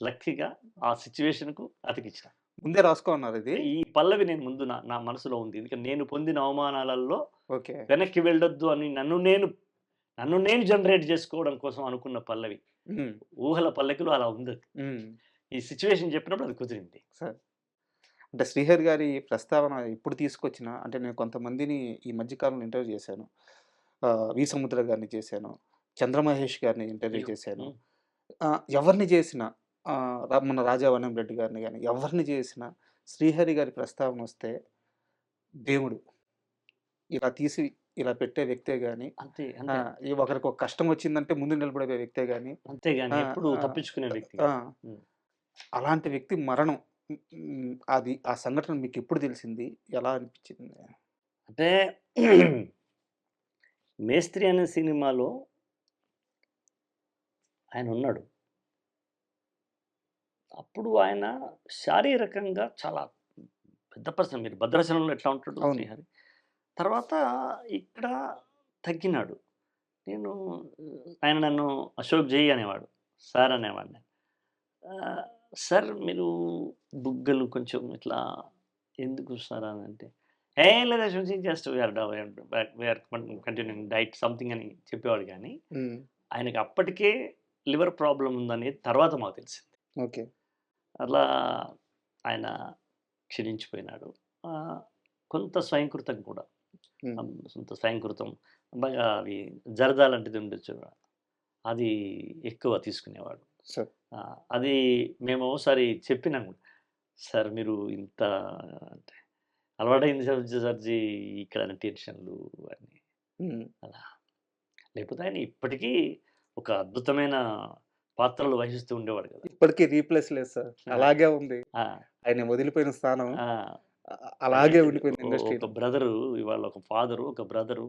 లక్కీగా ఆ సిచ్యువేషన్కు అతికిచ్చిన. ముందే రాసుకున్నారు ఇది? ఈ పల్లవి నేను ముందు నా మనసులో ఉంది. ఎందుకంటే నేను పొందిన అవమానాలలో వెనక్కి వెళ్ళొద్దు అని నన్ను నేను జనరేట్ చేసుకోవడం కోసం అనుకున్న పల్లవి. ఊహల పల్లకిలో అలా ఉంది. ఈ సిచ్యువేషన్ చెప్పినప్పుడు అది కుదిరింది. అంటే శ్రీహరి గారి ప్రస్తావన ఇప్పుడు తీసుకొచ్చిన, అంటే నేను కొంతమందిని ఈ మధ్యకాలంలో ఇంటర్వ్యూ చేశాను. వి సముద్ర గారిని చేశాను, చంద్రమహేష్ గారిని ఇంటర్వ్యూ చేశాను. ఎవరిని చేసినా మన రాజావనం రెడ్డి గారిని గాని, ఎవరిని చేసినా శ్రీహరి గారి ప్రస్తావన వస్తే దేవుడు. ఇలా తీసి ఇలా పెట్టే వ్యక్తే గాని, అంతే. ఆ! అంతే. ఈ ఒకరికి ఒక కష్టం వచ్చిందంటే ముందు నిలబడే వ్యక్తే గాని, అంతేగాని ఆ! ఎప్పుడు ఆ! తప్పించుకునే వ్యక్తి ఆ! కాదు. హ్మ్. అలాంటి వ్యక్తి మరణం. అది ఆ సంఘటన మీకెప్పుడు తెలిసింది? ఎలా అనిపించింది? అంటే 'మేస్త్రి' అనే సినిమాలో ఆయనున్నాడు. అప్పుడు ఆయన శారీరకంగా చాలా పెద్ద పర్సన్. మీరు 'భద్రాచలంలో' ఎట్లా ఉంటాడు అవును. శ్రీహరి. తర్వాత ఇక్కడ తగ్గినాడు. నేను ఆయన నన్ను అశోక్ జై అనేవాడు. సార్ అనేవాడిని. ఆహ్, సార్ మీరు బుగ్గలు కొంచెం ఇట్లా ఎందుకు సార్ అనంటే, ఏం లేదు Ashok ji just we are continuing diet something అని చెప్పేవాడు గానీ, హ్మ్. ఆయనకి అప్పటికే లివర్ ప్రాబ్లమ్ ఉందనేది తర్వాత మాకు తెలిసింది. ఓకే. అట్లా ఆయన క్షీణించిపోయినాడు. ఆహ్, కొంత స్వయంకృతం కూడా. హ్మ్. కొంత స్వయంకృతం బాగా అవి జరదా లాంటిది ఉండొచ్చు. అది ఎక్కువ తీసుకునేవాడు. సార్. అది మేము ఓసారి చెప్పినాం కూడా. సార్ మీరు ఇంత అంటే అలవాటైంది సార్ ఇక్కడ టెన్షన్‌లు అన్నీ హ్మ్. అలా. లేకపోతే ఆయన ఇప్పటికీ ఒక అద్భుతమైన పాత్రలు వహిస్తూ ఉండేవాడు కదా! ఇప్పటికి రీప్లేస్ లేదు సార్. ఆ! అలాగే ఉంది. ఆ! ఆయన వదిలిపోయిన స్థానం ఆ! అలాగే అంటే ఉండిపోయింది ఒక ఇండస్ట్రీలో. బ్రదరు ఇవాళ ఒక ఫాదరు, ఒక బ్రదరు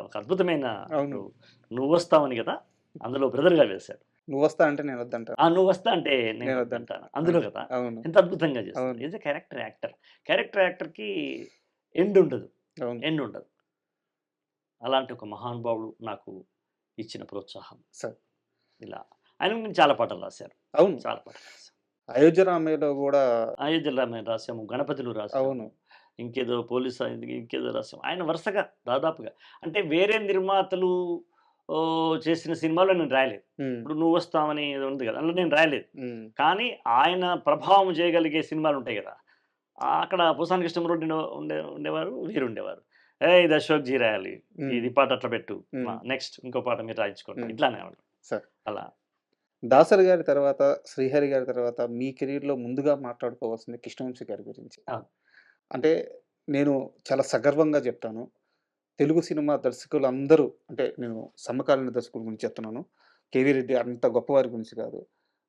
ఒక అద్భుతమైన అవును. ఇప్పుడు 'నువ్వొస్తావని' కదా! అందులో బ్రదర్‌గా వేశాడు. నువ్వొస్తా అంటే నేనొద్దంటాను. నువ్వొస్తా అంటే నేను నేనొద్దంటా. వద్దంటాను. అందులో అది. కదా! అవును. ఎంత అద్భుతంగా చేస్తాడు. అవును. Is a character actor. Character యాక్టర్‌కి ఎండ్ ఉండదు. అవును. ఎండ్ ఉండదు. అలాంటి ఒక మహానుభావుడు నాకు ఇచ్చిన ప్రోత్సాహం. సార్. ఇలా ఆయన గురించి చాలా పాటలు రాశారు. అవును. చాలా పాటలు రాశారు. 'అయోధ్య రామయ్యలో' గూడా 'అయోధ్యలో' మేము రాసాము. 'గణపతిలో' రాసాము. అవును. ఇంకేదో ఇంకేదో రాసాము. ఆయన వరుసగా దాదాపుగా అంటే వేరే నిర్మాతలు చేసిన సినిమాలో నేను రాయలేదు. హ్మ్. ఇప్పుడు 'నువ్వొస్తావని' ఏదో ఉంది కదా! అందులో నేను రాయలేదు. హ్మ్. కానీ ఆయన ప్రభావం చేయగలిగే సినిమాలుంటాయి గదా! అక్కడ పోసాని కృష్ణమూర్తి ఉండేవారు. వీరుండేవారు. "ఏయ్! ఇది అశోక్ జీ రాయాలి. హ్మ్. ఇది పాట అట్లా పెట్టు. హ్మ్. నెక్స్ట్ ఇంకో పాట మీరు రాయించుకోండి." హ్మ్. ఇట్లా అనేవాళ్ళు. సార్. అలా. దాసరి గారి తర్వాత, శ్రీహరి గారి తర్వాత మీ కెరియర్‌లో ముందుగా మాట్లాడుకోవాల్సింది కృష్ణవంశీ గారి గురించి. అవును. అంటే నేను చాలా సగర్వంగా జెప్తాను. తెలుగు సినిమా దర్శకులందరూ అంటే నేను సమకాలీన దర్శకుల గురించి చెప్తున్నాను. 'కేవీ రెడ్డి' అంత గొప్పవారి గురించి కాదు.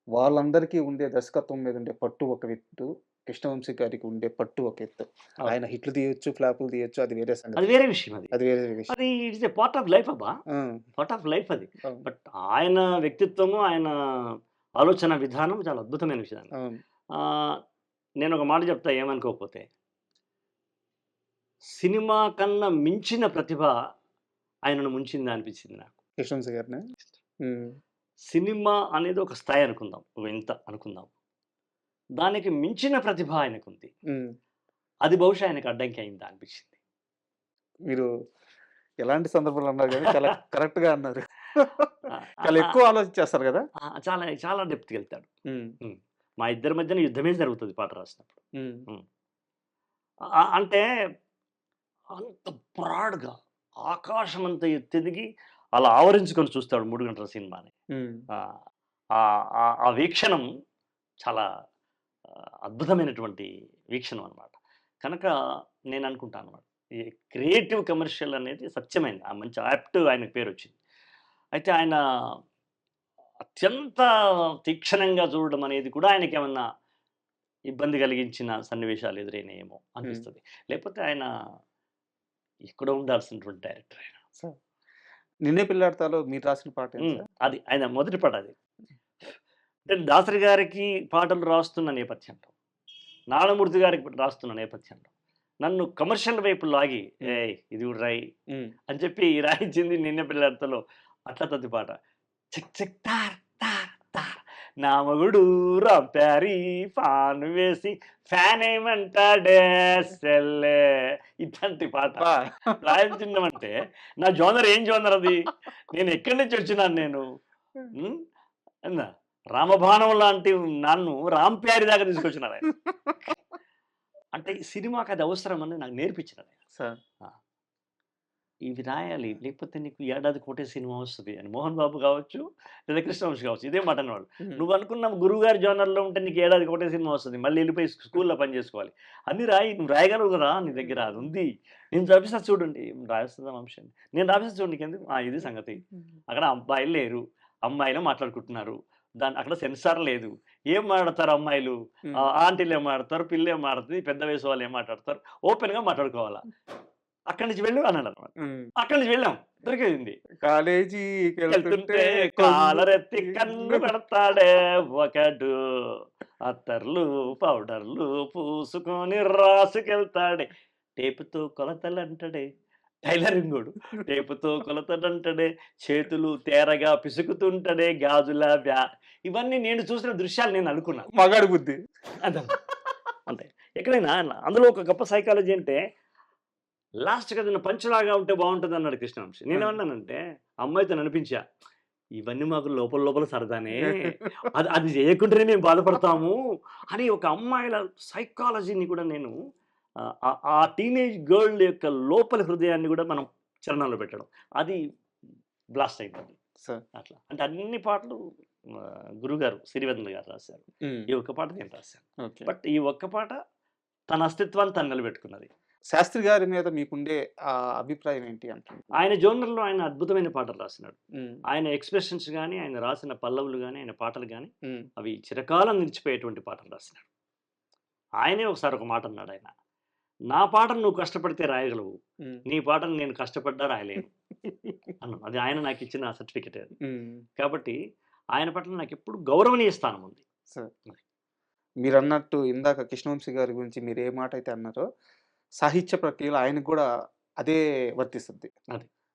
వాళ్ళందరికీ ఉండే దర్శకత్వం మీద ఉండే పట్టు ఒక ఎత్తు. కృష్ణవంశీ గారికి ఉండే పట్టు ఒక ఎత్తు. అవును. ఆయన హిట్లు తీయొచ్చు, ఫ్లాపులు తీయొచ్చు అది వేరే అది సంగతి. వేరే విషయం అది. అది వేరే విషయం. అది it's a part of life అబ్బా! ఆ! పార్ట్ ఆఫ్ లైఫ్ అది. అవును. బట్ ఆయన వ్యక్తిత్వము, ఆయన ఆలోచన విధానం చాలా అద్భుతమైన విషయం. అవును. ఆహ్, నేనొక మాట చెప్తా ఏమనుకోకపోతే. సినిమా కన్నా మించిన ప్రతిభ ఆయనను ముంచిందా అనిపించింది నాకు. కృష్ణవంశీ గారినా? హ్మ్. సినిమా అనేది ఒక స్థాయి అనుకుందాం. ఒక ఇంత అనుకుందాం. దానికి మించిన ప్రతిభ ఆయనకుంది. హ్మ్. అది బహుశా ఆయనకు అడ్డంకి అయిందా అనిపించింది. మీరు ఎలాంటి సందర్భంలో అన్నారు గానీ చాలా కరెక్ట్‌గా అన్నారు. ఆ! చాలా ఆ! ఎక్కువ ఆలోచించేస్తారు గదా! చాలా చాలా డెప్త్‌కెళ్తాడు. హ్మ్. హ్మ్. మా ఇద్దరి మధ్యన యుద్ధమే జరుగుతది పాట రాసినప్పుడు. హ్మ్. హ్మ్. అంటే అంత బ్రాడ్‌గా ఆకాశమంత ఎత్తెదిగి అలా ఆవరించుకొని చూస్తాడు 3 గంటల సినిమాని. హ్మ్. ఆహ్, ఆహ్, ఆహ్, ఆ వీక్షణం చాలా అద్భుతమైనటువంటి వీక్షణం అనమాట. కనుక నేననుకుంటా అనమాట. ఈ క్రియేటివ్ కమర్షియల్ అనేది సత్యమైంది. ఆ మంచి యాప్ట్ ఆయనకు పేరొచ్చింది. అయితే ఆయన అత్యంత తీక్షణంగా చూడడం అనేది కూడా ఆయనకేమన్నా ఇబ్బంది కలిగించిన సన్నివేశాలు ఎదురైనాయేమో హ్మ్. అనిపిస్తది. లేకపోతే ఆయన ఎక్కడో ఉండాల్సినటువంటి డైరెక్టర్ ఆయన. సార్ 'నిన్నే పెళ్లాడతా'లో మీరు రాసిన పాటేనా సార్? అది ఆయన మొదటి పాట అది. అంటే దాసరి గారికి పాటలు రాస్తున్న నేపథ్యంలో, నారాయణమూర్తి గారికి రాస్తున్న నేపథ్యంలో, నన్ను కమర్షియల్ వైపు లాగి హ్మ్. "ఏయ్! ఇది కూడా రాయి" హ్మ్. అని చెప్పి రాయించింది 'నిన్నే పెళ్లాడతా'లో అట్ల తద్ది పాట. చిక్ చిక్ తార్ తార్ తార్ నా మొగుడు రాంప్యారి ఫాన్ వేసి ఫ్యాన్ ఏమంటాడే సెల్లే ఇట్లాంటి పాట అబ్బా! రాయించడం నా జోనర్ ఏం జోనర్ అది? నేను ఎక్కడి నుంచి వచ్చినాను నేను? హ్మ్. అన్నా రామబాణం లాంటి నన్ను రాంప్యారి దాకా తీసుకొచ్చినారాయన. అంటే ఈ సినిమాకి అది అవసరమని నాకు నేర్పించినారాయన. సార్ ఆ! ఇవి రాయాలి. లేకపోతే నీకు ఏడాదికి ఒకటే సినిమా వస్తది అని. మోహన్ బాబు కావచ్చు, లేదా కృష్ణవంశీ కావచ్చు. ఇదే మాట అనేవాళ్ళు. నువ్వు అనుకున్న గురువుగారి జోనర్‌లో ఉంటే నీకు ఏడాదికి ఒకటే సినిమా వస్తది. మళ్ళీ ఎళ్ళిపోయి స్కూల్‌లో పని చేసుకోవాలి. అన్నీ రాయి. నువ్వు రాయగలవు కదా! నీ దగ్గర అది ఉంది. నేను రాపిస్తా చూడండి. రాసేద్దాం వంశీ అని. నేను రాపిస్తా చూడు నీకెందుకు? ఇది సంగతి. అక్కడ అబ్బాయిలు లేరు. అమ్మాయిలు మాట్లాడుకుంటున్నారు. అక్కడ సెన్సార్ లేదు. ఏం మాట్లాడతారు అమ్మాయిలు? ఆంటీలు ఏం మాట్లాడతారు, పిల్ల ఏం మాట్లాడుతుంది, పెద్ద వయసు వాళ్ళు ఏం మాట్లాడతారు. ఓపెన్‌గా మాట్లాడుకోవాలా. అక్కడి నుంచి వెళ్ళు అన్నాడు అనమాట. అక్కడి నుంచి వెళ్ళాం. దొరికేది. కాలేజీకెళ్తుంటే కాలరెత్తి కన్ను పెడతాడే ఒకడు, అత్తర్లు పౌడర్లు పూసుకొని రాసుకెళ్తాడే, టేపుతో కొలతలంటాడే టైలరింగోడు, టేపుతో కొలతలంటాడే, చేతులు తేరగా పిసుకుతుంటాడే గాజుల ఇవన్నీ నేను చూసిన దృశ్యాలు నేను అనుకున్నా. మగాడి బుద్ధి అంతే. ఎక్కడైనా అందులో ఒక గొప్ప సైకాలజీ అంటే లాస్ట్‌కి ఏదైనా పంచ్‌లాగా ఉంటే బాగుంటుంది అన్నాడు కృష్ణవంశీ. నేనేమన్నానంటే అమ్మాయితో అనిపించా, ఇవన్నీ మాకు లోపల లోపల సరదానే, అది చేయకుంటేనే మేము బాధపడతాము అని ఒక అమ్మాయిల సైకాలజీని కూడా నేను ఆ టీనేజ్ గర్ల్ యొక్క లోపల హృదయాన్ని కూడా మనం చరణంలో పెట్టడం, అది బ్లాస్ట్ అయిపోయింది అట్లా. అంటే అన్ని పాటలు గురుగారు సిరివెన్నెల గారు రాశారు. ఈ ఒక్క పాట నేను రాశాను. బట్ ఈ ఒక్క పాట తన అస్తిత్వాన్ని తను నిలబెట్టుకున్నది. శాస్త్రి గారి మీద మీకుండే అభిప్రాయం ఏంటి అంటారు? ఆయన జోనర్‌లో ఆయన అద్భుతమైన పాటలు రాసినాడు. ఆయన ఎక్స్‌ప్రెషన్స్ గాని, ఆయన రాసిన పల్లవులు గాని, ఆయన పాటలు గాని అవి చిరకాలం నిలిచిపోయేటువంటి పాటలు రాసినాడు. ఆయనే ఒకసారి ఒక మాట అన్నాడు ఆయన, నా పాటను నువ్వు కష్టపడితే రాయగలవు, నీ పాటను నేను కష్టపడ్డా రాయలేను అన్నాడు. అది ఆయన నాకు ఇచ్చిన సర్టిఫికెట్ అది. కాబట్టి ఆయన పట్ల నాకు ఎప్పుడు గౌరవనీయ స్థానం ఉంది. మీరు అన్నట్టు ఇందాక కృష్ణవంశీ గారి గురించి మీరు ఏ మాట అయితే అన్నారో, సాహిత్య ప్రక్రియలో ఆయనకు కూడా అదే వర్తిస్తుంది.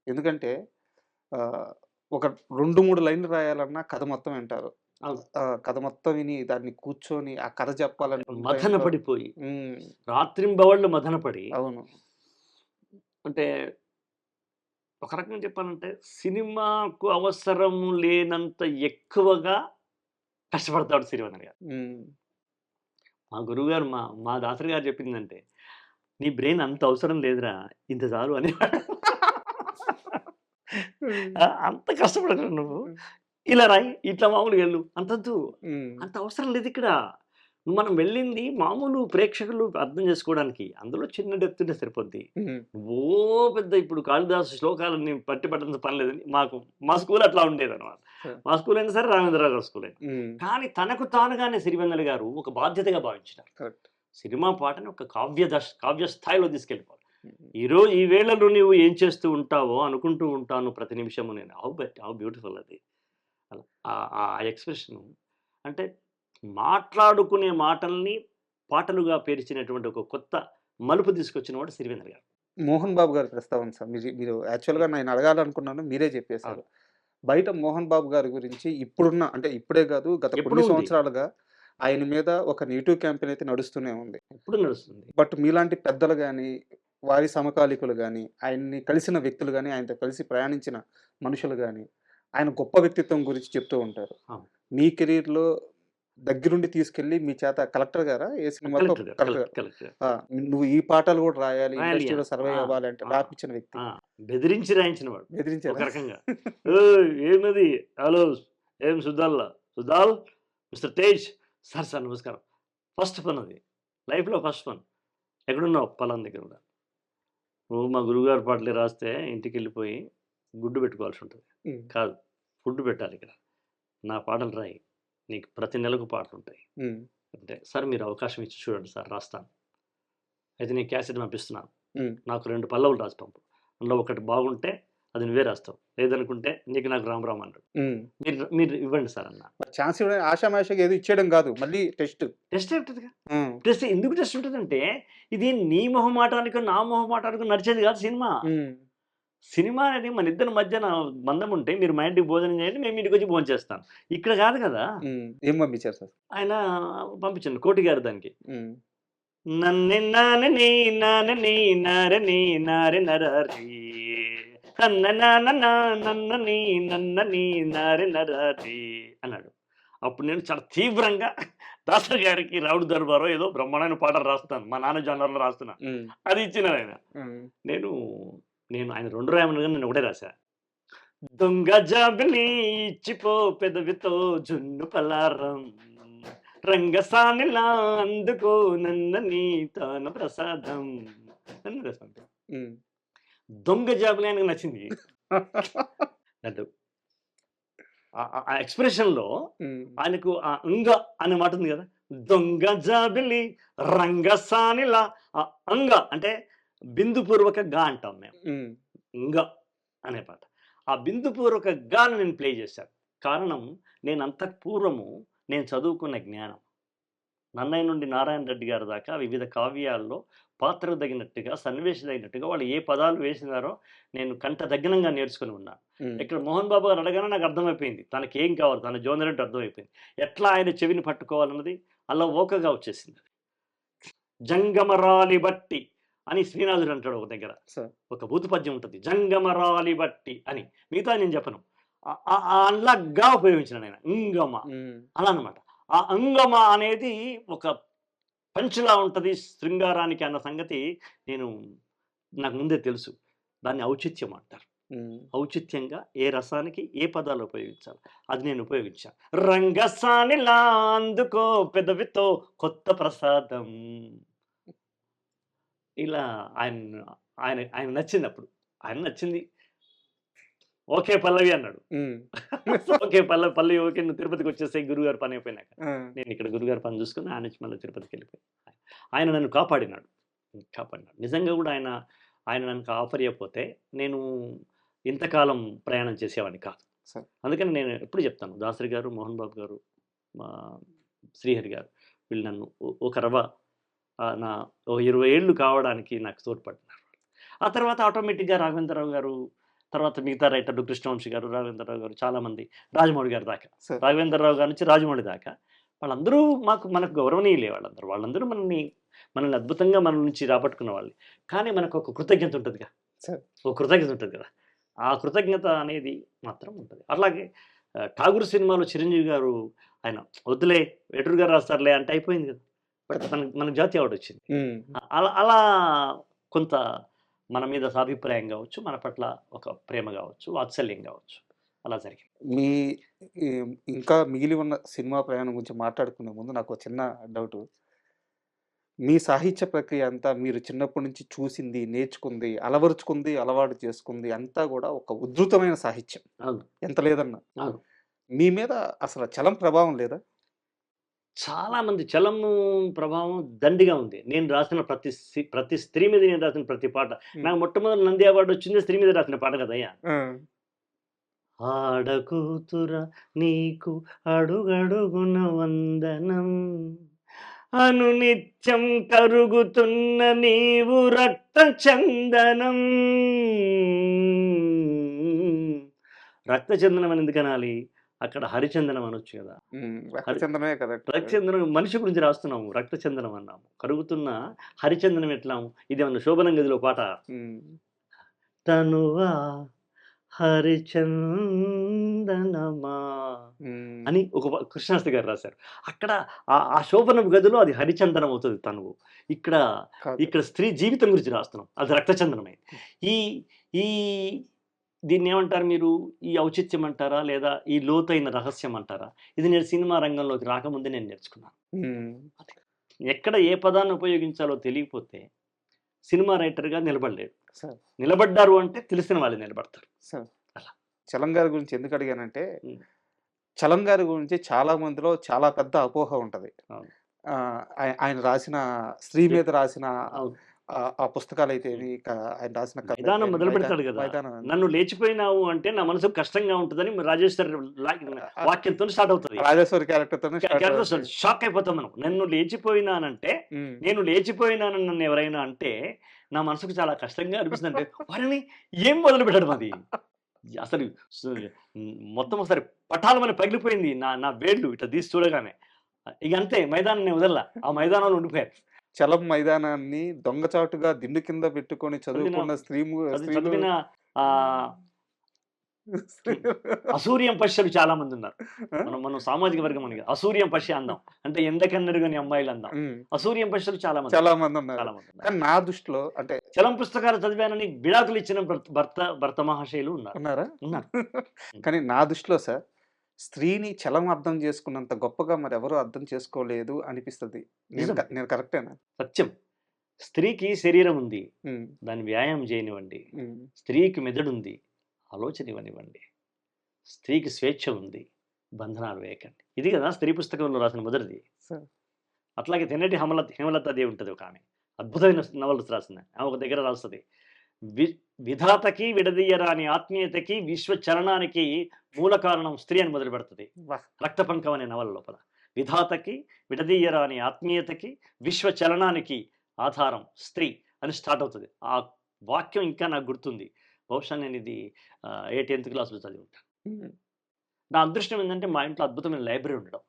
ఎందుకంటే ఒక 2-3 లైన్లు రాయాలన్నా కథ మొత్తం వింటారు. కథ మొత్తం విని దాన్ని కూర్చొని ఆ కథ చెప్పాలంటే మథన పడిపోయి రాత్రింబవళ్ళు మథన పడి. అవును. అంటే ఒక రకంగా చెప్పాలంటే సినిమాకు అవసరం లేనంత ఎక్కువగా కష్టపడతాడు సిరివెన్నెల గారు. మా గురువు గారు మా దాసరి గారు చెప్పిందంటే, నీ బ్రెయిన్ అంత అవసరం లేదురా, ఇంత చాలు అని. అంత కష్టపడతాడు నువ్వు, ఇలా రాయి, ఇట్లా మామూలుగా వెళ్ళు, అంత అవసరం లేదు ఇక్కడ. మనం వెళ్ళింది మామూలు ప్రేక్షకులు అర్థం చేసుకోవడానికి, అందులో చిన్న డెప్త్ ఉంటే సరిపోద్ది. ఓ పెద్ద ఇప్పుడు కాళిదాసు శ్లోకాలని పట్టడంతో పని లేదని మా స్కూల్ అట్లా ఉండేది అనమాట. మా స్కూల్ అయినా సరే రామేంద్రరావు గారి స్కూల్ అయినా. కానీ తనకు తానుగానే సిరివెన్నెల గారు ఒక బాధ్యతగా భావించినారు. సినిమా పాటని ఒక కావ్య స్థాయిలో తీసుకెళ్ళిపోవాలి. ఈ వేళలో నువ్వు ఏం చేస్తూ ఉంటావో అనుకుంటూ ఉంటాను ప్రతి నిమిషము నేను. హౌ బ్యూటిఫుల్ అది. ఆ ఎక్స్ప్రెషన్ అంటే మాట్లాడుకునే మాటల్ని పాటలుగా పేర్చినటువంటి ఒక కొత్త మలుపు తీసుకొచ్చిన వాడు సిరివెన్నెల గారు. మోహన్ బాబు గారి ప్రస్తావన సార్, మీరు యాక్చువల్గా నేను అడగాలనుకున్నాను, మీరే చెప్పేశారు. బయట మోహన్ బాబు గారి గురించి ఇప్పుడున్న, అంటే ఇప్పుడే కాదు గత కొన్ని సంవత్సరాలుగా ఆయన మీద ఒక నెగిటివ్ క్యాంపెయిన్ అయితే నడుస్తూనే ఉంది. ఎప్పుడు నడుస్తుంది. బట్ మీలాంటి పెద్దలు కానీ, వారి సమకాలీకులు కానీ, ఆయన్ని కలిసిన వ్యక్తులు కానీ, ఆయనతో కలిసి ప్రయాణించిన మనుషులు కానీ ఆయన గొప్ప వ్యక్తిత్వం గురించి చెప్తూ ఉంటారు. మీ కెరీర్లో దగ్గరుండి తీసుకెళ్ళి మీ చేత కలెక్టర్ గారా ఏ సినిమాలో నువ్వు ఈ పాటలు కూడా రాయాలి, ఇండస్ట్రీలో సర్వే అవ్వాలి అంటే రాపించిన వ్యక్తి, బెదిరించి రాయించిన వాడు. బెదిరించారు ఒక రకంగా. ఏమది, హలో ఏం సుధాల్ మిస్టర్ తేజ్ సార్ నమస్కారం. ఫస్ట్ పని అది, లైఫ్లో ఫస్ట్ పని. ఎక్కడున్నావు? పలానా దగ్గర కూడా. నువ్వు మా గురువుగారి పాటలు రాస్తే ఇంటికి వెళ్ళిపోయి గుడ్డు పెట్టుకోవాల్సి ఉంటుంది. కాదు, ఫుడ్ పెట్టాలి ఇక్కడ. నా పాటలు రాయి, నీకు ప్రతి నెలకు పాటలు ఉంటాయి అంటే, సార్ మీరు అవకాశం ఇచ్చి చూడండి సార్, రాస్తాను. అయితే నేను క్యాసెట్ పంపిస్తున్నాను, నాకు 2 పల్లవులు రాసి పంపు, అందులో ఒకటి బాగుంటే అది నువ్వే రాస్తావు, లేదనుకుంటే నీకు నాకు రామ్ అన్నాడు. మీరు ఇవ్వండి సార్ అన్న. ఛాన్స్ ఆశామాషగా ఏదో ఇచ్చేయడం కాదు, మళ్ళీ టెస్ట్ ఉంటుందిగా. టెస్ట్ ఎందుకు టెస్ట్ ఉంటుందంటే, ఇది నీ మొహమాటానికి నా మొహమాటానికి నడిచేది కాదు సినిమా. సినిమా అనేది మన ఇద్దరి మధ్యన బంధం ఉంటే, మీరు మా ఇంటికి భోజనం చేయండి, మేము ఇంటికి వచ్చి భోజనం చేస్తాను. ఇక్కడ కాదు కదా. ఏం పంపించారు సార్? ఆయన పంపించండి కోటి గారు దానికి. నన్ను నానని నానని నారని నారె నరీ నన్నని నన్నని నారె నరీ అన్నాడు. అప్పుడు నేను చాలా తీవ్రంగా దాసరి గారికి రావుడు దర్బారో ఏదో బ్రహ్మాండమైన పాటలు రాస్తాను, మా నాన్న జానర్లో రాస్తున్నా, అది ఇచ్చిన ఆయన. నేను ఆయన 2 రాయమని నేను ఒకటే రాశా. దొంగ జాబిలి ఇచ్చిపో పెదవితో జున్ను పలారం రంగసానిలా అందుకో నన్నని తాన ప్రసాదం అని రాశాను. దొంగ జాబిలి ఆయనకు నచ్చింది. అంటే ఆ ఎక్స్ప్రెషన్‌లో ఆయనకు ఆ 'అంగ' అనే మాట ఉంది కదా! దొంగ జాబిలి రంగసానిలా ఆ 'అంగ' అంటే బిందుపూర్వక 'గ' అంటాం మేము. 'ఇంగ' అనే పాట. ఆ బిందుపూర్వక 'గ'ని నేను ప్లే చేశాను. కారణం నేను అంతకు పూర్వము నేను చదువుకున్న జ్ఞానం. నన్నయ్య నుండి నారాయణ రెడ్డి గారి దాకా వివిధ కావ్యాల్లో పాత్రకు తగినట్టుగా, సన్నివేశం తగినట్టుగా వాళ్ళు ఏ పదాలు వేసినారో నేను కంఠదగ్నంగా నేర్చుకొని ఉన్నాను. ఇక్కడ మోహన్ బాబు గారు అడగానే నాకు అర్థమైపోయింది. తనకేం కావాలి, తన జోనర్ అంటే అర్థమైపోయింది. ఎట్లా ఆయన చెవిని పట్టుకోవాలన్నది అలా ఓకగా వచ్చేసింది. జంగమరాలి బట్టి అని శ్రీనాథుడు అంటాడు ఒక దగ్గర. ఒక భూత పద్యం ఉంటుంది. జంగమరాలి బట్టి అని. మిగతా నేను చెప్పను. అలా గా ఉపయోగించిన నేను. ఇంగమ అలా అనమాట. ఆ అంగమ అనేది ఒక పంచులా ఉంటది శృంగారానికి అన్న సంగతి నాకు ముందే తెలుసు. దాన్ని ఔచిత్యం అంటారు. ఔచిత్యంగా ఏ రసానికి ఏ పదాలు ఉపయోగించాలి అది నేను ఉపయోగించాను. రంగసానిలా అందుకో పెదవితో కొత్త ప్రసాదం. ఇలా ఆయన నచ్చింది అప్పుడు. ఆయన నచ్చింది. ఓకే పల్లవి అన్నాడు. ఓకే పల్లవి ఓకే, నువ్వు తిరుపతికి వచ్చేసాయి గురుగారు పని అయిపోయినాక. నేను ఇక్కడ గురుగారు పని చూసుకుని ఆయన నుంచి మళ్ళీ తిరుపతికి వెళ్ళిపోయాను. ఆయన నన్ను కాపాడినాడు. నిజంగా కూడా ఆయన నన్ను కాపాడకపోతే నేను ఇంతకాలం ప్రయాణం చేసేవాడిని కాదు. అందుకని నేను ఎప్పుడు చెప్తాను, దాసరి గారు, మోహన్ బాబు గారు, మా శ్రీహరి గారు వీళ్ళు నన్ను ఒక రవ నా 20 ఏళ్ళు కావడానికి నాకు తోడ్పడినారు. ఆ తర్వాత ఆటోమేటిక్గా రాఘవేంద్రరావు గారు, తర్వాత మిగతా రైటర్లు కృష్ణవంశీ గారు, రాఘవేంద్రరావు గారు, చాలామంది, రాజమౌళి గారి దాకా, రాఘవేంద్రరావు గారి నుంచి రాజమౌళి దాకా వాళ్ళందరూ మనకు గౌరవనీయులే. వాళ్ళందరూ మనల్ని అద్భుతంగా మన నుంచి రాబట్టుకున్న వాళ్ళు. కానీ మనకు ఒక కృతజ్ఞత ఉంటుందిగా, ఒక కృతజ్ఞత ఉంటుంది కదా. ఆ కృతజ్ఞత అనేది మాత్రం ఉంటుంది. అలాగే ఠాగూర్ సినిమాలో చిరంజీవి గారు ఆయన వద్దులే వేటూరు గారు రాస్తారులే అంటే అయిపోయింది కదా. బట్ మనకు జాతీయ అవార్డు వచ్చింది. అలా కొంత మన మీద సాభిప్రాయం కావచ్చు, మన పట్ల ఒక ప్రేమ కావచ్చు, వాత్సల్యం కావచ్చు, అలా జరిగింది. ఇంకా మిగిలి ఉన్న సినిమా ప్రయాణం గురించి మాట్లాడుకునే ముందు నాకు చిన్న డౌట్. మీ సాహిత్య ప్రక్రియ అంతా మీరు చిన్నప్పటి నుంచి చూసింది, నేర్చుకుంది, అలవరుచుకుంది, అలవాటు చేసుకుంది అంతా కూడా ఒక ఉధృతమైన సాహిత్యం. ఎంత లేదన్నా మీ మీద అసలు చలం ప్రభావం లేదా? చాలా మంది చలము ప్రభావం దండిగా ఉంది. నేను రాసిన ప్రతి స్త్రీ మీద నేను రాసిన ప్రతి పాట. నాకు మొట్టమొదటి నంది అవార్డు వచ్చింది స్త్రీ మీద రాసిన పాట కదయ్యా. ఆడకూతుర నీకు అడుగడుగున వందనం, అనునిత్యం కరుగుతున్న నీవు రక్త చందనం. రక్త చందనం అని ఎందుకు అనాలి? అక్కడ హరిచందనం అనొచ్చు కదా. రక్తచందనమే కదా. రక్తచందనం మనిషి గురించి రాస్తున్నాము, రక్తచందనం అన్నాము. కరుగుతున్న హరిచందనం ఎట్లా? ఇదేమన్నా శోభనం గదిలో పాట. తనువా హరిచందనమా అని ఒక కృష్ణాస్తి గారు రాశారు. అక్కడ ఆ శోభనం గదిలో అది హరిచందనం అవుతుంది తనువు. ఇక్కడ స్త్రీ జీవితం గురించి రాస్తున్నాం, అది రక్తచందనమే. ఈ దీన్ని ఏమంటారు మీరు? ఈ ఔచిత్యం అంటారా, లేదా ఈ లోతైన రహస్యం అంటారా? ఇది నేను సినిమా రంగంలోకి రాకముందే నేను నేర్చుకున్నాను. ఎక్కడ ఏ పదాన్ని ఉపయోగించాలో తెలియకపోతే సినిమా రైటర్గా నిలబడలేడు. నిలబడ్డారు అంటే తెలిసిన వాళ్ళు నిలబడతారు. అలా చలం గారి గురించి ఎందుకు అడిగానంటే, చలం గారి గురించి చాలా మందిలో చాలా పెద్ద అపోహ ఉంటది. ఆయన రాసిన స్త్రీ మీద రాసిన ఆ పుస్తకాలు అయితే ఆయన రాసిన విధానం మొదలు పెడతాడు కదా. నన్ను లేచిపోయినావు అంటే నా మనసు కష్టంగా ఉంటుందని రాజేశ్వరి వాక్యంతో స్టార్ట్ అవుతుంది. రాజేశ్వరి క్యారెక్టర్ షాక్ అయిపోతాం మనం. నన్ను లేచిపోయినానంటే, నేను లేచిపోయినానని నన్ను ఎవరైనా అంటే నా మనసుకు చాలా కష్టంగా అనిపిస్తుంది. అంటే వారిని ఏం మొదలు పెట్టడం అది అసలు మొత్తం ఒకసారి పటాలమని పగిలిపోయింది నా వేళ్ళు ఇట్లా తీసి చూడగానే. ఇక అంతే, మైదానం వదల్లా, ఆ మైదానంలో ఉండిపోయారు. చలం మైదానాన్ని దొంగచాటుగా దిండు కింద పెట్టుకొని చదువుకున్న చదివిన అసూర్యం పశ్యలు చాలా మంది ఉన్నారు. మనం సామాజిక వర్గం అని అసూర్యం పశ్య అందాం అంటే ఎండకన్నెరుగని అమ్మాయిలు అందాం. అసూర్యం పశ్యలు చాలా మంది ఉన్నారు. చాలా మంది ఉన్నారు. కానీ నా దృష్టిలో అంటే చలం పుస్తకాలు చదివానని విడాకులు ఇచ్చిన భర్త మహాశయులు ఉన్నారా? ఉన్నారు. కానీ నా దృష్టిలో సార్ స్త్రీని చలం అర్థం చేసుకున్నంత గొప్పగా మరి ఎవరు అర్థం చేసుకోలేదు అనిపిస్తుంది. నేను కరెక్టేనా? సత్యం. స్త్రీకి శరీరం ఉంది, దాన్ని వ్యాయామం చేయనివ్వండి. స్త్రీకి మెదడుంది, ఆలోచన ఇవ్వనివ్వండి. స్త్రీకి స్వేచ్ఛ ఉంది, బంధనాలు వేయకండి. ఇది కదా స్త్రీ పుస్తకంలో రాసిన మొదటిది. అట్లాగే తెన్నటి హేమలతాదేవి ఉంటుంది ఒక ఆమె, అద్భుతమైన నవలు రాసింది. ఆమె ఒక దగ్గర రాస్తుంది, విధాతకి విడదీయరాని ఆత్మీయతకి విశ్వ చలనానికి మూల కారణం స్త్రీ అని మొదలు పెడుతుంది. రక్తపంకం అనే నవల లోపల విధాతకి విడదీయరాని ఆత్మీయతకి విశ్వ చలనానికి ఆధారం స్త్రీ అని స్టార్ట్ అవుతుంది. ఆ వాక్యం ఇంకా నాకు గుర్తుంది. బహుశా నేను ఇది 10th క్లాస్లో చదివి ఉంటాను. నా అదృష్టం ఏంటంటే మా ఇంట్లో అద్భుతమైన లైబ్రరీ ఉండడం.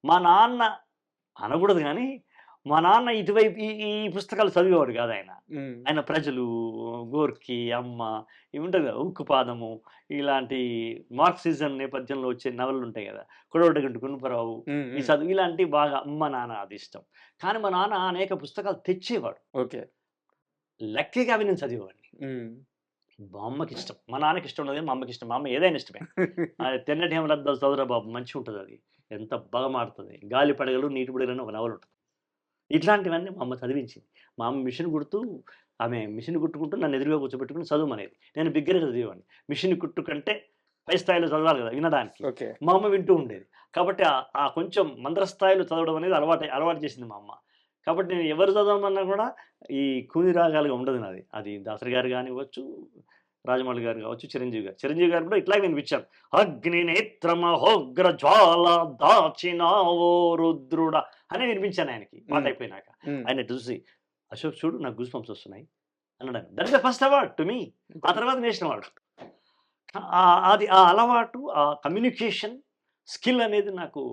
మా నాన్న అనకూడదు కానీ మా నాన్న ఇటువైపు ఈ పుస్తకాలు చదివేవాడు కాదు. ఆయన ప్రజలు, గోర్కి, అమ్మ, ఇవి ఉంటుంది కదా, ఉక్కుపాదము, ఇలాంటి మార్క్సిజం నేపథ్యంలో వచ్చే నవలు ఉంటాయి కదా, కొడవటగంటి గుణపరావు, ఈ చదువు ఇలాంటి బాగా అమ్మ నాన్న అది ఇష్టం. కానీ మా నాన్న అనేక పుస్తకాలు తెచ్చేవాడు. ఓకే, లెక్కగా అవి నేను చదివేవాడిని. మా అమ్మకి ఇష్టం, మా నాన్నకి ఇష్టం ఉండదు, మా అమ్మకి ఇష్టం. మా అమ్మ ఏదైనా ఇష్టమే. తెన్నటి హేమలత చదువురా బాబు, మంచిగా ఉంటుంది, అది ఎంత బాగా మారుతుంది. గాలి పడగలు నీటి పడగలు ఒక నవలు ఉంటుంది. ఇట్లాంటివన్నీ మా అమ్మ చదివించింది. మా అమ్మ మిషన్ కుడుతూ, ఆమె మిషన్ కుట్టుకుంటూ నన్ను ఎదురుగా కూర్చోబెట్టుకుని చదువుమనేది. నేను బిగ్గరగా చదివేవాడిని. మిషన్ కుట్టు కంటే పై స్థాయిలో చదవాలి కదా వినడానికి. మా అమ్మ వింటూ ఉండేది. కాబట్టి ఆ కొంచెం మందర స్థాయిలో చదవడం అనేది అలవాటు చేసింది మా అమ్మ. కాబట్టి నేను ఎవరు చదవమన్నా కూడా ఈ కూని రాగాలుగా ఉండదు నాది. అది దాసరి గారు కానివ్వచ్చు, రాజమౌళి గారు కావచ్చు, చిరంజీవి గారు కూడా ఇట్లాగే వినిపించారు. అగ్ని నేత్రమహోగ్ర జ్వాల దాచినావో రుద్రుడ అని వినిపించాను ఆయనకి పాట అయిపోయినాక. ఆయన చూసి, అశోక్ చూడు నాకు గూస్ బంప్స్ వస్తున్నాయి అన్నాడు. That is the first award to me. ఆ తర్వాత నేషనల్ అవార్డు. అది ఆ అలవాటు, ఆ కమ్యూనికేషన్ స్కిల్ అనేది నాకు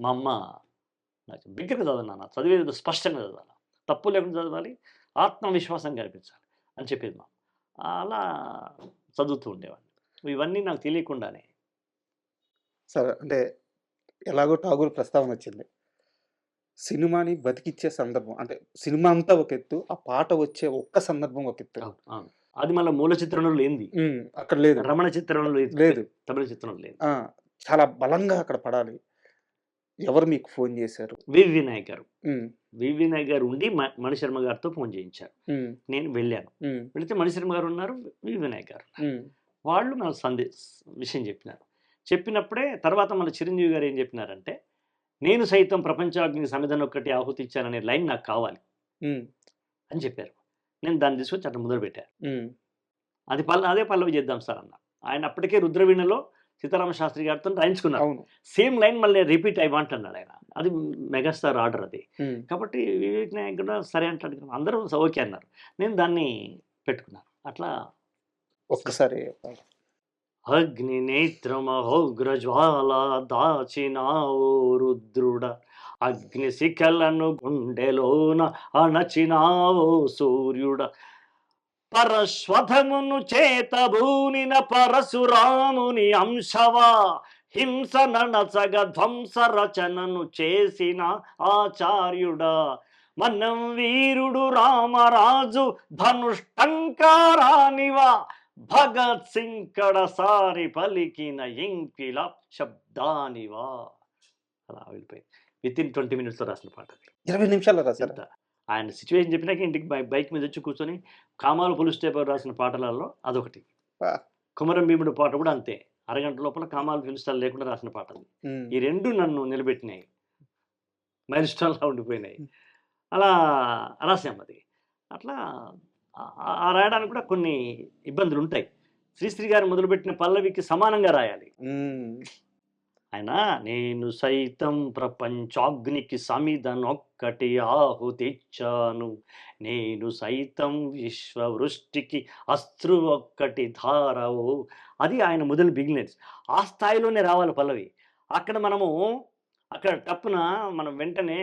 మా అమ్మ నాకు బిగ్గరగా చదవను, చదివేది స్పష్టంగా చదవాలి, తప్పు లేకుండా చదవాలి, ఆత్మవిశ్వాసం కనిపించాలి అని చెప్పేది మా. అలా చదువుతూ ఉండేవాడిని. ఇవన్నీ నాకు తెలియకుండానే. సరే, అంటే ఎలాగో ఠాగూర్ ప్రస్తావన వచ్చింది. సినిమాని బతికిచ్చే సందర్భం అంటే సినిమా అంతా ఒక ఎత్తు, ఆ పాట వచ్చే ఒక్క సందర్భం ఒక ఎత్తు. అది మళ్ళీ మూల చిత్రంలో లేనిది అక్కడ లేదు, రమణ చిత్రంలో లేదు, తమిళ చిత్రంలో లేదు. చాలా బలంగా అక్కడ పడాలి. ఎవరు మీకు ఫోన్ చేశారు? వివి నాయక్ గారు ఉండి మణిశర్మ గారితో ఫోన్ చేయించారు. నేను వెళ్ళాను. వెళితే మణిశర్మ గారు ఉన్నారు, వివి నాయక్ గారు ఉన్నారు. వాళ్ళు మన విషయం చెప్పినారు. చెప్పినప్పుడే తర్వాత మన చిరంజీవి గారు ఏం చెప్పినారంటే, నేను సైతం ప్రపంచాగ్నికి సమిధన ఒక్కటి ఆహుతి ఇచ్చాననే లైన్ నాకు కావాలి అని చెప్పారు. నేను దాన్ని తీసుకొచ్చి అట్లా మొదలుపెట్టాను. అదే పల్లవి చేద్దాం సార్ అన్న. ఆయన అప్పటికే రుద్రవీణలో సీతారామ శాస్త్రి గారితో రాయించుకున్నారు. సేమ్ లైన్ మళ్ళీ రిపీట్ అయ్యి అంటున్నాడు ఆయన. అది మెగాస్టార్ ఆర్డర్ అది. కాబట్టి వివేక్ నాయక్ కూడా సరే అంటాడు, అందరూ ఓకే అన్నారు. నేను దాన్ని పెట్టుకున్నాను. అట్లా ఒక్కసారి అగ్ని నేత్రమహోగ్ర జ్వాల దాచినావో రుద్రుడ, అగ్ని శిఖలను గుండెలోన అణచినావో సూర్యుడ, పరశ్వధమును చేతబూనిన పరశురాముని అంశవా, హింస ననసగ ధ్వంస రచనను చేసిన ఆచార్యుడా, మనం వీరుడు రామరాజు ధనుష్టంకారానివా, భగత్ సింగ్ కడసారి పలికిన ఇంకిలాబ్ శబ్దానివా. అలా వెళ్ళిపోయింది. వితిన్ 20 minutes రాసిన పాట. 20 నిమిషాల్లో రాశారు. ఆయన సిచ్యువేషన్ చెప్పినాక ఇంటికి బైక్ మీద వచ్చి కూర్చొని కామాలు పోలీస్ స్టేషన్ రాసిన పాటలలో అదొకటి. కుమరం భీముడు పాట కూడా అంతే, అరగంట లోపల కామాలు పోలీస్ స్టేషన్ లేకుండా రాసిన పాట. ఈ రెండు నన్ను నిలబెట్టినాయి, మైల్ స్టోన్లా ఉండిపోయినాయి. అలా రాసాం. అది అట్లా రాయడానికి కూడా కొన్ని ఇబ్బందులు ఉంటాయి. శ్రీశ్రీ గారు మొదలుపెట్టిన పల్లవికి సమానంగా రాయాలి. ఆయన నేను సైతం ప్రపంచాగ్నికి సమిధనొక్కటి ఆహుతిచ్చాను, నేను సైతం విశ్వవృష్టికి అస్త్రు ఒక్కటి ధారవు. అది ఆయన మొదలు బిగినర్స్. ఆ స్థాయిలోనే రావాలి పల్లవి. అక్కడ టప్పున మనం వెంటనే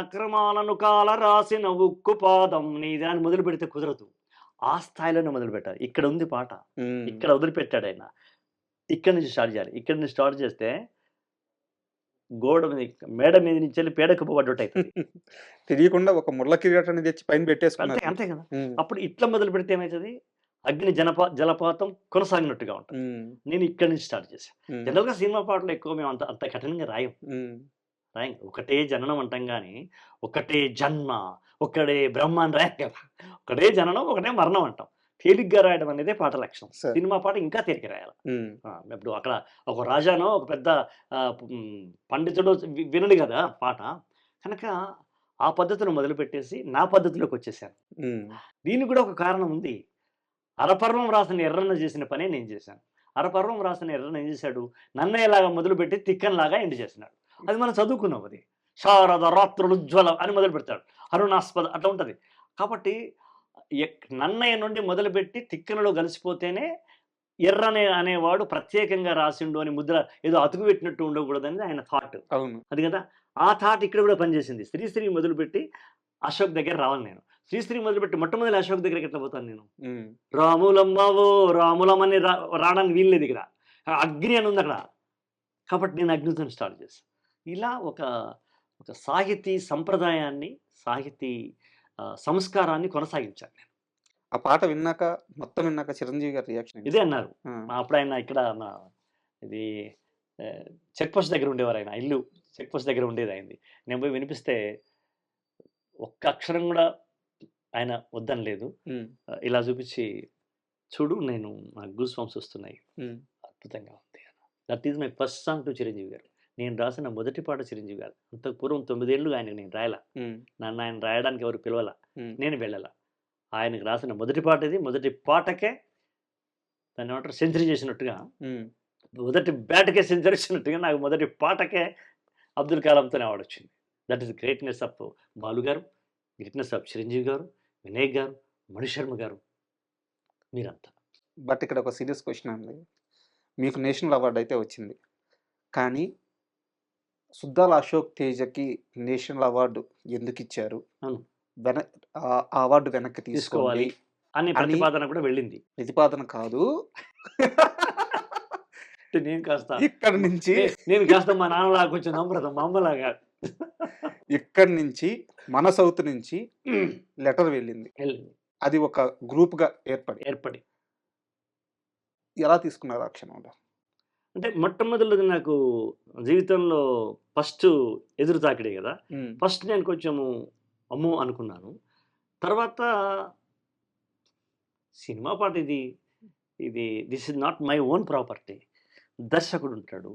అక్రమాలను కాల రాసిన ఉక్కు పాదం నీది అని మొదలు పెడితే కుదరదు. ఆ స్థాయిలోనే మొదలుపెట్టాలి. ఇక్కడ ఉంది పాట. ఇక్కడ వదిలిపెట్టాడు ఆయన. ఇక్కడి నుంచి స్టార్ట్ చేయాలి. ఇక్కడి నుంచి స్టార్ట్ చేస్తే గోడ మీద మేడ మీద నుంచి వెళ్ళి పేడకు పడ్డట్టయితది. తెలియకుండా ఒక ముళ్ళ కిరీటాన్ని తెచ్చి పైన అంతే పెట్టేసుకున్నారు. అంతే కదా! అప్పుడు ఇట్లా మొదలు పెడితే ఏమైతది? అగ్ని జలపాతం కొనసాగినట్టుగా ఉంటది. నేను ఇక్కడి నుంచి స్టార్ట్ చేశాను. జనరల్‌గా సినిమా పాటలు ఎక్కువ మేము అంత కఠినంగా రాయం. ఒకటే జననం అంటాం గానీ, ఒకటే జన్మ, ఒకడే బ్రహ్మ అని రాయం కదా! ఒకటే జననం, ఒకటే మరణం అంటాం. తేలిగ్గా రాయడం అనేదే పాట లక్షణం. సినిమా పాట ఇంకా తేలిక రాయాలి. ఇప్పుడు అక్కడ ఒక రాజానో ఒక పెద్ద పండితుడో వినడు కదా పాట. కనుక ఆ పద్ధతిని మొదలుపెట్టేసి నా పద్ధతిలోకి వచ్చేసాను. దీనికి కూడా ఒక కారణం ఉంది. అరపర్వం రాసిన ఎర్రన్న చేసిన పనే నేను చేశాను. అరపర్వం రాసిన ఎర్రన్న ఏం చేశాడు? నన్నయ్యలాగా మొదలుపెట్టి తిక్కన్లాగా ఎండ్ చేసినాడు. అది మనం చదువుకున్నాం. అది శారద రాత్రులు ఉజ్వలం అని మొదలు పెడతాడు. అరుణాస్పద అట్లా ఉంటుంది. కాబట్టి నన్నయ్య నుండి మొదలుపెట్టి తిక్కనలో కలిసిపోతేనే ఎర్రనే అనేవాడు ప్రత్యేకంగా రాసిండు అని ముద్ర ఏదో అతుకు పెట్టినట్టు ఉండకూడదని ఆయన థాట్. అవును, అది కదా. ఆ థాట్ ఇక్కడ కూడా పనిచేసింది. శ్రీశ్రీ మొదలుపెట్టి అశోక్ దగ్గర రావాలి నేను. శ్రీశ్రీ మొదలుపెట్టి మొట్టమొదటి అశోక్ దగ్గరికి ఎట్లా పోతాను నేను? రాములమ్మావో రాములమ్మని రావడానికి వీల్లేదు ఇక్కడ. అగ్ని అని ఉంది అక్కడ. కాబట్టి నేను అగ్నితో స్టార్ట్ చేశాను. ఇలా ఒక సాహితీ సంప్రదాయాన్ని, సాహితీ సంస్కారాన్ని కొనసాగించాను నేను. ఆ పాట విన్నాక మొత్తం విన్నాక చిరంజీవి గారి రియాక్షన్ ఇదే అన్నారు. అప్పుడు ఆయన ఇక్కడ ఇది చెక్ పోస్ట్ దగ్గర ఉండేవారు. ఆయన ఇల్లు చెక్ పోస్ట్ దగ్గర ఉండేది అయింది. నేను పోయి వినిపిస్తే ఒక్క అక్షరం కూడా ఆయన వద్దని లేదు. ఇలా చూపించి చూడు నేను నాకు గూస్ బంప్స్ వస్తున్నాయి, అద్భుతంగా ఉంది. That is my first song to Chiranjeevi గారు. నేను రాసిన మొదటి పాట చిరంజీవి గారు. అంతకు పూర్వం 9 ఏళ్ళు ఆయనకు నేను రాయలా. నన్ను ఆయన రాయడానికి ఎవరు పిలవాల, నేను వెళ్ళాల. ఆయనకు రాసిన మొదటి పాట ఇది. మొదటి పాటకే దాన్ని ఏమంటారు సెంచరీ చేసినట్టుగా, మొదటి బ్యాట్కే సెంచరీ చేసినట్టుగా నాకు మొదటి పాటకే అబ్దుల్ కలాంతోనే అవార్డు వచ్చింది. That is greatness of Balu గారు, గ్రేట్నెస్ ఆఫ్ చిరంజీవి గారు, వినాయక్ గారు, మణిశర్మ గారు, మీరంతా. బట్ ఇక్కడ ఒక సీరియస్ క్వశ్చన్ అండి. మీకు నేషనల్ అవార్డు అయితే వచ్చింది, కానీ సుద్దాల అశోక్ తేజకి నేషనల్ అవార్డు ఎందుకు ఇచ్చారు? ఆ అవార్డు వెనక్కి తీసుకోవాలి అని ప్రతిపాదన కూడా వెళ్ళింది. ప్రతిపాదన కాదు, నేను కాస్త ఇక్కడ నుంచి మా నాన్నలాగా కొంచెం నమ్రత, మా అమ్మలాగా ఇక్కడి నుంచి మన సౌత్ నుంచి లెటర్ వెళ్ళింది. అది ఒక గ్రూప్ గా ఏర్పడి ఎలా తీసుకున్నారు ఆ క్షణంలో? అంటే మొట్టమొదటిది నాకు జీవితంలో ఫస్ట్ ఎదురు తాకిడే కదా. ఫస్ట్ నేను కొంచెము అమ్మో అనుకున్నాను. తర్వాత సినిమా పాట ఇది this is not my own property. దర్శకుడు ఉంటాడు,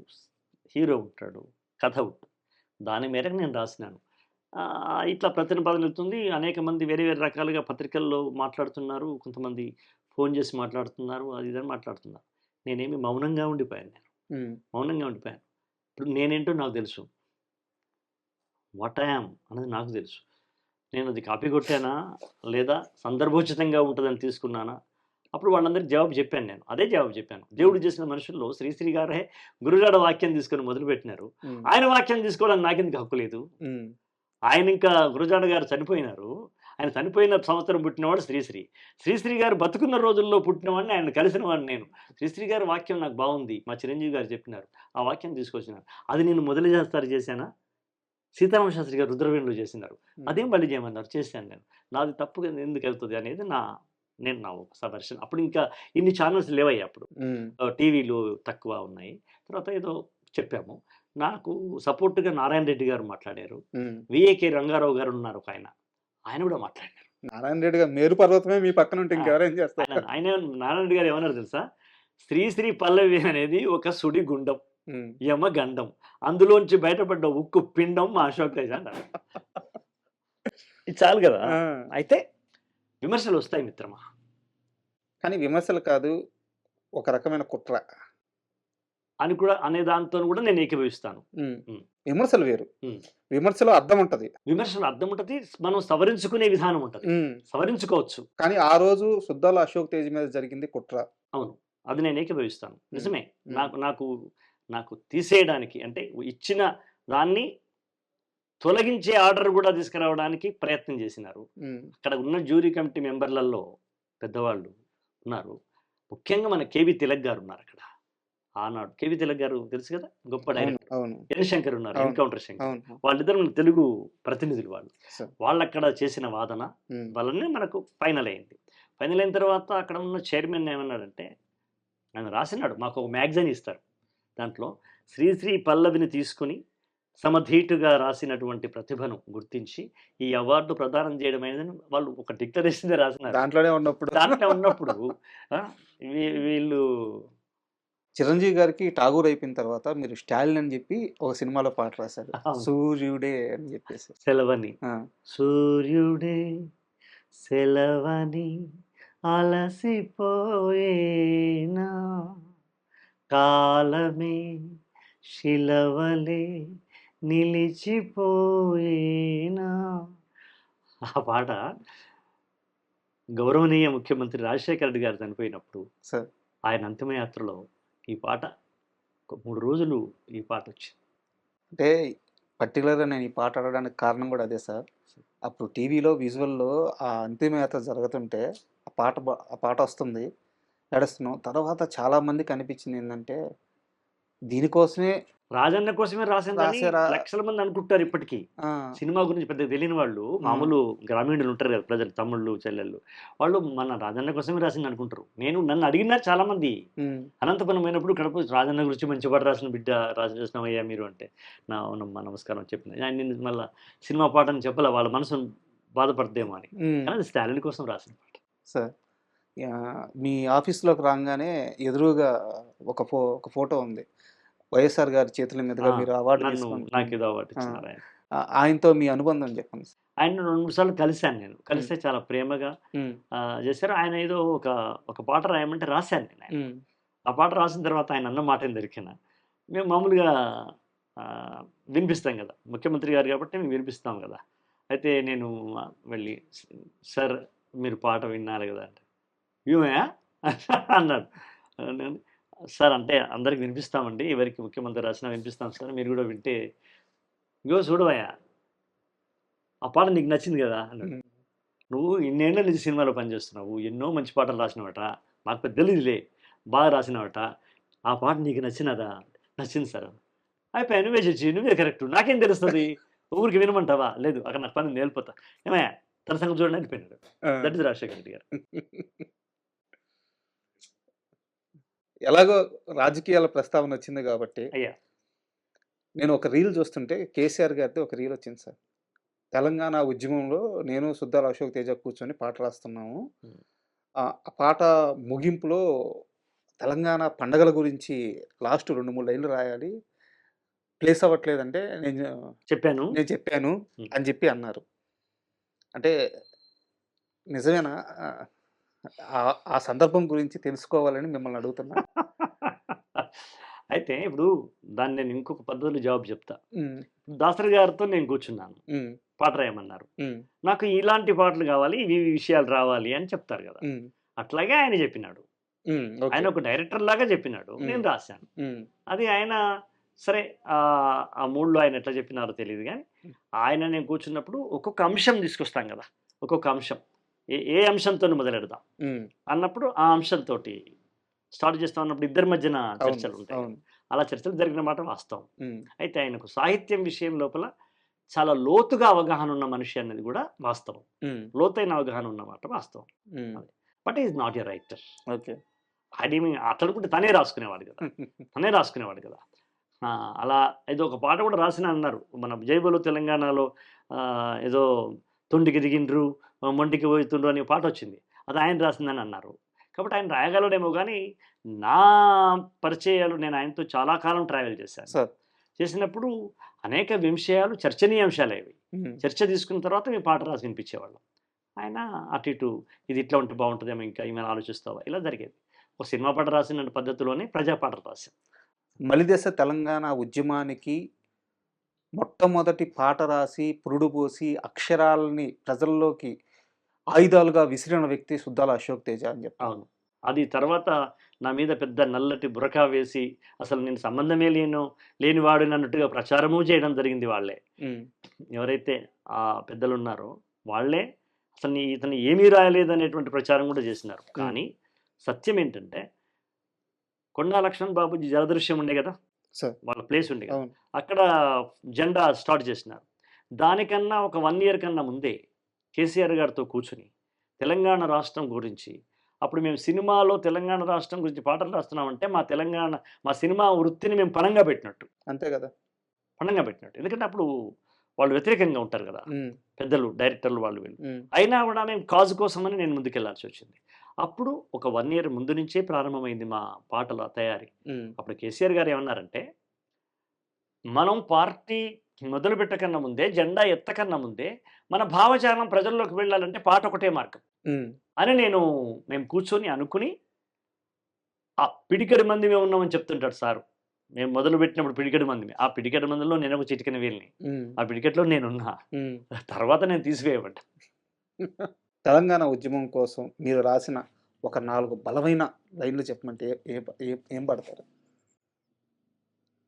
హీరో ఉంటాడు, కథ ఉంటుంది. దాని మేరకు నేను రాసినాను. ఇట్లా ప్రతిపాదన వెళ్తుంది. అనేక మంది వేరే వేరే రకాలుగా పత్రికల్లో మాట్లాడుతున్నారు, కొంతమంది ఫోన్ చేసి మాట్లాడుతున్నారు, అది ఇదని మాట్లాడుతున్నారు. నేనేమి మౌనంగా ఉండిపోయాను. మౌనంగా ఉండిపోయాను. ఇప్పుడు నేనేంటో నాకు తెలుసు, వాట్ ఐయామ్ అన్నది నాకు తెలుసు. నేను అది కాపీ కొట్టానా లేదా సందర్భోచితంగా ఉంటుందని తీసుకున్నానా? అప్పుడు వాళ్ళందరికీ జవాబు చెప్పాను. నేను అదే జవాబు చెప్పాను. దేవుడు చేసిన మనుషుల్లో శ్రీశ్రీ గారే గురుజాడ వాక్యం తీసుకొని మొదలుపెట్టినారు. ఆయన వాక్యం తీసుకోవడానికి నాకెందుకు హక్కు లేదు? ఆయన ఇంకా గురుజాడ గారు చనిపోయినారు. ఆయన చనిపోయిన సంవత్సరం పుట్టినవాడు శ్రీశ్రీ గారు బతుకున్న రోజుల్లో పుట్టినవాడిని, ఆయన కలిసిన వాడిని నేను. శ్రీశ్రీ గారి వాక్యం నాకు బాగుంది, మా చిరంజీవి గారు చెప్పినారు, ఆ వాక్యం తీసుకొచ్చినారు. అది నేను మొదలు చేశానా? సీతారామ శాస్త్రి గారు రుద్రవేణులు చేసినారు, అదేం మళ్ళీ చేయమన్నారు, చేశాను నేను. నాది తప్పుగా ఎందుకు వెళ్తుంది అనేది నా ఒక సబర్షన్. అప్పుడు ఇంకా ఇన్ని ఛానల్స్ లేవయ్యా. అప్పుడు టీవీలు తక్కువ ఉన్నాయి. తర్వాత ఏదో చెప్పాము. నాకు సపోర్ట్గా నారాయణ రెడ్డి గారు మాట్లాడారు, విఏకే రంగారావు గారు ఉన్నారు ఒక ఆయన కూడా మాట్లాడినారు. నారాయణ రెడ్డి గారు మేరు పర్వతమే మీ పక్కన ఉంటే ఇంకెవరేం చేస్తారు? ఆయన నారాయణ రెడ్డి గారు ఏమన్నారు తెలుసా? శ్రీశ్రీ పల్లవి అనేది ఒక సుడి గుండం, యమ గండం, అందులోంచి బయటపడ్డ ఉక్కు పిండం మా అశోక్ తేజ అన్నారు. ఇది చాలు కదా. అయితే విమర్శలు వస్తాయి మిత్రమా, కానీ విమర్శలు కాదు, ఒక రకమైన కుట్ర అని కూడా అనే దాంతో కూడా నేను ఏకీభవిస్తాను. విమర్శలు వేరు, విమర్శలో అర్థం ఉంటది, మనం సవరించుకునే విధానం ఉంటది, సవరించుకోవచ్చు. కానీ ఆ రోజు సుద్దాల అశోక్ తేజ్ మీద జరిగింది కుట్ర. అవును, అది నేను ఏకీభవిస్తాను. నిజమే. నాకు తీసేయడానికి, అంటే ఇచ్చిన దాన్ని తొలగించే ఆర్డర్ కూడా తీసుకురావడానికి ప్రయత్నం చేసినారు. అక్కడ ఉన్న జ్యూరీ కమిటీ మెంబర్లలో పెద్దవాళ్ళు ఉన్నారు. ముఖ్యంగా మన కేవి తిలక్ గారు ఉన్నారు అక్కడ. ఆనాడు కేవి తిలక్ గారు తెలుసు కదా, గొప్ప అవును డైరెక్టర్. అవును ఎన్ శంకర్ ఉన్నారు, అవును ఎన్కౌంటర్ శంకర్. అవును వాళ్ళిద్దరు మన తెలుగు ప్రతినిధులు వాళ్ళు. సార్. వాళ్ళక్కడ చేసిన వాదన ఉమ్, వల్లనే మనకు ఫైనల్ అయింది. ఫైనల్ అయిన తర్వాత అక్కడ ఉన్న చైర్మన్ ఏమన్నాడంటే, ఆయన రాసినాడు, మాకు ఒక మ్యాగజైన్ ఇస్తారు. దాంట్లో శ్రీశ్రీ పల్లవిని తీసుకుని సమధీటుగా రాసినటువంటి ప్రతిభను గుర్తించి ఈ అవార్డు ప్రదానం చేయడం అనేది వాళ్ళు ఒక డిక్లరేషన్ రాసినారు. దాంట్లోనే ఉన్నప్పుడు దాంట్లో ఉన్నప్పుడు ఆ, వీళ్ళు చిరంజీవి గారికి ఠాగూర్ అయిపోయిన తర్వాత మీరు స్టాలిన్ అని చెప్పి ఒక సినిమాలో పాట రాశారు, అవును. సూర్యుడే అని చెప్పేసి. సెలవని ఆ, సూర్యుడే సెలవని అలసిపోయేనా, కాలమే శిలవలే నిలిచిపోయేనా. ఆ పాట గౌరవనీయ ముఖ్యమంత్రి రాజశేఖర రెడ్డి గారు చనిపోయినప్పుడు సార్. ఆయన అంతిమయాత్రలో ఈ పాట ఒక 3 రోజులు ఈ పాట వచ్చింది. అంటే పర్టికులర్గా నేను ఈ పాట ఆడడానికి కారణం కూడా అదే సార్. అప్పుడు టీవీలో విజువల్లో ఆ అంతిమయాత్ర జరుగుతుంటే ఆ పాట వస్తుంది, నడుస్తున్నాం. తర్వాత చాలా మందికి అనిపించింది ఏంటంటే దీనికోసమే రాజన్న కోసమే రాసిందని రాసారా. లక్షల మంది అనుకుంటారు ఇప్పటికీ. ఆ, సినిమా గురించి పెద్దగా తెలియని వాళ్ళు, మామూలు గ్రామీణులు ఉంటారు కదా ప్రజలు, తమ్ముళ్ళు చెల్లెళ్ళు, వాళ్ళు మన రాజన్న కోసమే రాసింది అనుకుంటారు. నన్ను అడిగినారు చాలా మంది, ఉమ్, అనంతపురం అయినప్పుడు కడప రాజన్న గురించి మంచి పాట రాసిన బిడ్డ రాసినవయ్యా మీరు అంటే, నా అవునమ్మా నమస్కారం చెప్పిన. ఆయన నేను మళ్ళీ సినిమా పాట అని చెప్పలే, వాళ్ళ మనసు బాధపడదేమో అని. ఉమ్, కానీ అది స్టాలిన్ కోసం రాసిన పాట. సార్. మీ ఆఫీస్లోకి రాగానే ఎదురుగా ఒక ఫోటో ఉంది, వైఎస్ఆర్ గారి చేతుల మీదుగా మీరు అవార్డు నాకు తీసుకుంటున్నారు. ఏదో అవార్డు ఇచ్చినారు ఆయన. ఆయనతో మీ అనుబంధం చెప్పండి సార్. ఆయన 2 సార్లు కలిశాను నేను. కలిస్తే చాలా ప్రేమగా ఉమ్, చేశారు. ఆయన ఏదో ఒక పాట రాయమంటే రాశాను నేను ఆయన. ఉమ్, ఆ పాట రాసిన తర్వాత ఆయన అన్న మాట ఏం దొరికినా మేము మామూలుగా వినిపిస్తాం కదా, ముఖ్యమంత్రి గారు కాబట్టి మేము వినిపిస్తాం కదా. అయితే నేను వెళ్ళి, సార్ మీరు పాట విన్నారు కదా అంటే, ఏమయ్యా అన్నాడు. నేను, సార్ అంటే అందరికి వినిపిస్తామండి, ఎవరికి ముఖ్యమంత్రి రాసినా వినిపిస్తాం సార్, మీరు కూడా వింటే. ఇగో చూడవయ్యా, ఆ పాట నీకు నచ్చింది కదా అన్నాడు. ఉమ్, నువ్వు ఇన్నేళ్ల నుంచి సినిమాలో పనిచేస్తున్నావు, ఎన్నో మంచి పాటలు రాసినవట, మాకు పెద్ద తెలియదులే, బాగా రాసినవట, ఆ పాట నీకు నచ్చినదా? నచ్చింది సార్. అయిపోయా, నువ్వే చచ్చి నువ్వే కరెక్ట్, నాకేం తెలుస్తుంది, ఊరికి వినమంటావా? లేదు, అక్కడ నాకు పని నేర్పోతా, ఏమయ్యా తన సంగతి చూడండి అయిపోయినాడు. దట్ ఇస్ రాజశేఖర రెడ్డి గారు. ఎలాగో రాజకీయాల ప్రస్తావన వచ్చింది కాబట్టి అయ్యా, నేను ఒక రీల్ చూస్తుంటే కేసీఆర్ గారిది ఒక రీల్ వచ్చింది సార్. తెలంగాణ ఉద్యమంలో నేను సుద్దాల అశోక్ తేజ కూర్చొని పాట రాస్తున్నాము. ఆ పాట ముగింపులో తెలంగాణ పండగల గురించి లాస్ట్ 2-3 లైన్లు రాయాలి, ప్లేస్ అవ్వట్లేదంటే నేను చెప్పాను చెప్పాను అని చెప్పి అన్నారు. అంటే నిజమేనా? ఆ సందర్భం గురించి తెలుసుకోవాలని మిమ్మల్ని అడుగుతున్నా. అయితే ఇప్పుడు దాన్ని నేను ఇంకొక పద్ధతిలో జవాబు చెప్తా. ఉమ్, దాసరి గారితో నేను కూర్చున్నాను, ఉమ్, పాట రాయమన్నారు. ఉమ్, నాకు ఇలాంటి పాటలు కావాలి, ఇవి విషయాలు రావాలి అని చెప్తారు కదా. ఉమ్, అట్లాగే ఆయన చెప్పినాడు. ఓకే. ఆయన ఒక డైరెక్టర్ లాగా చెప్పినాడు, నేను రాశాను. అది ఆయన సరే ఆ మూడ్లో ఆయన ఎట్లా చెప్పినారో తెలియదు, కానీ ఆయన నేను కూర్చున్నప్పుడు ఒక్కొక్క అంశం తీసుకొస్తాం కదా, ఒక్కొక్క అంశం ఏ అంశంతో మొదలెడదాం అన్నప్పుడు ఆ అంశంతో స్టార్ట్ చేస్తాం అన్నప్పుడు ఇద్దరి మధ్యన చర్చలు ఉంటాయి. అలా చర్చలు జరిగిన మాట వాస్తవం. అయితే ఆయనకు సాహిత్యం విషయం లోపల చాలా లోతుగా అవగాహన ఉన్న మనిషి అన్నది కూడా వాస్తవం, లోతైన అవగాహన ఉన్న మాట వాస్తవం. But is not a writer. Okay. అది అట్లనుకుంటే తనే రాసుకునేవాడు కదా. అలా ఏదో ఒక పాట కూడా రాసిన అన్నారు, మన జైబోలో తెలంగాణలో ఏదో తొండికి దిగిండ్రు మొండికి పోతుండ్రు అనే పాట వచ్చింది, అది ఆయన రాసిందని అన్నారు. కాబట్టి ఆయన రాయగలడేమో, కానీ నా పరిచయాలు, నేను ఆయనతో చాలా కాలం ట్రావెల్ చేశాను. చేసినప్పుడు అనేక విషయాలు చర్చనీయాంశాలు అవి, చర్చ తీసుకున్న తర్వాత మేము పాట రాసి వినిపించేవాళ్ళం. ఆయన అటు ఇటు ఇది ఇట్లా ఉంటే బాగుంటుందేమో, ఇంకా ఏమైనా ఆలోచిస్తావా, ఇలా జరిగేది. ఒక సినిమా పాట రాసిన పద్ధతిలోనే ప్రజా పాటలు రాశాం. మలిదశ తెలంగాణ ఉద్యమానికి మొట్టమొదటి పాట రాసి పురుడు పోసి అక్షరాలని ప్రజల్లోకి ఆయుధాలుగా విసిరిన వ్యక్తి సుద్దాల అశోక్ తేజ అని చెప్పి. అవును, అది తర్వాత నా మీద పెద్ద నల్లటి బురకా వేసి అసలు నేను సంబంధమే లేనివాడు అన్నట్టుగా ప్రచారము చేయడం జరిగింది. వాళ్ళే ఎవరైతే ఆ పెద్దలు ఉన్నారో వాళ్ళే ఇతను ఏమీ రాయలేదు అనేటువంటి ప్రచారం కూడా చేసినారు. కానీ సత్యం ఏంటంటే కొండా లక్ష్మణ్ బాబుజీ జలదృశ్యం ఉండే కదా, వాళ్ళ ప్లేస్ ఉండే కదా, అక్కడ జెండా స్టార్ట్ చేసినారు. దానికన్నా ఒక 1 year కన్నా ముందే కేసీఆర్ గారితో కూర్చుని తెలంగాణ రాష్ట్రం గురించి, అప్పుడు మేము సినిమాలో తెలంగాణ రాష్ట్రం గురించి పాటలు రాస్తున్నామంటే మా సినిమా వృత్తిని మేము పణంగా పెట్టినట్టు. అంతే కదా, పణంగా పెట్టినట్టు. ఎందుకంటే అప్పుడు వాళ్ళు వ్యతిరేకంగా ఉంటారు కదా పెద్దలు, డైరెక్టర్లు వాళ్ళు వీళ్ళు. అయినా కూడా మేము కాజు కోసమని నేను ముందుకెళ్లాల్సి వచ్చింది. అప్పుడు ఒక 1 year ముందు నుంచే ప్రారంభమైంది మా పాటల తయారీ. అప్పుడు కేసీఆర్ గారు ఏమన్నారంటే, మనం పార్టీ మొదలు పెట్టకన్నా ముందే, జెండా ఎత్తకన్నా ముందే మన భావజాలం ప్రజల్లోకి వెళ్ళాలంటే పాట ఒకటే మార్గం అని మేము కూర్చొని అనుకుని, ఆ పిడికడి మంది మేము ఉన్నామని చెప్తుంటాడు సారు. మేము మొదలు పెట్టినప్పుడు పిడికడి మంది, ఆ పిడికడి మందిలో నేను ఒక చిటికెన వేలిని, ఆ పిడికెట్లో నేనున్నా. తర్వాత నేను తీసివేయబడ్డా. తెలంగాణ ఉద్యమం కోసం మీరు రాసిన ఒక 4 బలమైన లైన్లు చెప్పమంటే ఏం పడతారు?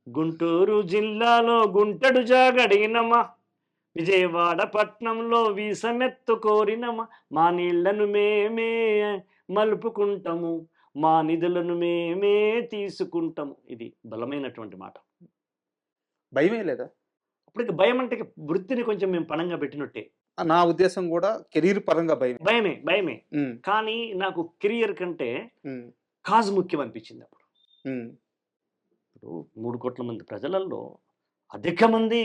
గుంటూరు జిల్లాలో గుంటడు జాగడిగినమా, విజయవాడ పట్నంలో వీసమెత్తు కోరినమా, మా నీళ్లను మేమే మలుపుకుంటాము, మా నిధులను మేమే తీసుకుంటాము. ఇది బలమైనటువంటి మాట. భయమే లేదా? అప్పుడు భయం అంటే వృత్తిని కొంచెం మేము పణంగా పెట్టినట్టే. నా ఉద్దేశం కూడా కెరీర్ పరంగా భయమే. కానీ నాకు కెరియర్ కంటే కాజ్ ముఖ్యం అనిపించింది అప్పుడు. ఇప్పుడు 3 కోట్ల మంది ప్రజలలో అధిక మంది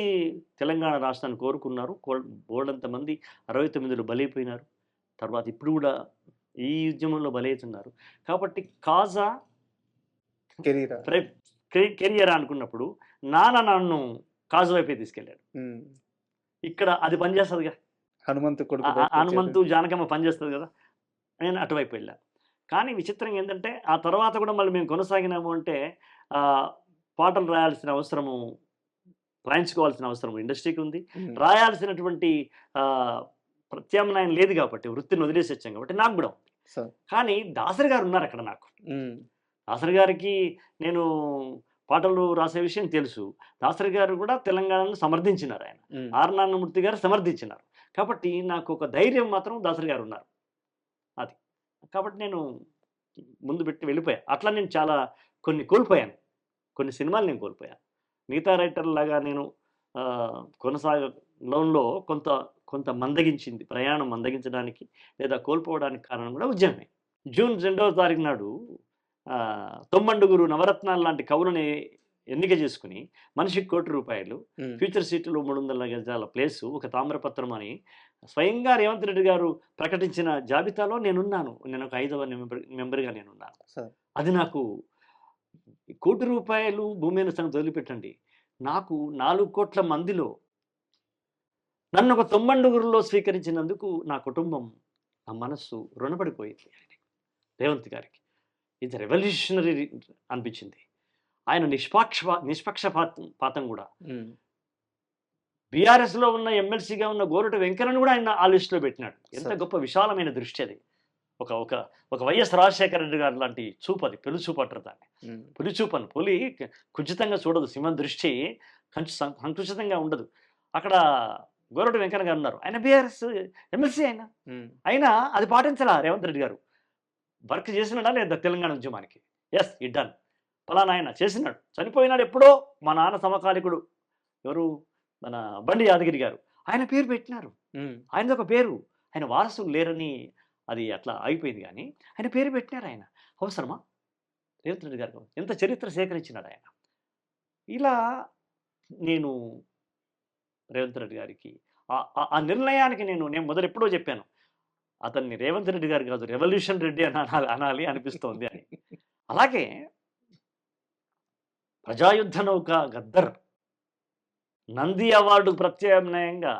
తెలంగాణ రాష్ట్రాన్ని కోరుకున్నారు. బోల్డంత మంది 69లో బలైపోయినారు. తర్వాత ఇప్పుడు కూడా ఈ ఉద్యమంలో బలవుతున్నారు. కాబట్టి కాజా కెరియర్ అనుకున్నప్పుడు నన్ను కాజు వైపే తీసుకెళ్ళాడు. ఇక్కడ అది పనిచేస్తుందిగా, హనుమంతు జానకమ్మ పనిచేస్తుంది కదా, నేను అటువైపు వెళ్ళాను. కానీ విచిత్రంగా ఏంటంటే ఆ తర్వాత కూడా మళ్ళీ మేము కొనసాగినాము అంటే పాటలు రాయించుకోవాల్సిన అవసరం ఇండస్ట్రీకి ఉంది. రాయాల్సినటువంటి ప్రత్యామ్నాయం లేదు కాబట్టి వృత్తిని వదిలేసి వచ్చాం కాబట్టి నాకు కూడా ఉంది. కానీ దాసరి గారు ఉన్నారు అక్కడ. నాకు దాసరి గారికి నేను పాటలు రాసే విషయం తెలుసు. దాసరి గారు కూడా తెలంగాణను సమర్థించినారు. ఆయన ఆర్ నారాయణమూర్తి గారు సమర్థించినారు. కాబట్టి నాకు ఒక ధైర్యం మాత్రం దాసరి గారు ఉన్నారు. అది కాబట్టి నేను ముందు పెట్టి వెళ్ళిపోయాను. అట్లా నేను చాలా కొన్ని కోల్పోయాను, కొన్ని సినిమాలు నేను కోల్పోయాను. మిగతా రైటర్ లాగా నేను కొనసాగడంలో కొంత మందగించింది. ప్రయాణం మందగించడానికి లేదా కోల్పోవడానికి కారణం కూడా ఉద్యమమే. జూన్ 2వ తారీఖు నాడు తొమ్మండుగురు నవరత్నాలు లాంటి కవులని ఎన్నిక చేసుకుని మనిషికి ₹1,00,00,000, ఫ్యూచర్ సిటీలో 300 గజాల ప్లేసు, ఒక తామ్రపత్రం అని స్వయంగా రేవంత్ రెడ్డి గారు ప్రకటించిన జాబితాలో నేనున్నాను. నేను ఒక 5వ మెంబర్గా నేనున్నాను. అది నాకు ₹1,00,00,000 భూమి అయిన సంగతి వదిలిపెట్టండి. నాకు 4 కోట్ల మందిలో నన్ను ఒక తొమ్మండుగురులో స్వీకరించినందుకు నా కుటుంబం, నా మనస్సు రుణపడిపోయింది రేవంత్ గారికి. ఇది రెవల్యూషనరీ అనిపించింది. ఆయన నిష్పక్షపాతం కూడా. బీఆర్ఎస్లో ఉన్న ఎమ్మెల్సీగా ఉన్న గోరట వెంకన్నను కూడా ఆయన ఆ లిస్టులో పెట్టినాడు. ఎంత గొప్ప విశాలమైన దృష్టి అది. ఒక వైఎస్ రాజశేఖర రెడ్డి గారు లాంటి చూపు అది, పెళ్లి చూపు అంటారు దాన్ని. పులి చూపను, పులి కుచితంగా చూడదు, సింహం దృష్టి సంకుచితంగా ఉండదు. అక్కడ గోరట వెంకన్న గారు ఉన్నారు. ఆయన బీఆర్ఎస్ ఎమ్మెల్సీ అయినా అది పాటించాలా రేవంత్ రెడ్డి గారు. వర్క్ చేసినాడా లేదా తెలంగాణ ఉద్యమానికి? Yes, it done. ఫలానా ఆయన చేసినాడు. చనిపోయినాడు ఎప్పుడో మా నాన్న సమకాలికుడు ఎవరు, మన బండి యాదగిరి గారు, ఆయన పేరు పెట్టినారు. ఆయనది ఒక పేరు, ఆయన వారసులు లేరని అది అట్లా అయిపోయింది. కానీ ఆయన పేరు పెట్టినారు. ఆయన అవసరమా? రేవంత్ రెడ్డి గారు ఎంత చరిత్ర సేకరించినాడు ఆయన. ఇలా నేను రేవంత్ రెడ్డి గారికి ఆ నిర్ణయానికి నేను మొదలు ఎప్పుడో చెప్పాను, అతన్ని రేవంత్ రెడ్డి గారు కాదు, రెవల్యూషన్ రెడ్డి అనాలి అనిపిస్తోంది అని. అలాగే ప్రజాయుద్ధ నౌక గద్దర్ నంది అవార్డు ప్రత్యామ్నాయంగా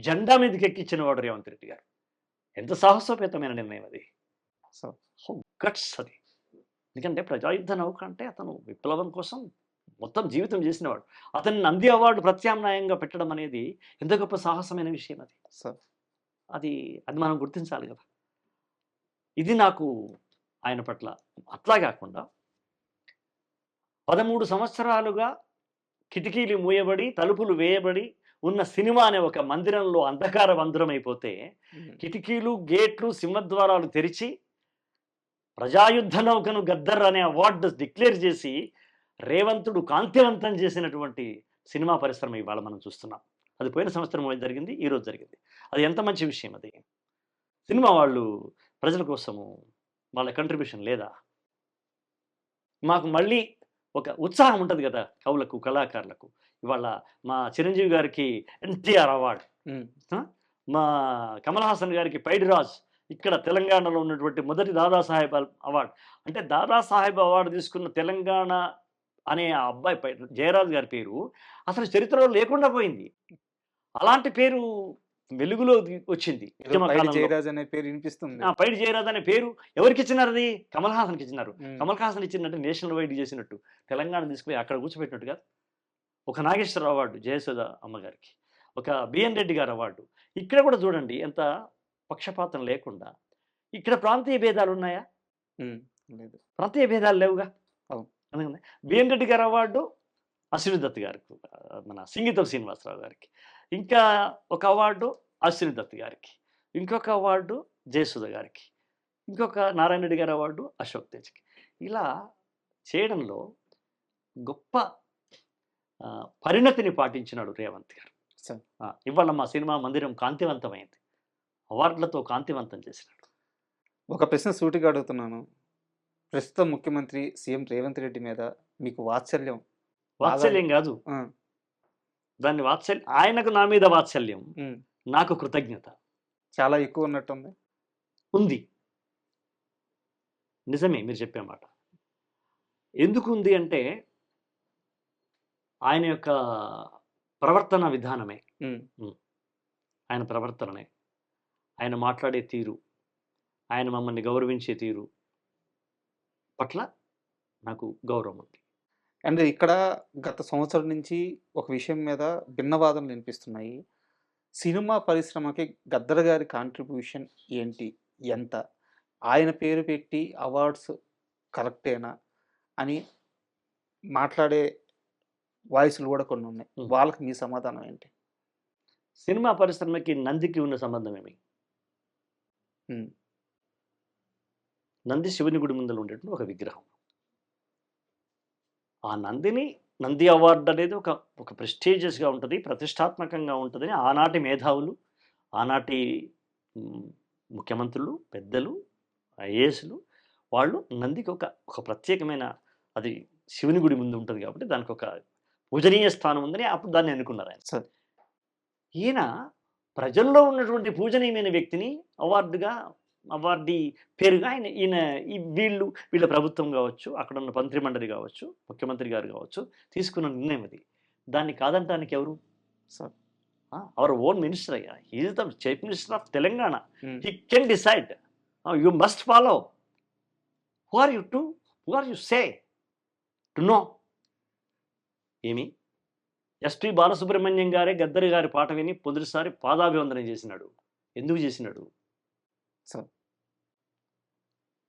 జెండా మీదకి ఎక్కించిన వాడు రేవంత్ రెడ్డి గారు. ఎంత సాహసోపేతమైన నిర్ణయం అది, గట్స్ అది. ఎందుకంటే ప్రజాయుద్ధ నౌక అంటే అతను విప్లవం కోసం మొత్తం జీవితం చేసినవాడు. అతన్ని నంది అవార్డు ప్రత్యామ్నాయంగా పెట్టడం అనేది ఎంత గొప్ప సాహసమైన విషయం అది. అది మనం గుర్తించాలి కదా. ఇది నాకు ఆయన పట్ల. అట్లా కాకుండా 13 సంవత్సరాలుగా కిటికీలు మూయబడి, తలుపులు వేయబడి, ఉన్న సినిమా అనే ఒక మందిరంలో అంధకార మందిరం అయిపోతే కిటికీలు గేట్లు సింహద్వారాలు తెరిచి ప్రజాయుద్ధ నౌకను గద్దర్ అనే అవార్డు డిక్లేర్ చేసి రేవంతుడు కాంతివంతం చేసినటువంటి సినిమా పరిశ్రమ ఇవాళ మనం చూస్తున్నాం. అది పోయిన సంవత్సరం జరిగింది, ఈరోజు జరిగింది. అది ఎంత మంచి విషయం. అది సినిమా వాళ్ళు ప్రజల కోసము వాళ్ళ కంట్రిబ్యూషన్ లేదా? మాకు మళ్ళీ ఒక ఉత్సాహం ఉంటుంది కదా కవులకు, కళాకారులకు. ఇవాళ మా చిరంజీవి గారికి ఎన్టీఆర్ అవార్డు, మా కమల్ హాసన్ గారికి పైడిరాజ్, ఇక్కడ తెలంగాణలో ఉన్నటువంటి మొదటి దాదాసాహెబ్ అవార్డు. అంటే దాదాసాహెబ్ అవార్డు తీసుకున్న తెలంగాణ అనే ఆ అబ్బాయి జయరాజ్ గారి పేరు అసలు చరిత్రలో లేకుండా పోయింది. అలాంటి పేరు వెలుగులో వచ్చింది. జయరాజ్ అనే పేరు వినిపిస్తుంది. పైడి జయరాజ్ అనే పేరు ఎవరికి ఇచ్చినారు? అది కమల్ హాసన్కి ఇచ్చినారు. కమల్ హాసన్ ఇచ్చినట్టు నేషనల్ వైడ్ చేసినట్టు తెలంగాణ తీసుకుపోయి అక్కడ కూర్చోబెట్టినట్టుగా ఒక నాగేశ్వర అవార్డు జయసుధ అమ్మగారికి, ఒక బిఎన్ రెడ్డి గారు అవార్డు. ఇక్కడ కూడా చూడండి ఎంత పక్షపాతం లేకుండా. ఇక్కడ ప్రాంతీయ భేదాలు ఉన్నాయా? ప్రాంతీయ భేదాలు లేవుగా. అందుకని బిఎన్ రెడ్డి గారు అవార్డు అశ్విని దత్ గారికి, మన సింగీతం శ్రీనివాసరావు గారికి, ఇంకా ఒక అవార్డు అశ్విని దత్ గారికి, ఇంకొక అవార్డు జయసుధ గారికి, ఇంకొక నారాయణ రెడ్డి గారి అవార్డు అశోక్ తేజ్కి. ఇలా చేయడంలో గొప్ప పరిణతిని పాటించినాడు రేవంత్ గారు. ఇవాళ మా సినిమా మందిరం కాంతివంతమైంది, అవార్డులతో కాంతివంతం చేసినాడు. ఒక ప్రశ్న సూటిగా అడుగుతున్నాను. ప్రస్తుత ముఖ్యమంత్రి సీఎం రేవంత్ రెడ్డి మీద మీకు వాత్సల్యం? వాత్సల్యం కాదు, దాన్ని వాత్సల్యం, ఆయనకు నా మీద వాత్సల్యం, నాకు కృతజ్ఞత చాలా ఎక్కువ ఉన్నట్టుంది. ఉంది, నిజమే మీరు చెప్పే మాట. ఎందుకు ఉంది అంటే ఆయన యొక్క ప్రవర్తన విధానమే, ఆయన ప్రవర్తననే, ఆయన మాట్లాడే తీరు, ఆయన మమ్మల్ని గౌరవించే తీరు పట్ల నాకు గౌరవం ఉంది. అండ్ ఇక్కడ గత సంవత్సరం నుంచి ఒక విషయం మీద భిన్నవాదనలు వినిపిస్తున్నాయి. సినిమా పరిశ్రమకి గద్దర్ గారి కాంట్రిబ్యూషన్ ఏంటి, ఎంత, ఆయన పేరు పెట్టి అవార్డ్స్ కరెక్టేనా అని మాట్లాడే వాయిస్లు కూడా కొన్ని ఉన్నాయి. వాళ్ళకి మీ సమాధానం ఏంటి? సినిమా పరిశ్రమకి నందికి ఉన్న సంబంధం ఏమి? నంది శివుని గుడి ముందర ఉండేటువంటి ఒక విగ్రహం. ఆ నందిని, నంది అవార్డు అనేది ఒక ప్రెస్టీజియస్గా ఉంటుంది, ప్రతిష్టాత్మకంగా ఉంటుందని ఆనాటి మేధావులు, ఆనాటి ముఖ్యమంత్రులు, పెద్దలు, ఐఏఎస్లు వాళ్ళు నందికి ఒక ప్రత్యేకమైన, అది శివుని గుడి ముందు ఉంటుంది కాబట్టి దానికి ఒక పూజనీయ స్థానం ఉందని అప్పుడు దాన్ని ఎన్నుకున్నారు ఆయన. ఈయన ప్రజల్లో ఉన్నటువంటి పూజనీయమైన వ్యక్తిని అవార్డీ పేరుగా ఈయన వీళ్ళ ప్రభుత్వం కావచ్చు, అక్కడ ఉన్న మంత్రి మండలి కావచ్చు, ముఖ్యమంత్రి గారు కావచ్చు తీసుకున్న నిర్ణయం అది. దాన్ని కాదంటానికి ఎవరు? అవర్ ఓన్ మినిస్టర్ అయ్యా, is the chief minister of Telangana. He can decide, you must follow. Who are you say to no? ఏమి ఎస్పి బాలసుబ్రహ్మణ్యం గారే గద్దరి గారి పాట విని పొదుటిసారి పాదాభివందనం చేసినాడు. ఎందుకు చేసినాడు?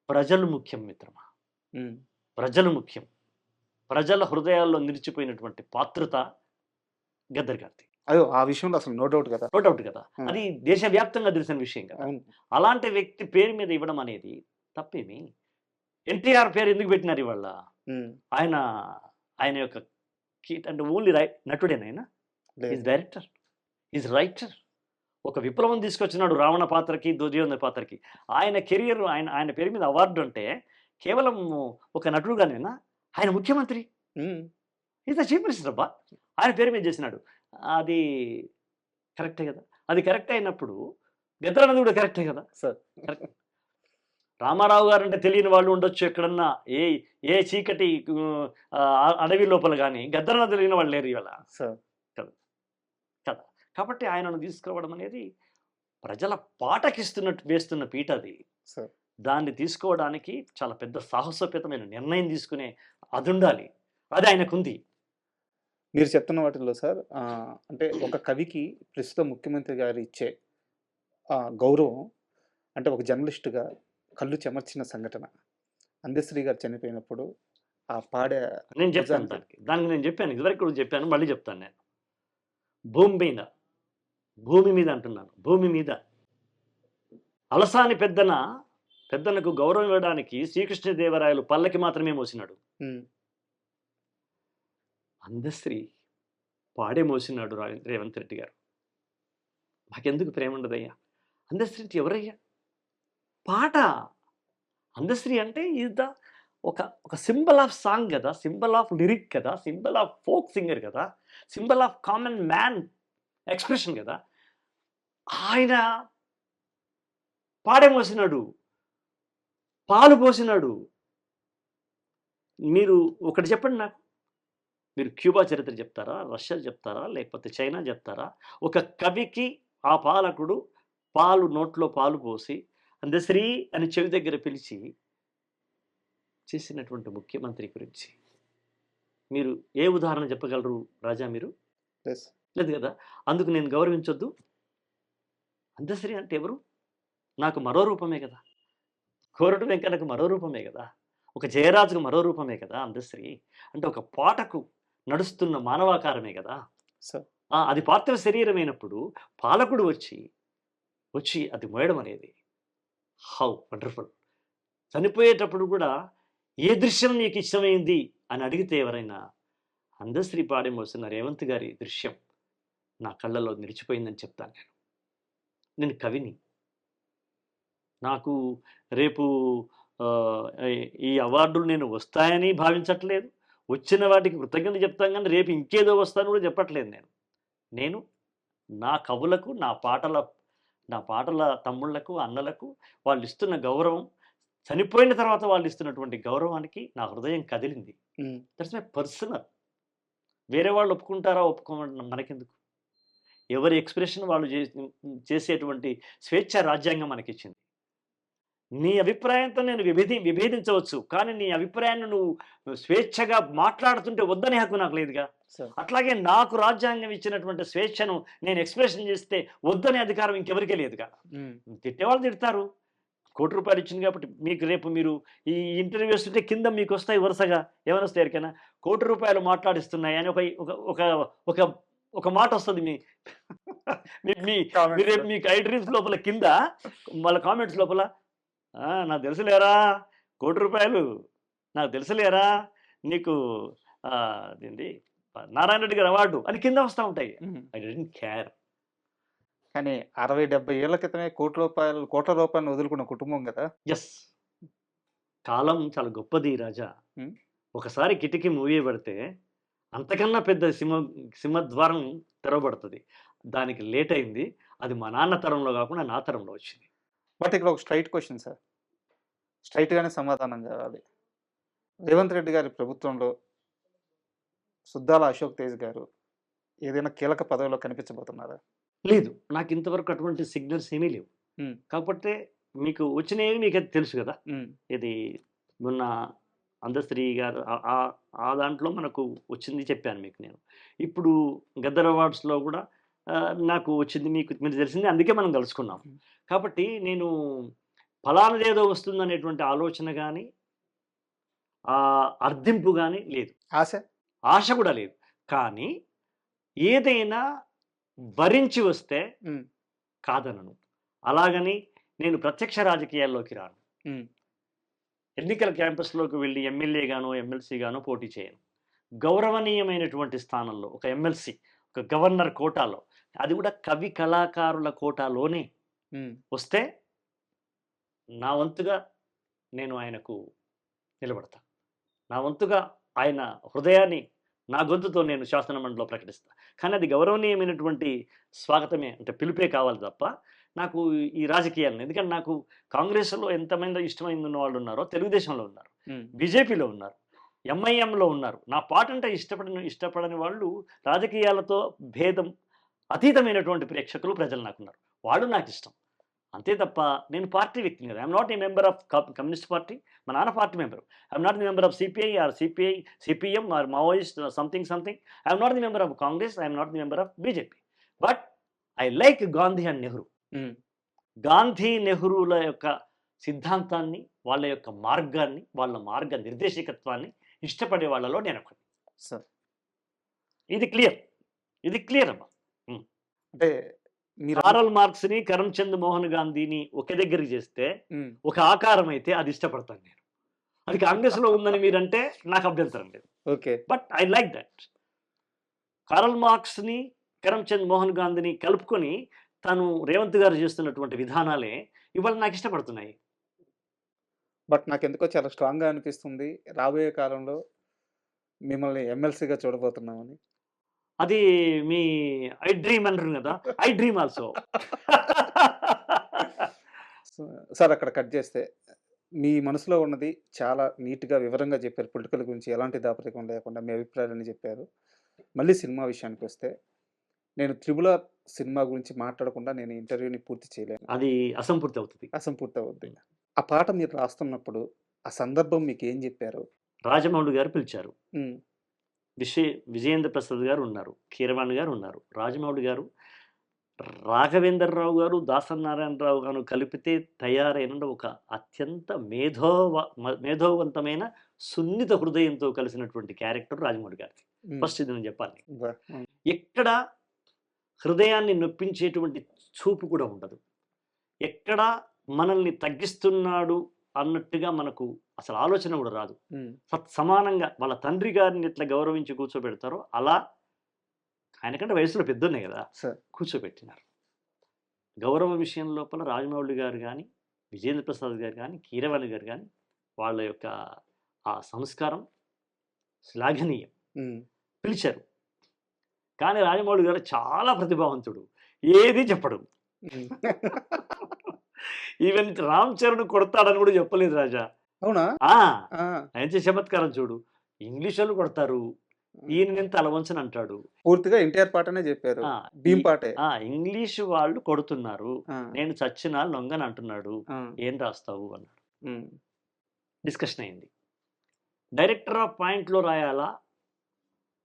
ప్రజలు ముఖ్యం మిత్రమా, ప్రజలు ముఖ్యం. ప్రజల హృదయాల్లో నిలిచిపోయినటువంటి పాత్రత గద్దర్ గారిది. అయ్యో, ఆ విషయంలో అసలు నో డౌట్ కదా, నో డౌట్ కదా. అది దేశవ్యాప్తంగా తెలిసిన విషయం కదా. అలాంటి వ్యక్తి పేరు మీద ఇవ్వడం అనేది తప్పేమి? ఎన్టీఆర్ పేరు ఎందుకు పెట్టినారు ఇవాళ? ఆయన యొక్క అంటే ఓన్లీ నటుడేనాయన, ఈజ్ డైరెక్టర్, ఈజ్ రైటర్. ఒక విప్లవం తీసుకొచ్చినాడు రావణ పాత్రకి, దుర్యోధన పాత్రకి. ఆయన కెరియర్, ఆయన పేరు మీద అవార్డు అంటే కేవలం ఒక నటుడుగానేనా? ఆయన ముఖ్యమంత్రి, ఈజ్ ద చీఫ్ మినిస్టర్ అబ్బా, ఆయన పేరు మీద చేసినాడు. అది కరెక్టే కదా. అది కరెక్ట్ అయినప్పుడు గద్దర్ అన్నది కూడా కరెక్టే కదా సార్. కరెక్ట్. రామారావు గారు అంటే తెలియని వాళ్ళు ఉండొచ్చు ఎక్కడన్నా, ఏ చీకటి అడవి లోపల, కానీ గద్దర్ అన్న తెలియని వాళ్ళు లేరు ఇవాళ కదా. కాబట్టి ఆయనను తీసుకురావడం అనేది ప్రజల వేస్తున్న పీట అది. దాన్ని తీసుకోవడానికి చాలా పెద్ద సాహసోపేతమైన నిర్ణయం తీసుకునే అది ఉండాలి, అది ఆయనకుంది. మీరు చెప్తున్న వాటిల్లో సార్, అంటే ఒక కవికి ప్రస్తుత ముఖ్యమంత్రి గారు ఇచ్చే గౌరవం, అంటే ఒక జర్నలిస్టుగా కళ్ళు చెమర్చిన సంఘటన అందశ్రీ గారు చనిపోయినప్పుడు ఆ పాడే, నేను చెప్పాను దానికి నేను చెప్పాను, ఇదివరకు కూడా చెప్పాను, మళ్ళీ చెప్తాను. నేను భూమి మీద అంటున్నాను, భూమి మీద అలసాని పెద్దనకు గౌరవం ఇవ్వడానికి శ్రీకృష్ణదేవరాయలు పల్లకి మాత్రమే మోసినాడు. అందశ్రీ పాడే మోసినాడు రేవంత్ రెడ్డి గారు. మాకెందుకు ప్రేమ ఉండదయ్యా? అందశ్రీ ఎవరయ్యా? పాట. అందశ్రీ అంటే ఇది ఒక సింబల్ ఆఫ్ సాంగ్ కదా, సింబల్ ఆఫ్ లిరిక్ కదా, సింబల్ ఆఫ్ ఫోక్ సింగర్ కదా, symbol of common man expression కదా. ఆయన పాడే మోసినాడు, పాలు పోసినాడు. మీరు ఒకటి చెప్పండి నాకు, మీరు క్యూబా చరిత్ర చెప్తారా, రష్యా చెప్తారా, లేకపోతే చైనా చెప్తారా? ఒక కవికి ఆ పాలకుడు నోట్లో పాలు పోసి అందశ్రీ అని చెవి దగ్గర పిలిచి చేసినటువంటి ముఖ్యమంత్రి గురించి మీరు ఏ ఉదాహరణ చెప్పగలరు రాజా? మీరు లేదు కదా. అందుకు నేను గౌరవించొద్దు? అందశ్రీ అంటే ఎవరు? నాకు మరో రూపమే కదా, కోరటు వెంకన్నకు మరో రూపమే కదా, ఒక జయరాజుకు మరో రూపమే కదా అందశ్రీ. అంటే ఒక పాటకు నడుస్తున్న మానవాకారమే కదా. అది పార్థివ శరీరమైనప్పుడు పాలకుడు వచ్చి అది మోయడం అనేది హౌ వండర్ఫుల్. చనిపోయేటప్పుడు కూడా ఏ దృశ్యం నీకు ఇష్టమైంది అని అడిగితే ఎవరైనా అందశ్రీ పాడే మోస్తున్న రేవంత్ గారి దృశ్యం నా కళ్ళలో నిలిచిపోయిందని చెప్తాను. నేను కవిని. నాకు రేపు ఈ అవార్డులు నేను వస్తాయని భావించట్లేదు. వచ్చిన వాటికి కృతజ్ఞత చెప్తాను, కానీ రేపు ఇంకేదో వస్తాను కూడా చెప్పట్లేదు. నేను నా కవులకు, నా పాటల తమ్ముళ్లకు, అన్నలకు వాళ్ళు ఇస్తున్న గౌరవం, చనిపోయిన తర్వాత వాళ్ళు ఇస్తున్నటువంటి గౌరవానికి నా హృదయం కదిలింది. That's my personal. వేరే వాళ్ళు ఒప్పుకుంటారా ఒప్పుకోమంటున్నా మనకెందుకు? ఎవరి ఎక్స్ప్రెషన్ వాళ్ళు చేసేటువంటి స్వేచ్ఛ రాజ్యాంగం మనకిచ్చింది. నీ అభిప్రాయంతో నేను విభేదించవచ్చు, కానీ నీ అభిప్రాయాన్ని నువ్వు స్వేచ్ఛగా మాట్లాడుతుంటే వద్దనే హక్కు నాకు లేదుగా. అట్లాగే నాకు రాజ్యాంగం ఇచ్చినటువంటి స్వేచ్ఛను నేను ఎక్స్ప్రెషన్ చేస్తే వద్దనే అధికారం ఇంకెవరికే లేదుగా. తిట్టేవాళ్ళు తిడతారు. ₹1 ఇచ్చింది కాబట్టి మీకు రేపు మీరు ఈ ఇంటర్వ్యూ వస్తుంటే కింద మీకు వస్తాయి వరుసగా. ఏమైనా వస్తాయి ఎరికైనా ₹1 మాట్లాడిస్తున్నాయి అని ఒక మాట వస్తుంది. రేపు మీకు ఐ డ్రీమ్స్ లోపల కింద వాళ్ళ కామెంట్స్ లోపల నాకు తెలుసులేరా ₹1 నాకు తెలుసులేరా నీకు అదేంటి నారాయణ రెడ్డి గారు అవార్డు అని కింద వస్తూ ఉంటాయి. I don't care. కానీ 60-70 ఏళ్ల క్రితమే కోట్ల రూపాయలు వదులుకున్న కుటుంబం కదా. ఎస్, కాలం చాలా గొప్పది రాజా. ఒకసారి కిటికీ మూవీ పడితే అంతకన్నా పెద్ద సింహద్వారం తెరవబడుతుంది. దానికి లేట్ అయింది. అది మా నాన్న తరంలో కాకుండా నా తరంలో వచ్చింది. బట్ ఇక్కడ ఒక స్ట్రైట్ క్వశ్చన్ సార్, స్ట్రైట్గానే సమాధానం కావాలి. రేవంత్ రెడ్డి గారి ప్రభుత్వంలో సుద్దాల అశోక్ తేజ్ గారు ఏదైనా కీలక పదవిలో కనిపించబోతున్నారా? లేదు, నాకు ఇంతవరకు అటువంటి సిగ్నల్స్ ఏమీ లేవు. కాకపోతే మీకు వచ్చినవి మీకు అది తెలుసు కదా. ఇది మొన్న అందశ్రీ గారు ఆ దాంట్లో మనకు వచ్చింది చెప్పాను మీకు నేను. ఇప్పుడు గద్దర్ అవార్డ్స్లో కూడా నాకు వచ్చింది, మీరు తెలిసింది, అందుకే మనం కలుసుకున్నాం. కాబట్టి నేను ఫలానదేదో వస్తుందనేటువంటి ఆలోచన కానీ అర్థింపు కానీ లేదు, ఆశ కూడా లేదు. కానీ ఏదైనా భరించి వస్తే కాదనను. అలాగని నేను ప్రత్యక్ష రాజకీయాల్లోకి రాను. ఎన్నికల క్యాంపస్లోకి వెళ్ళి ఎమ్మెల్యేగానో ఎమ్మెల్సీగానో పోటీ చేయను. గౌరవనీయమైనటువంటి స్థానంలో ఒక ఎమ్మెల్సీ, ఒక గవర్నర్ కోటాలో, అది కూడా కవి కళాకారుల కోటాలోనే వస్తే నా వంతుగా నేను ఆయనకు నిలబడతా. నా వంతుగా ఆయన హృదయాన్ని నా గొంతుతో నేను శాసనమండలిలో ప్రకటిస్తా. కానీ అది గౌరవనీయమైనటువంటి స్వాగతమే, అంటే పిలుపే కావాలి తప్ప నాకు ఈ రాజకీయాలను. ఎందుకంటే నాకు కాంగ్రెస్లో ఎంతమంది ఇష్టమైన వాళ్ళు ఉన్నారో తెలుగుదేశంలో ఉన్నారు, బీజేపీలో ఉన్నారు, ఎంఐఎంలో ఉన్నారు. నా పాట అంటే ఇష్టపడని వాళ్ళు, రాజకీయాలతో భేదం అతీతమైనటువంటి ప్రేక్షకులు ప్రజలు నాకున్నారు. వాళ్ళు నాకు ఇష్టం అంతే తప్ప నేను పార్టీ వ్యక్తిని కదా. I'm not a member of communist party. మా నాన్న party member. I'm not the member of CPI or CPM or Maoist something. I'm not the member of Congress. I'm not the member of BJP. But I like Gandhi and Nehru. Gandhi నెహ్రూల యొక్క సిద్ధాంతాన్ని, వాళ్ళ యొక్క మార్గాన్ని, వాళ్ళ మార్గ నిర్దేశకత్వాన్ని ఇష్టపడే వాళ్ళలో నేను ఒకటి. ఇది క్లియర్ అమ్మా. అంటే మీరు కారల్ మార్క్స్ ని కరమ్చంద్ మోహన్ గాంధీని ఒక దగ్గరికి చేస్తే ఒక ఆకారం అయితే అది ఇష్టపడతాను నేను. అది కాంగ్రెస్ లో ఉందని మీరంటే నాకు అభ్యంతరం లేదు. Okay. But I like that. Karl marks ని కరమ్చంద్ మోహన్ గాంధీని కలుపుకొని తను రేవంత్ గారు చేస్తున్నటువంటి విధానాలే ఇవాళ నాకు ఇష్టపడుతున్నాయి. బట్ నాకెందుకో చాలా స్ట్రాంగ్‌గా అనిపిస్తుంది. రాబోయే కాలంలో మిమ్మల్ని ఎమ్మెల్సీగా చూడబోతున్నామని. అది మీ ఐ డ్రీమ్ అంటారు కదా! I dream also. సార్ అక్కడ కట్ చేస్తే మీ మనసులో ఉన్నది చాలా నీట్‌గా వివరంగా చెప్పారు. పొలిటికల్ గురించి ఎలాంటి దాపరికం లేకుండా మీ అభిప్రాయాలన్నీ చెప్పారు. మళ్ళీ సినిమా విషయానికొస్తే నేను 'త్రిబుల్ ఆర్' సినిమా గురించి మాట్లాడకుండా నేను ఈ ఇంటర్వ్యూని పూర్తి చేయలేను. అది అసంపూర్తి అవుతది. అసంపూర్తి అవుద్ది. ఆ పాట మీరు రాస్తున్నప్పుడు ఆ సందర్భం మీకేం చెప్పారు? రాజమౌళి గారు పిలిచారు. హ్మ్. విజయేంద్ర ప్రసాద్ గారు ఉన్నారు. కీరవాణి గారు ఉన్నారు. రాజమౌళి గారు, రాఘవేంద్రరావు గారు, దాసనారాయణరావు గారు కలిపితే తయారైన ఒక అత్యంత మేధోవంతమైన సున్నిత హృదయంతో కలిసినటువంటి క్యారెక్టర్ రాజమౌళి గారిది. హ్మ్. ఫస్ట్ ఇది నేను చెప్పాలి. హ్మ్. ఎక్కడ హృదయాన్ని నొప్పించేటువంటి చూపు కూడా ఉండదు. ఎక్కడ మనల్ని తగ్గిస్తున్నాడు అన్నట్టుగా మనకు అసలు ఆలోచన కూడా రాదు. హ్మ్. సమానంగా వాళ్ళ తండ్రి గారిని ఎట్లా గౌరవించి కూర్చోబెడతారో అలా ఆయనకంటే వయసులో పెద్దోన్నే కదా సార్. కూర్చోబెట్టినారు. గౌరవ విషయం లోపల రాజమౌళి గారు కానీ, విజేంద్ర ప్రసాద్ గారు కానీ, కీరవాణి గారు కానీ వాళ్ళ యొక్క ఆ సంస్కారం శ్లాఘనీయం. హ్మ్. పిలిచారు. కానీ రాజమౌళి గారు చాలా ప్రతిభావంతుడు. ఏది చెప్పడు. హ్మ్. ఈవెన్ రామ్ చరణ్ కొడతాడని కూడా చెప్పలేదు రాజా. అవునా? ఆ! ఆ! ఆయన చేసే చమత్కారం చూడు. ఇంగ్లీషోళ్ళు కొడతారు. ఈయన నేను తల వంచను అంటాడు. పూర్తిగా ఎన్టీఆర్ పాటనే చెప్పారు. ఆ! భీమ్ పాటే. ఇంగ్లీష్ వాళ్ళు కొడుతున్నారు. ఆ! నేను చచ్చినా లొంగను అంటున్నాడు. ఆ! ఏం రాస్తావు అన్నాడు. హ్మ్. డిస్కషన్ అయింది. డైరెక్టర్ ఆఫ్ పాయింట్‌లో రాయాలా?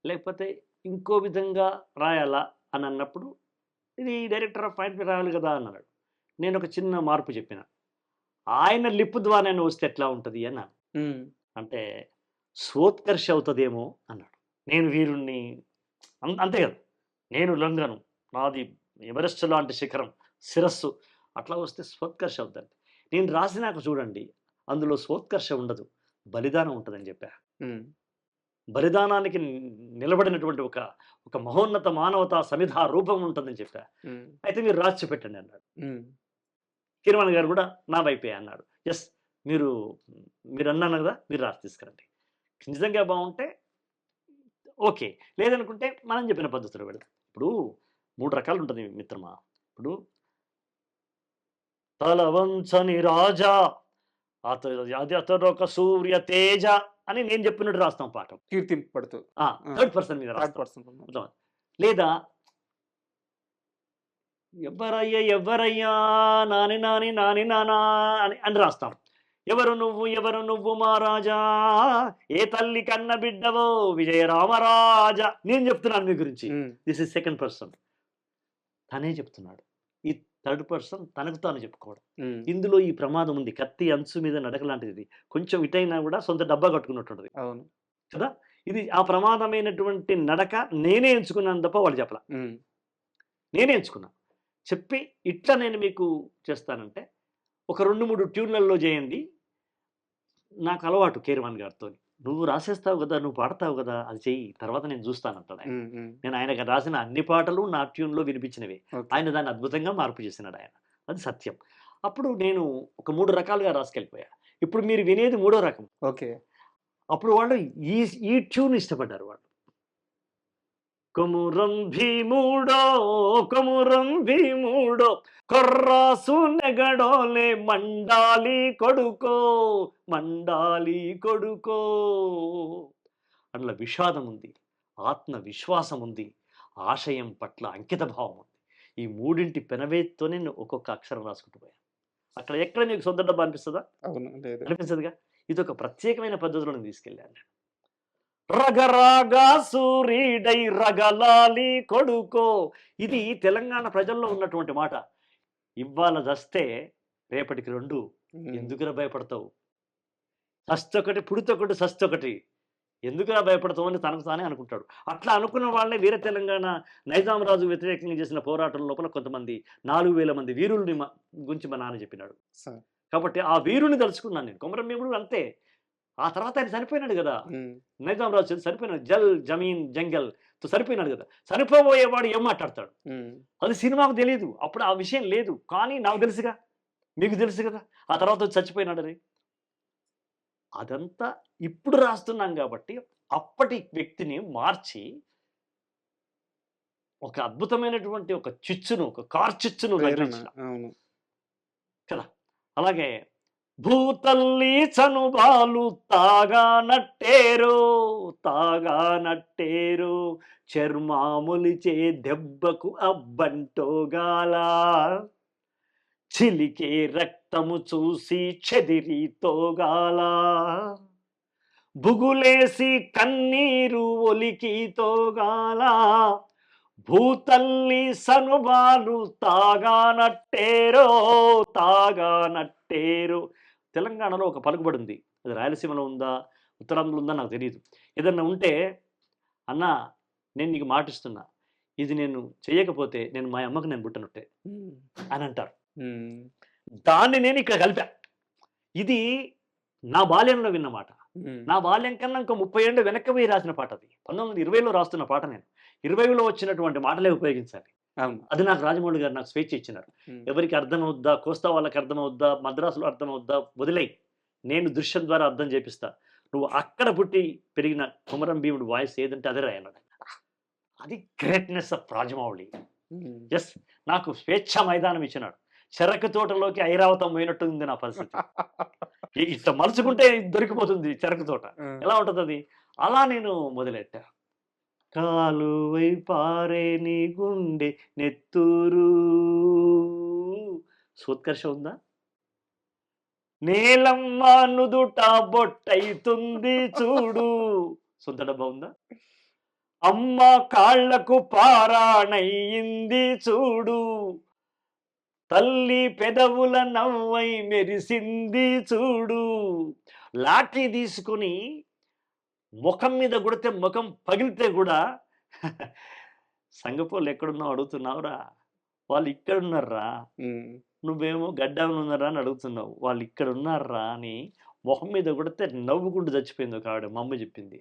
లేకపోతే ఇంకో విధంగా రాయాలా? అని అన్నప్పుడు ఇది డైరెక్టర్ ఆఫ్ పాయింట్ రాయాలి కదా అన్నాడు. నేను ఒక చిన్న మార్పు చెప్పిన. ఆయన లిప్ ద్వారానే వస్తే ఎట్లా ఉంటది అన్నాను. హ్మ్. అంటే స్వోత్కర్ష అవుతదేమో అన్నాడు. నేను వీరుణ్ణి అంతే కదా! నేను లొంగను. నాది ఎవరెస్ట్ లాంటి శిఖరం, శిరస్సు అట్లా వస్తే స్వోత్కర్ష అవుద్దండి. నేను రాసినాక చూడండి అందులో స్వోత్కర్ష ఉండదు. బలిదానం ఉంటదని చెప్పా. హ్మ్. బలిదానానికి నిలబడినటువంటి ఒక మహోన్నత మానవతా సమిధా రూపం ఉంటుందని చెప్పా. హ్మ్. అయితే మీరు రాసి చూపెట్టండి అన్నాడు. హ్మ్. కిరవాణి గారు కూడా నా వైపే అన్నాడు. యెస్. మీరన్నాను కదా! మీరు రాసి తీసుకురండి. నిజంగా బావుంటే ఓకే. లేదనుకుంటే మనం చెప్పిన పద్ధతిలో పెడదాం. ఇప్పుడు 3 రకాలుంటది మిత్రమా. ఇప్పుడు తల వంచని రాజా అతడొక సూర్య తేజ అని నేను చెప్పినట్టు రాస్తాం పాఠం. కీర్తింపబడుతూ. ఆ! థర్డ్ పర్సన్ మీద థర్డ్ రాస్తాం. పర్సన్. అర్థమైందా? లేదా ఎవ్వరయ్యా నాని నాని నాని నానా అని రాస్తాం. ఎవరు నువ్వు మా రాజా ఏ తల్లి కన్న బిడ్డవో విజయ రామరాజా. నేను చెప్తున్నాను మీ గురించి. హ్మ్. This is second person. తనే చెప్తున్నాడు. ఈ థర్డ్ పర్సన్ తనకు తాను చెప్పుకోవడం. హ్మ్. ఇందులో ఈ ప్రమాదం ఉంది. కత్తి అంచు మీద నడక లాంటిది. కొంచెం ఇటైనా కూడా సొంత డబ్బా కట్టుకున్నట్టుంటది అవును. కదా! ఇది ఆ ప్రమాదమైనటువంటి నడక నేనే ఎంచుకున్నాను తప్ప వాళ్ళు చెప్పలా. హ్మ్. నేనే ఎంచుకున్నా. చెప్పి ఇట్లా నేను మీకు చేస్తానంటే ఒక 2, 3 ట్యూన్‌లలో చేయండి. నాకు అలవాటు కీరవాణి గారితోని. నువ్వు రాసేస్తావు గదా! నువ్వు పాడతావు గదా! అది చెయ్యి. తర్వాత నేను జూస్తానంటాడాయన. హ్మ్. హ్మ్. నేను ఆయనకి రాసిన అన్ని పాటలు నా ట్యూన్‌లో వినిపించినవే. ఓకే. ఆయన దాన్ని అద్భుతంగా మార్పు చేసినాడాయన. అది సత్యం. అప్పుడు నేను ఒక 3 రకాలుగా రాసుకెళ్ళిపోయా. ఇప్పుడు మీరు వినేది మూడో రకం. ఓకే. అప్పుడు వాళ్ళు ఈ ఈ ట్యూన్ ఇష్టపడ్డారు వాళ్ళు. కొమురం భీముడో కొమురం భీముడో కొర్రాసు నెగడోలే మండాలి కొడుకో అందులో విషాదం ఉంది, ఆత్మవిశ్వాసం ఉంది, ఆశయం పట్ల అంకిత భావం ఉంది. ఈ మూడింటి పెనవేత్తోనే నేను ఒక్కొక్క అక్షరం రాసుకుంటూ పోయాను. అక్కడ ఎక్కడ మీకు సొంత డబ్బా అనిపిస్తుందా? అవును. లేదు. అనిపించదుగా. ఇది ఒక ప్రత్యేకమైన పద్ధతిలో నేను తీసుకెళ్ళాను. రగరాగా సూరీడై రగలాలి కొడుకో. ఇది తెలంగాణ ప్రజల్లో ఉన్నటువంటి మాట. ఇవ్వాల దస్తే రేపటికి 2 హ్మ్. ఎందుకురా భయపడతావు? సస్తొకటి పుడితొకటి సస్తొకటి. ఎందుకులా భయపడతామని తనకు తానే అనుకుంటాడు. అట్లా అనుకున్న వాళ్ళే వీర తెలంగాణ నైజాం రాజు వ్యతిరేకంగా చేసిన పోరాటం లోపల కొంతమంది 4000 మంది వీరుల్ని గురించి మా నాన్న చెప్పినాడు. కాబట్టి ఆ వీరుని తలుచుకున్నాను నేను. కొమరం భీముడు అంతే. ఆ తర్వాత ఆయన చనిపోయినాడు కదా, నైజాం రాజు చనిపోయినాడు. జల్ జమీన్ జంగల్ తో సరిపోయినాడు కదా. చనిపోబోయేవాడు ఏం మాట్లాడతాడు, అది సినిమాకు తెలియదు, అప్పుడు ఆ విషయం లేదు. కానీ నాకు తెలుసుగా, మీకు తెలుసు కదా ఆ తర్వాత చచ్చిపోయినాడని. అదంతా ఇప్పుడు రాస్తున్నాం కాబట్టి అప్పటి వ్యక్తిని మార్చి ఒక అద్భుతమైనటువంటి ఒక చిచ్చును, ఒక కార్చిచ్చును కదా. అలాగే భూతల్లి చనుబాలు తాగా నట్టేరు చర్మాములిచే దెబ్బకు అబ్బంటోగాల చిలికే రక్తము చూసి చెదిరి తోగాల బుగులేసి కన్నీరు ఒలికి తోగాల భూతల్లి సనుబాలు తాగా నట్టేరు. తెలంగాణలో ఒక పలుకుబడి ఉంది, అది రాయలసీమలో ఉందా ఉత్తరాంధ్రలో ఉందా నాకు తెలియదు. ఏదన్నా ఉంటే అన్నా నేను నీకు మాటిస్తున్నా, ఇది నేను చేయకపోతే నేను మా అమ్మకు నేను పుట్టనట్టే అని అంటారు. దాన్ని నేను ఇక్కడ కలిపా. ఇది నా బాల్యంలో విన్న మాట. నా బాల్యం కన్నా ఇంకా 30 ఏళ్ళు వెనక్కి పోయి రాసిన పాట అది. 1920లో రాస్తున్న పాట నేను. 20లో వచ్చినటువంటి మాటలే ఉపయోగించాలి. అది నాకు రాజమౌళి గారు నాకు స్వేచ్ఛ ఇచ్చినారు. ఎవరికి అర్థమవుద్దా, కోస్తా వాళ్ళకి అర్థమవుద్దా, మద్రాసులో అర్థమవుద్దా వదిలే, నేను దృశ్యం ద్వారా అర్థం చేపిస్తా. నువ్వు అక్కడ పుట్టి పెరిగిన కొమరం భీముడు వాయిస్ ఏదంటే అదే రాయన్నాడు. అది గ్రేట్నెస్ ఆఫ్ రాజమౌళి. ఎస్, నాకు స్వేచ్ఛ మైదానం ఇచ్చినాడు. చెరకు తోటలోకి ఐరావతం పోయినట్టు ఉంది నా పరిస్థితి. ఇట్లా మలుచుకుంటే దొరికిపోతుంది చెరకు తోట, ఎలా ఉంటుంది అది. అలా నేను మొదలెట్టా. కాలువై పారే నీ గుండె నెత్తూరు, సోత్కర్ష ఉందా. నేలమ్మ నుదుట బొట్టయితుంది చూడు, సొంత డబ్బా ఉందా. అమ్మ కాళ్లకు పారాణయింది చూడు, తల్లి పెదవుల నవ్వై మెరిసింది చూడు. లాఠీ తీసుకుని ముఖం మీద కొడితే ముఖం పగిలితే కూడా సంగపోళ్ళు ఎక్కడున్నావు అడుగుతున్నావురా, వాళ్ళు ఇక్కడ ఉన్నారా, నువ్వేమో గడ్డాలు ఉన్నారా అని అడుగుతున్నావు, వాళ్ళు ఇక్కడ ఉన్నారా అని మొహం మీద కొడితే నవ్వుకుంటూ చచ్చిపోయింది ఒక ఆవిడ. మా అమ్మ చెప్పింది,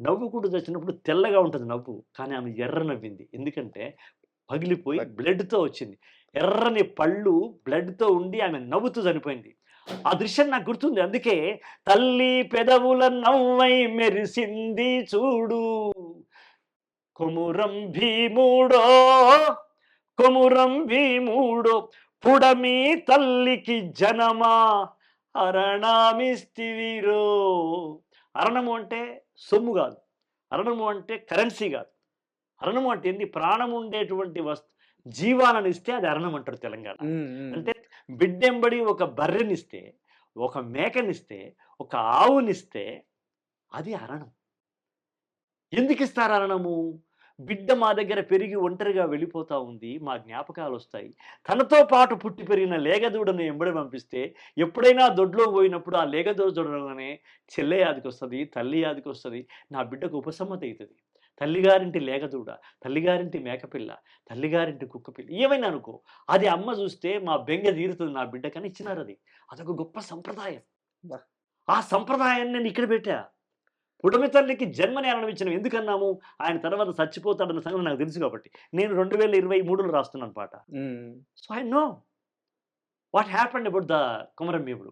నవ్వుకుంటూ చచ్చినప్పుడు తెల్లగా ఉంటుంది నవ్వు, కానీ ఆమె ఎర్ర నవ్వింది. ఎందుకంటే పగిలిపోయి బ్లడ్తో వచ్చింది. ఎర్రని పళ్ళు బ్లడ్తో ఉండి ఆమె నవ్వుతూ చనిపోయింది. ఆ దృశ్యం నాకు గుర్తుంది. అందుకే తల్లి పెదవుల నవ్వై మెరిసింది చూడు, కొమురం భీముడో పుడమి తల్లికి జనమా అరణమిస్తివిరో. అరణము అంటే సొమ్ము కాదు, అరణము అంటే కరెన్సీ కాదు. అరణము అంటే ఏంది, ప్రాణం ఉండేటువంటి జీవాలను ఇస్తే అది అరణం అంటారు తెలంగాణ. అంటే బిడ్డెంబడి ఒక బర్రెనిస్తే, ఒక మేకనిస్తే, ఒక ఆవునిస్తే అది అరణం. ఎందుకు ఇస్తారు అరణము? బిడ్డ మా దగ్గర పెరిగి ఒంటరిగా వెళ్ళిపోతా ఉంది, మా జ్ఞాపకాలు వస్తాయి. తనతో పాటు పుట్టి పెరిగిన లేగదూడను ఎంబడి పంపిస్తే ఎప్పుడైనా దొడ్లో పోయినప్పుడు ఆ లేగదూడ చూడగానే చెల్లె యాదికి వస్తుంది, తల్లి యాదికి వస్తుంది, నా బిడ్డకు ఉపశమత అవుతుంది. తల్లిగారింటి లేగదూడ, తల్లిగారింటి మేకపిల్ల, తల్లిగారింటి కుక్కపిల్ల ఏమైనా అనుకో, అది అమ్మ చూస్తే మా బెంగ తీరుతుంది నా బిడ్డకని ఇచ్చినారు. అదొక గొప్ప సంప్రదాయం. ఆ సంప్రదాయాన్ని నేను ఇక్కడ పెట్టా. పుడమి తల్లికి జన్మని అనుభవించడం ఎందుకన్నాము, ఆయన తర్వాత చచ్చిపోతాడన్న సంగతి నాకు తెలుసు కాబట్టి. నేను 2023లో రాస్తున్నాను పాట. So I know what happened about the Komaram భీముడు.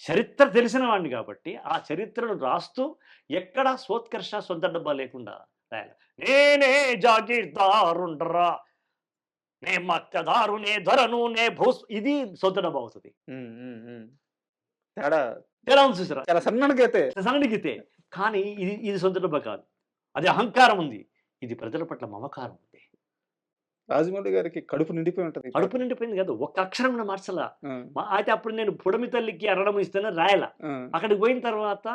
చరిత్ర తెలిసిన వాడిని కాబట్టి ఆ చరిత్రను రాస్తూ ఎక్కడా సోత్కర్ష సొంత డబ్బా లేకుండా రాయాలి. నేనే జాగీర్దారుండరా, నే మత్స్యదారు, నే ధరను, నే భూస్, ఇది సొంత డబ్బా అవుతుంది. తేడా ఉంది చూసారా, చాలా సన్నగితే. కానీ ఇది సొంత డబ్బా కాదు, అది అహంకారం ఉంది, ఇది ప్రజల పట్ల మమకారం ఉంది. రాజమౌళి గారికి కడుపు నిండిపోయి ఉంటుంది. కడుపు నిండిపోయింది కాదు, ఒక్క అక్షరం మార్చలా. అయితే అప్పుడు నేను పుడమి తల్లికి అరణం ఇస్తానని రాయలా. అక్కడికి పోయిన తర్వాత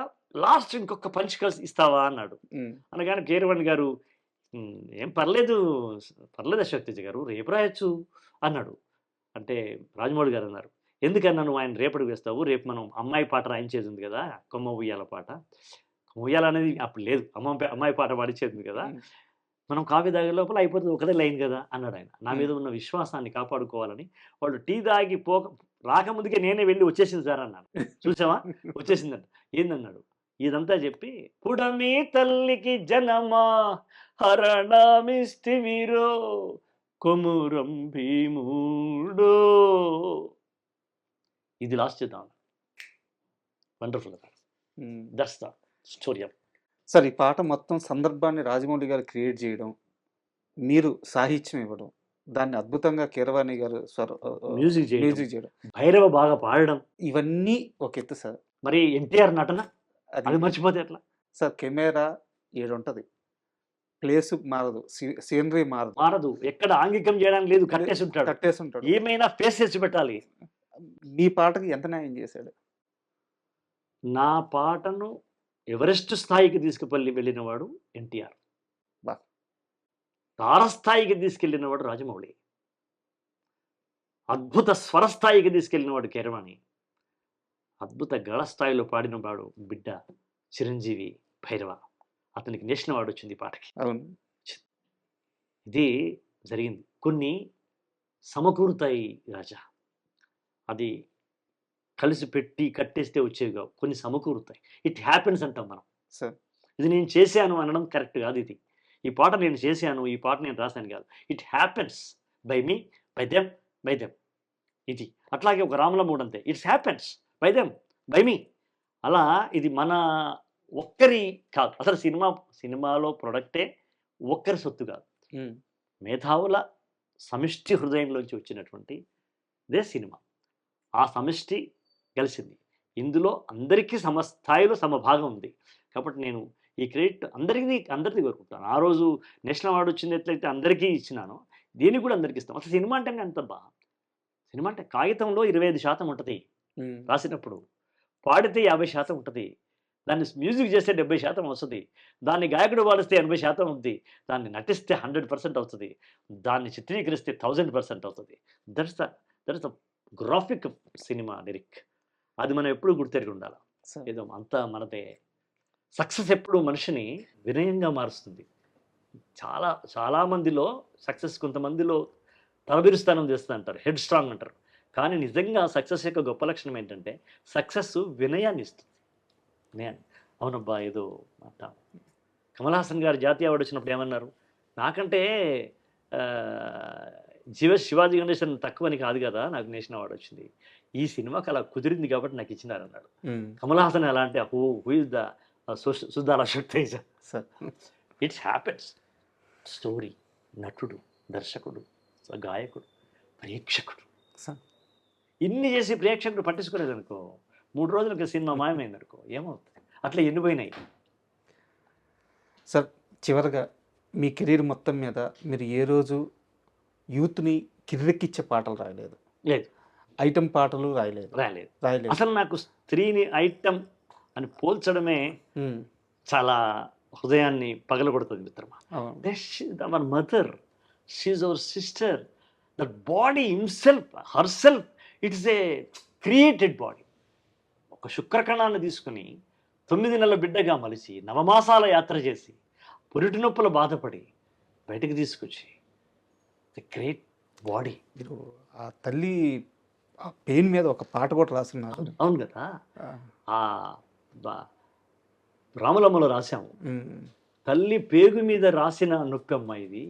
లాస్ట్ ఇంకొక పంచ్ కలిసి ఇస్తావా అన్నాడు. అనగానే కీరవాణి గారు ఏం పర్లేదు అశోక్ తేజ గారు, రేపు రాయొచ్చు అన్నాడు. అంటే రాజమౌళి గారు అన్నారు, ఎందుకన్నా నువ్వు ఆయన రేపటికి వేస్తావు, రేపు మనం అమ్మాయి పాట రాయించేది ఉంది కదా, కొమ్మ ఉయ్యాల పాట, ఉయ్యాలనేది అప్పుడు లేదు. అమ్మాయి పాట పాడిచ్చేది కదా! హ్మ్. మనం కాఫీ తాగే లోపల అయిపోతది. ఒకటే లైన్ కదా! అన్నాడాయన. నా హ్మ్. మీద ఉన్న విశ్వాసాన్ని కాపాడుకోవాలని వాళ్ళు టీ తాగి రాకముందుకే నేనే వెళ్లి వచ్చేసింది సార్ అన్నాను. చూసావా? వచ్చేసిందంట. ఏందన్నాడు. ఇదంతా చెప్పి పుడమి తల్లికి జనమా హరణమిస్తివిరో కొమురం భీముడో. ఇది లాస్ట్ చేద్దాం. వండర్‌ఫుల్. హ్మ్. That's the story of sir, ఈ పాట మొత్తం సందర్భాన్ని రాజమౌళి గారు క్రియేట్ చేయడం, మీరు సాహిత్యం ఇవ్వడం, దాన్ని అద్భుతంగా కీరవాణి గారు మ్యూజిక్ చేయడం, మ్యూజిక్ చేయడం, భైరవ బాగా పాడడం, ఇవన్నీ ఒక ఎత్తు సార్. మరి ఎన్టీఆర్ నటన అది అది మర్చిపోతే ఎట్లా? సార్, కెమెరా ఏడుంటది, ప్లేస్ మారదు, సీనరీ మారదు, మారదు. ఎక్కడ ఆంగికం చేయడానికి లేదు. కట్టేసి ఉంటాడు. కట్టేసి ఉంటాడు. ఏమైనా ఫేస్ చేసి పెట్టాలి. మీ పాటకి ఎంత న్యాయం చేశాడు? నా పాటను ఎవరెస్ట్ స్థాయికి వెళ్ళినవాడు ఎన్టీఆర్. బా. తారస్థాయికి తీసుకెళ్ళినవాడు రాజమౌళి. అద్భుత స్వరస్థాయికి తీసుకెళ్ళినవాడు కీరవాణి. అద్భుత గళ స్థాయిలో పాడినవాడు బిడ్డ చిరంజీవి భైరవ. అతనికి నేషనల్ అవార్డు వచ్చింది ఈ పాటకి. అవును. ఇది జరిగింది. కొన్ని సమకూరుతాయి రాజా. అది కలిసి పెట్టి కట్టేస్తే వచ్చేవి కావు. కొన్ని సమకూరుతాయి. ఇట్ హ్యాపెన్స్ అంటాం మనం. సార్, ఇది నేను చేశాను అనడం కరెక్ట్ కాదు. ఇది ఈ పాట నేను చేశాను, ఈ పాట నేను రాశాను కాదు. It happens by me, by them, by them. ఇది అట్లాగే ఒక రాముల మూడు అంతే. It's happens by them, by me. అలా ఇది మన ఒక్కరి కాదు. అసలు సినిమాలో ప్రొడక్టే ఒక్కరి సొత్తు కాదు. మేధావుల సమిష్టి హృదయంలోంచి వచ్చినటువంటి దే సినిమా. ఆ సమిష్టి కలిసింది. ఇందులో అందరికీ సమస్థాయిలో సమభాగం ఉంది. కాబట్టి నేను ఈ క్రెడిట్ అందరిది కోరుకుంటాను. ఆ రోజు నేషనల్ అవార్డు వచ్చింది ఎట్లయితే అందరికీ ఇచ్చినానో, దీనికి కూడా అందరికీ ఇస్తాం. అసలు సినిమా అంటేనే అంత సినిమా అంటే కాగితంలో 25% ఉంటుంది రాసినప్పుడు, పాడితే 50% ఉంటుంది, దాన్ని మ్యూజిక్ చేస్తే 70% వస్తుంది, దాన్ని గాయకుడు పాడిస్తే 80% ఉంది, దాన్ని నటిస్తే 100% అవుతుంది, దాన్ని చిత్రీకరిస్తే 1000% అవుతుంది. That's the graphic cinema lyric. అది మనం ఎప్పుడు గుర్తెరిగి ఉండాలి. ఏదో అంతా మనదే. సక్సెస్ ఎప్పుడు మనిషిని వినయంగా మారుస్తుంది. చాలా మందిలో సక్సెస్ కొంతమందిలో తలబిరుస్థానం చేస్తూ అంటారు, హెడ్ స్ట్రాంగ్ అంటారు. కానీ నిజంగా సక్సెస్ యొక్క గొప్ప లక్షణం ఏంటంటే సక్సెస్ వినయాన్ని ఇస్తుంది. అవునబ్బా ఏదో అంట. కమల్ హాసన్ గారు జాతీయ అవార్డు వచ్చినప్పుడు ఏమన్నారు, నాకంటే శివాజీ గణేశన్ తక్కువని కాదు కదా నాకు నేషనల్ అవార్డు వచ్చింది, ఈ సినిమాకి అలా కుదిరింది కాబట్టి నాకు ఇచ్చినారు అన్నాడు. కమల్ హాసన్ ఎలా అంటే హూ ఇస్ ద సుధారా శక్తేజ. It's happens. స్టోరీ, నటుడు, దర్శకుడు, గాయకుడు, ప్రేక్షకుడు, ఇన్ని చేసి ప్రేక్షకుడు పట్టించుకోలేదు అనుకో, 3 రోజులకి సినిమా మాయమైంది అనుకో, ఏమవుతుంది? అట్లా ఎన్నిపోయినాయి. సార్, చివరిగా మీ కెరీర్ మొత్తం మీద మీరు ఏ రోజు యూత్ని కిర్రెక్కిచ్చే పాటలు రాయలేదు? లేదు. ఐటమ్ పాటలు రాయలేదు. అసలు నాకు స్త్రీని ఐటమ్ అని పోల్చడమే చాలా హృదయాన్ని పగలగొడుతుంది మిత్రమా. Our mother, she is our sister, that body herself it is a created body. ఒక శుక్రకణాన్ని తీసుకుని 9 నెలల బిడ్డగా మలిచి నవమాసాల యాత్ర చేసి పురిటి నొప్పులు బాధపడి బయటకు తీసుకొచ్చి గ్రేట్ బాడీ. మీరు ఆ తల్లి ఆ పెయిన్ మీద ఒక పాట కూడా రాస్తున్నారు. అవును కదా. రాములమ్మలో రాశాము, తల్లి పేగు మీద రాసిన నొప్పమ్మ ఇది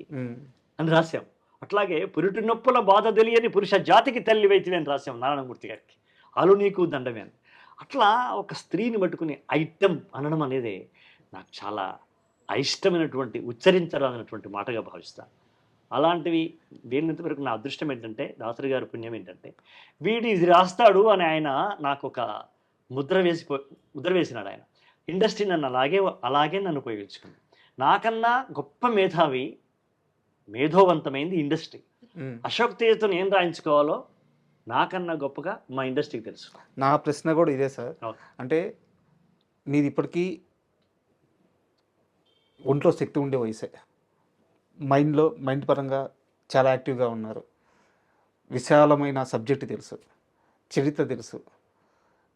అని రాశాము. అట్లాగే పురిటి నొప్పుల బాధ తెలియని పురుష జాతికి తల్లి వైద్యమే అని రాశాము నారాయణమూర్తి గారికి. అలు నీకు దండమే అని. అట్లా ఒక స్త్రీని పట్టుకుని ఐటమ్ అనడం అనేది నాకు చాలా అయిష్టమైనటువంటి, ఉచ్చరించరానటువంటి మాటగా భావిస్తాను. అలాంటివి వీళ్ళంతవరకు నా అదృష్టం ఏంటంటే, దాసరి గారి పుణ్యం ఏంటంటే, వీడు ఇది రాస్తాడు అని ఆయన నాకు ఒక ముద్ర వేసినాడు ఆయన. ఇండస్ట్రీ నన్ను అలాగే నన్ను ఉపయోగించుకుంది. నాకన్నా గొప్ప మేధోవంతమైంది ఇండస్ట్రీ. అశోక్ తేజతో ఏం రాయించుకోవాలో నాకన్నా గొప్పగా మా ఇండస్ట్రీకి తెలుసు. నా ప్రశ్న కూడా ఇదే సార్. అంటే మీది ఇప్పటికీ ఒంట్లో శక్తి ఉండే వయసే, మైండ్ పరంగా చాలా యాక్టివ్గా ఉన్నారు, విశాలమైన సబ్జెక్టు తెలుసు, చరిత్ర తెలుసు.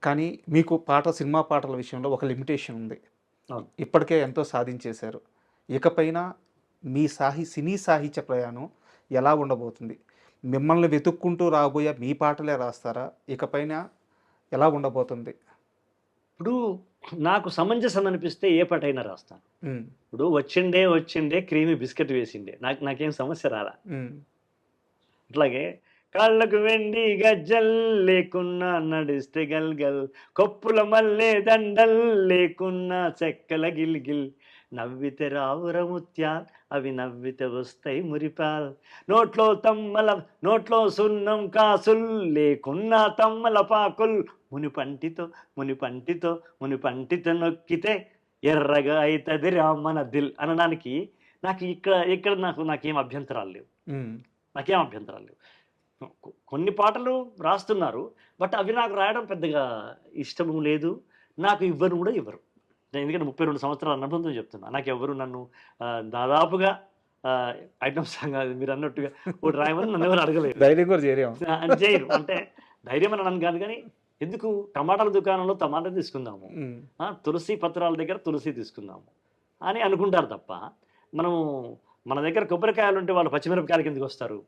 కానీ మీకు సినిమా పాటల విషయంలో ఒక లిమిటేషన్ ఉంది. అవును. ఇప్పటికే ఎంతో సాధించేశారు. ఇకపైన మీ సినీ సాహిత్య ప్రయాణం ఎలా ఉండబోతుంది? మిమ్మల్ని వెతుక్కుంటూ రాబోయే మీ పాటలే రాస్తారా? ఇకపైన ఎలా ఉండబోతుంది? ఇప్పుడు నాకు సమంజసం అనిపిస్తే ఏ పాటైనా రాస్తాను. హ్మ్. ఇప్పుడు వచ్చిండే క్రీమీ బిస్కెట్ వేసిండే. నాకేం సమస్య రాలా. హ్మ్. అట్లాగే కాళ్ళకు వెండి గజ్జల్ లేకున్నా నడిస్తే గల్గల్, కొప్పుల మల్లె దండల్ లేకున్నా చెక్కల గిల్గిల్, నవ్వితే రావుర ముత్యాల్ అవి నవ్వితే వస్తాయి మురిపాల్, నోట్లో సున్నం కాసుల్ లేకున్నా తమ్మల పాకుల్, మునిపంటితో నొక్కితే ఎర్రగా అయితది రామన దిల్ అనడానికి నాకు ఇక్కడ నాకేం అభ్యంతరాలు లేవు. హ్మ్. నాకేం అభ్యంతరాలు లేవు. కొన్ని పాటలు రాస్తున్నారు. బట్ అవి నాకు రాయడం పెద్దగా ఇష్టము లేదు. నాకు ఇవ్వను కూడా ఇవ్వరు. ఎందుకంటే 32 సంవత్సరాల అనుబంధం చెప్తున్నా. నాకెవ్వరు నన్ను దాదాపుగా ఐటమ్ సాంగ్ మీరు అన్నట్టుగా ఒకటి రాయమని నన్ను ఎవరు అడగలేదు. ధైర్యం కూడా చేయరేమో. చేయరు. అంటే ధైర్యం అని అనను కాదు కానీ, ఎందుకు టమాటాల దుకాణంలో టమాటా తీసుకుందాము, తులసి పత్రాల దగ్గర తులసి తీసుకుందాము అని అనుకుంటారు తప్ప, మనము మన దగ్గర కొబ్బరికాయలు ఉంటే వాళ్ళు పచ్చిమిరపకాయలకి ఎందుకు వస్తారు?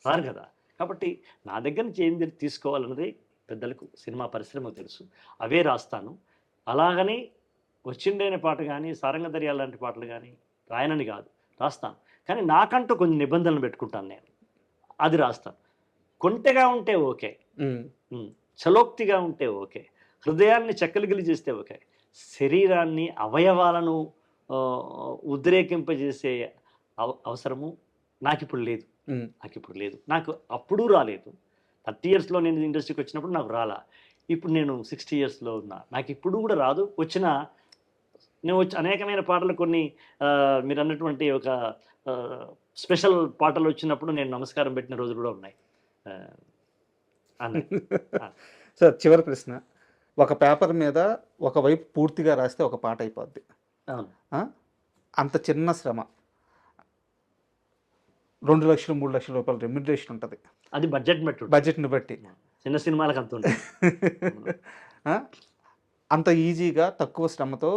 రారు కదా. కాబట్టి నా దగ్గర నుంచి ఏం తీసుకోవాలన్నది పెద్దలకు, సినిమా పరిశ్రమకు తెలుసు. అవే రాస్తాను. అలాగని వచ్చిండైన పాట కానీ, సారంగధర్యాలు లాంటి పాటలు కానీ రాయనని కాదు, రాస్తాను. కానీ నాకంటూ కొన్ని నిబంధనలు పెట్టుకుంటాను నేను. అది రాస్తాను. కొంటెగా ఉంటే ఓకే, చలోక్తిగా ఉంటే ఓకే, హృదయాన్ని చెక్కలిగిలి చేస్తే ఓకే, శరీరాన్ని అవయవాలను ఉద్రేకింపజేసే అవసరము నాకిప్పుడు లేదు. నాకు అప్పుడు రాలేదు. 30 yearsలో నేను ఇండస్ట్రీకి వచ్చినప్పుడు నాకు రాలా. ఇప్పుడు నేను 60 yearsలో ఉన్నా, నాకు ఇప్పుడు కూడా రాదు. నేను అనేకమైన పాటలు కొన్ని మీరు అన్నటువంటి ఒక స్పెషల్ పాటలు వచ్చినప్పుడు నేను నమస్కారం పెట్టిన రోజులు కూడా ఉన్నాయి. సార్, చివరి ప్రశ్న. ఒక పేపర్ మీద ఒకవైపు పూర్తిగా రాస్తే ఒక పాట అయిపోద్ది. అంత చిన్న శ్రమ 2 లక్షలు 3 లక్షల రూపాయల రెమ్యునరేషన్ ఉంటుంది. అది బడ్జెట్ని బట్టి చిన్న సినిమాలకు అంత ఉంటుంది. అంత ఈజీగా తక్కువ శ్రమతో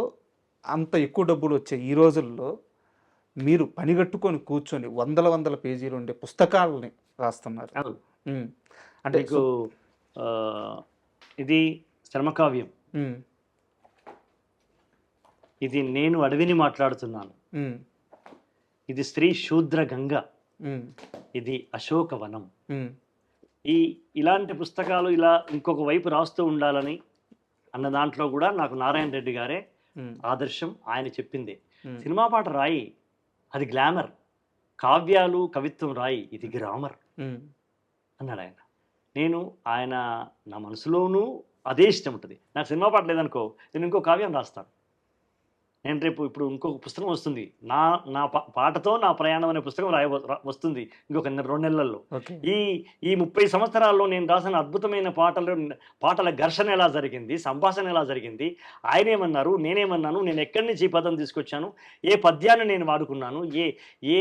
అంత ఎక్కువ డబ్బులు వచ్చే ఈ రోజుల్లో మీరు పనిగట్టుకొని కూర్చొని వందల పేజీలు ఉండే పుస్తకాలని రాస్తున్నారు. అంటే ఇది శ్రమకావ్యం. ఇది నేను అడవిని మాట్లాడుతున్నాను. ఇది స్త్రీ శూద్ర గంగ. ఇది అశోకవనం. ఇలాంటి పుస్తకాలు ఇలా ఇంకొక వైపు రాస్తూ ఉండాలని అన్న దాంట్లో కూడా నాకు నారాయణ రెడ్డి గారే ఆదర్శం. ఆయన చెప్పిందే, సినిమా పాట రాయి, అది గ్లామర్, కావ్యాలు కవిత్వం రాయి, ఇది గ్రామర్ అన్నాడు ఆయన. ఆయన నా మనసులోనూ అదే ఇష్టం ఉంటుంది. నాకు సినిమా పాట లేదనుకో, నేను ఇంకో కావ్యం రాస్తాను. నేను రేపు ఇప్పుడు ఇంకొక పుస్తకం వస్తుంది, నా పాటతో నా ప్రయాణం అనే పుస్తకం వస్తుంది ఇంకొక 2 నెలల్లో. ఈ 30 సంవత్సరాల్లో నేను రాసిన అద్భుతమైన పాటల ఘర్షణ ఎలా జరిగింది, సంభాషణ ఎలా జరిగింది, ఆయనేమన్నారు, నేనేమన్నాను, నేను ఎక్కడి నుంచి ఈ పదం తీసుకొచ్చాను, ఏ పద్యాన్ని నేను వాడుకున్నాను, ఏ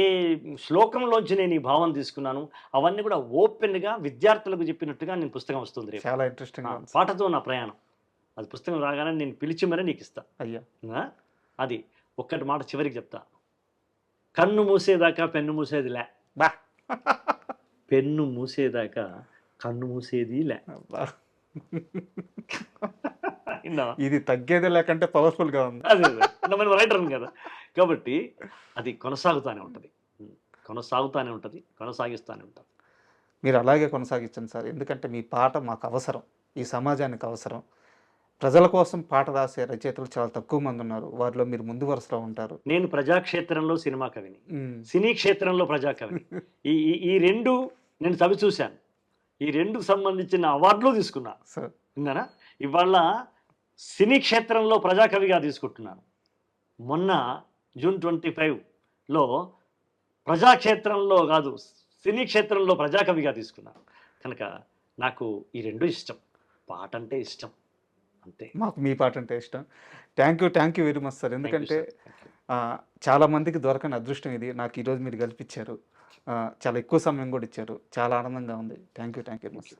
శ్లోకంలోంచి నేను ఈ భావం తీసుకున్నాను, అవన్నీ కూడా ఓపెన్గా విద్యార్థులకు చెప్పినట్టుగా నేను పుస్తకం వస్తుంది. చాలా ఇంట్రెస్టింగ్. పాటతో నా ప్రయాణం, అది పుస్తకం రాగానే నేను పిలిచి మరీ నీకు ఇస్తా. అయ్యా, అది ఒక్కటి మాట చివరికి చెప్తా. కన్ను మూసేదాకా పెన్ను మూసేది లే, పెన్ను మూసేదాకా కన్ను మూసేది లే. ఇది తగ్గేది లేకంటే పవర్ఫుల్ గా ఉంది. అదే రైటర్ కదా. కాబట్టి అది కొనసాగుతూనే ఉంటుంది, కొనసాగిస్తూనే ఉంటాం. మీరు అలాగే కొనసాగించండి సార్. ఎందుకంటే మీ పాట మాకు అవసరం, ఈ సమాజానికి అవసరం. ప్రజల కోసం పాట రాసే రచయితలు చాలా తక్కువ మంది ఉన్నారు. వారిలో మీరు ముందు వరుసలో ఉంటారు. నేను ప్రజాక్షేత్రంలో సినిమా కవిని, సినీ క్షేత్రంలో ప్రజాకవిని. ఈ రెండు నేను చవి చూశాను. ఈ రెండుకు సంబంధించిన అవార్డులు తీసుకున్నా. విన్నారా? ఇవాళ సినీ క్షేత్రంలో ప్రజాకవిగా తీసుకుంటున్నాను. మొన్న June 25లో ప్రజాక్షేత్రంలో కాదు, సినీ క్షేత్రంలో ప్రజాకవిగా తీసుకున్నాను. కనుక నాకు ఈ రెండు ఇష్టం. పాట అంటే ఇష్టం అంతే. మాకు మీ పాట అంటే ఇష్టం. Thank you very much sir. ఎందుకంటే చాలామందికి దొరకని అదృష్టం ఇది. నాకు ఈరోజు మీరు కల్పించారు. చాలా ఎక్కువ సమయం కూడా ఇచ్చారు. చాలా ఆనందంగా ఉంది. Thank you very much.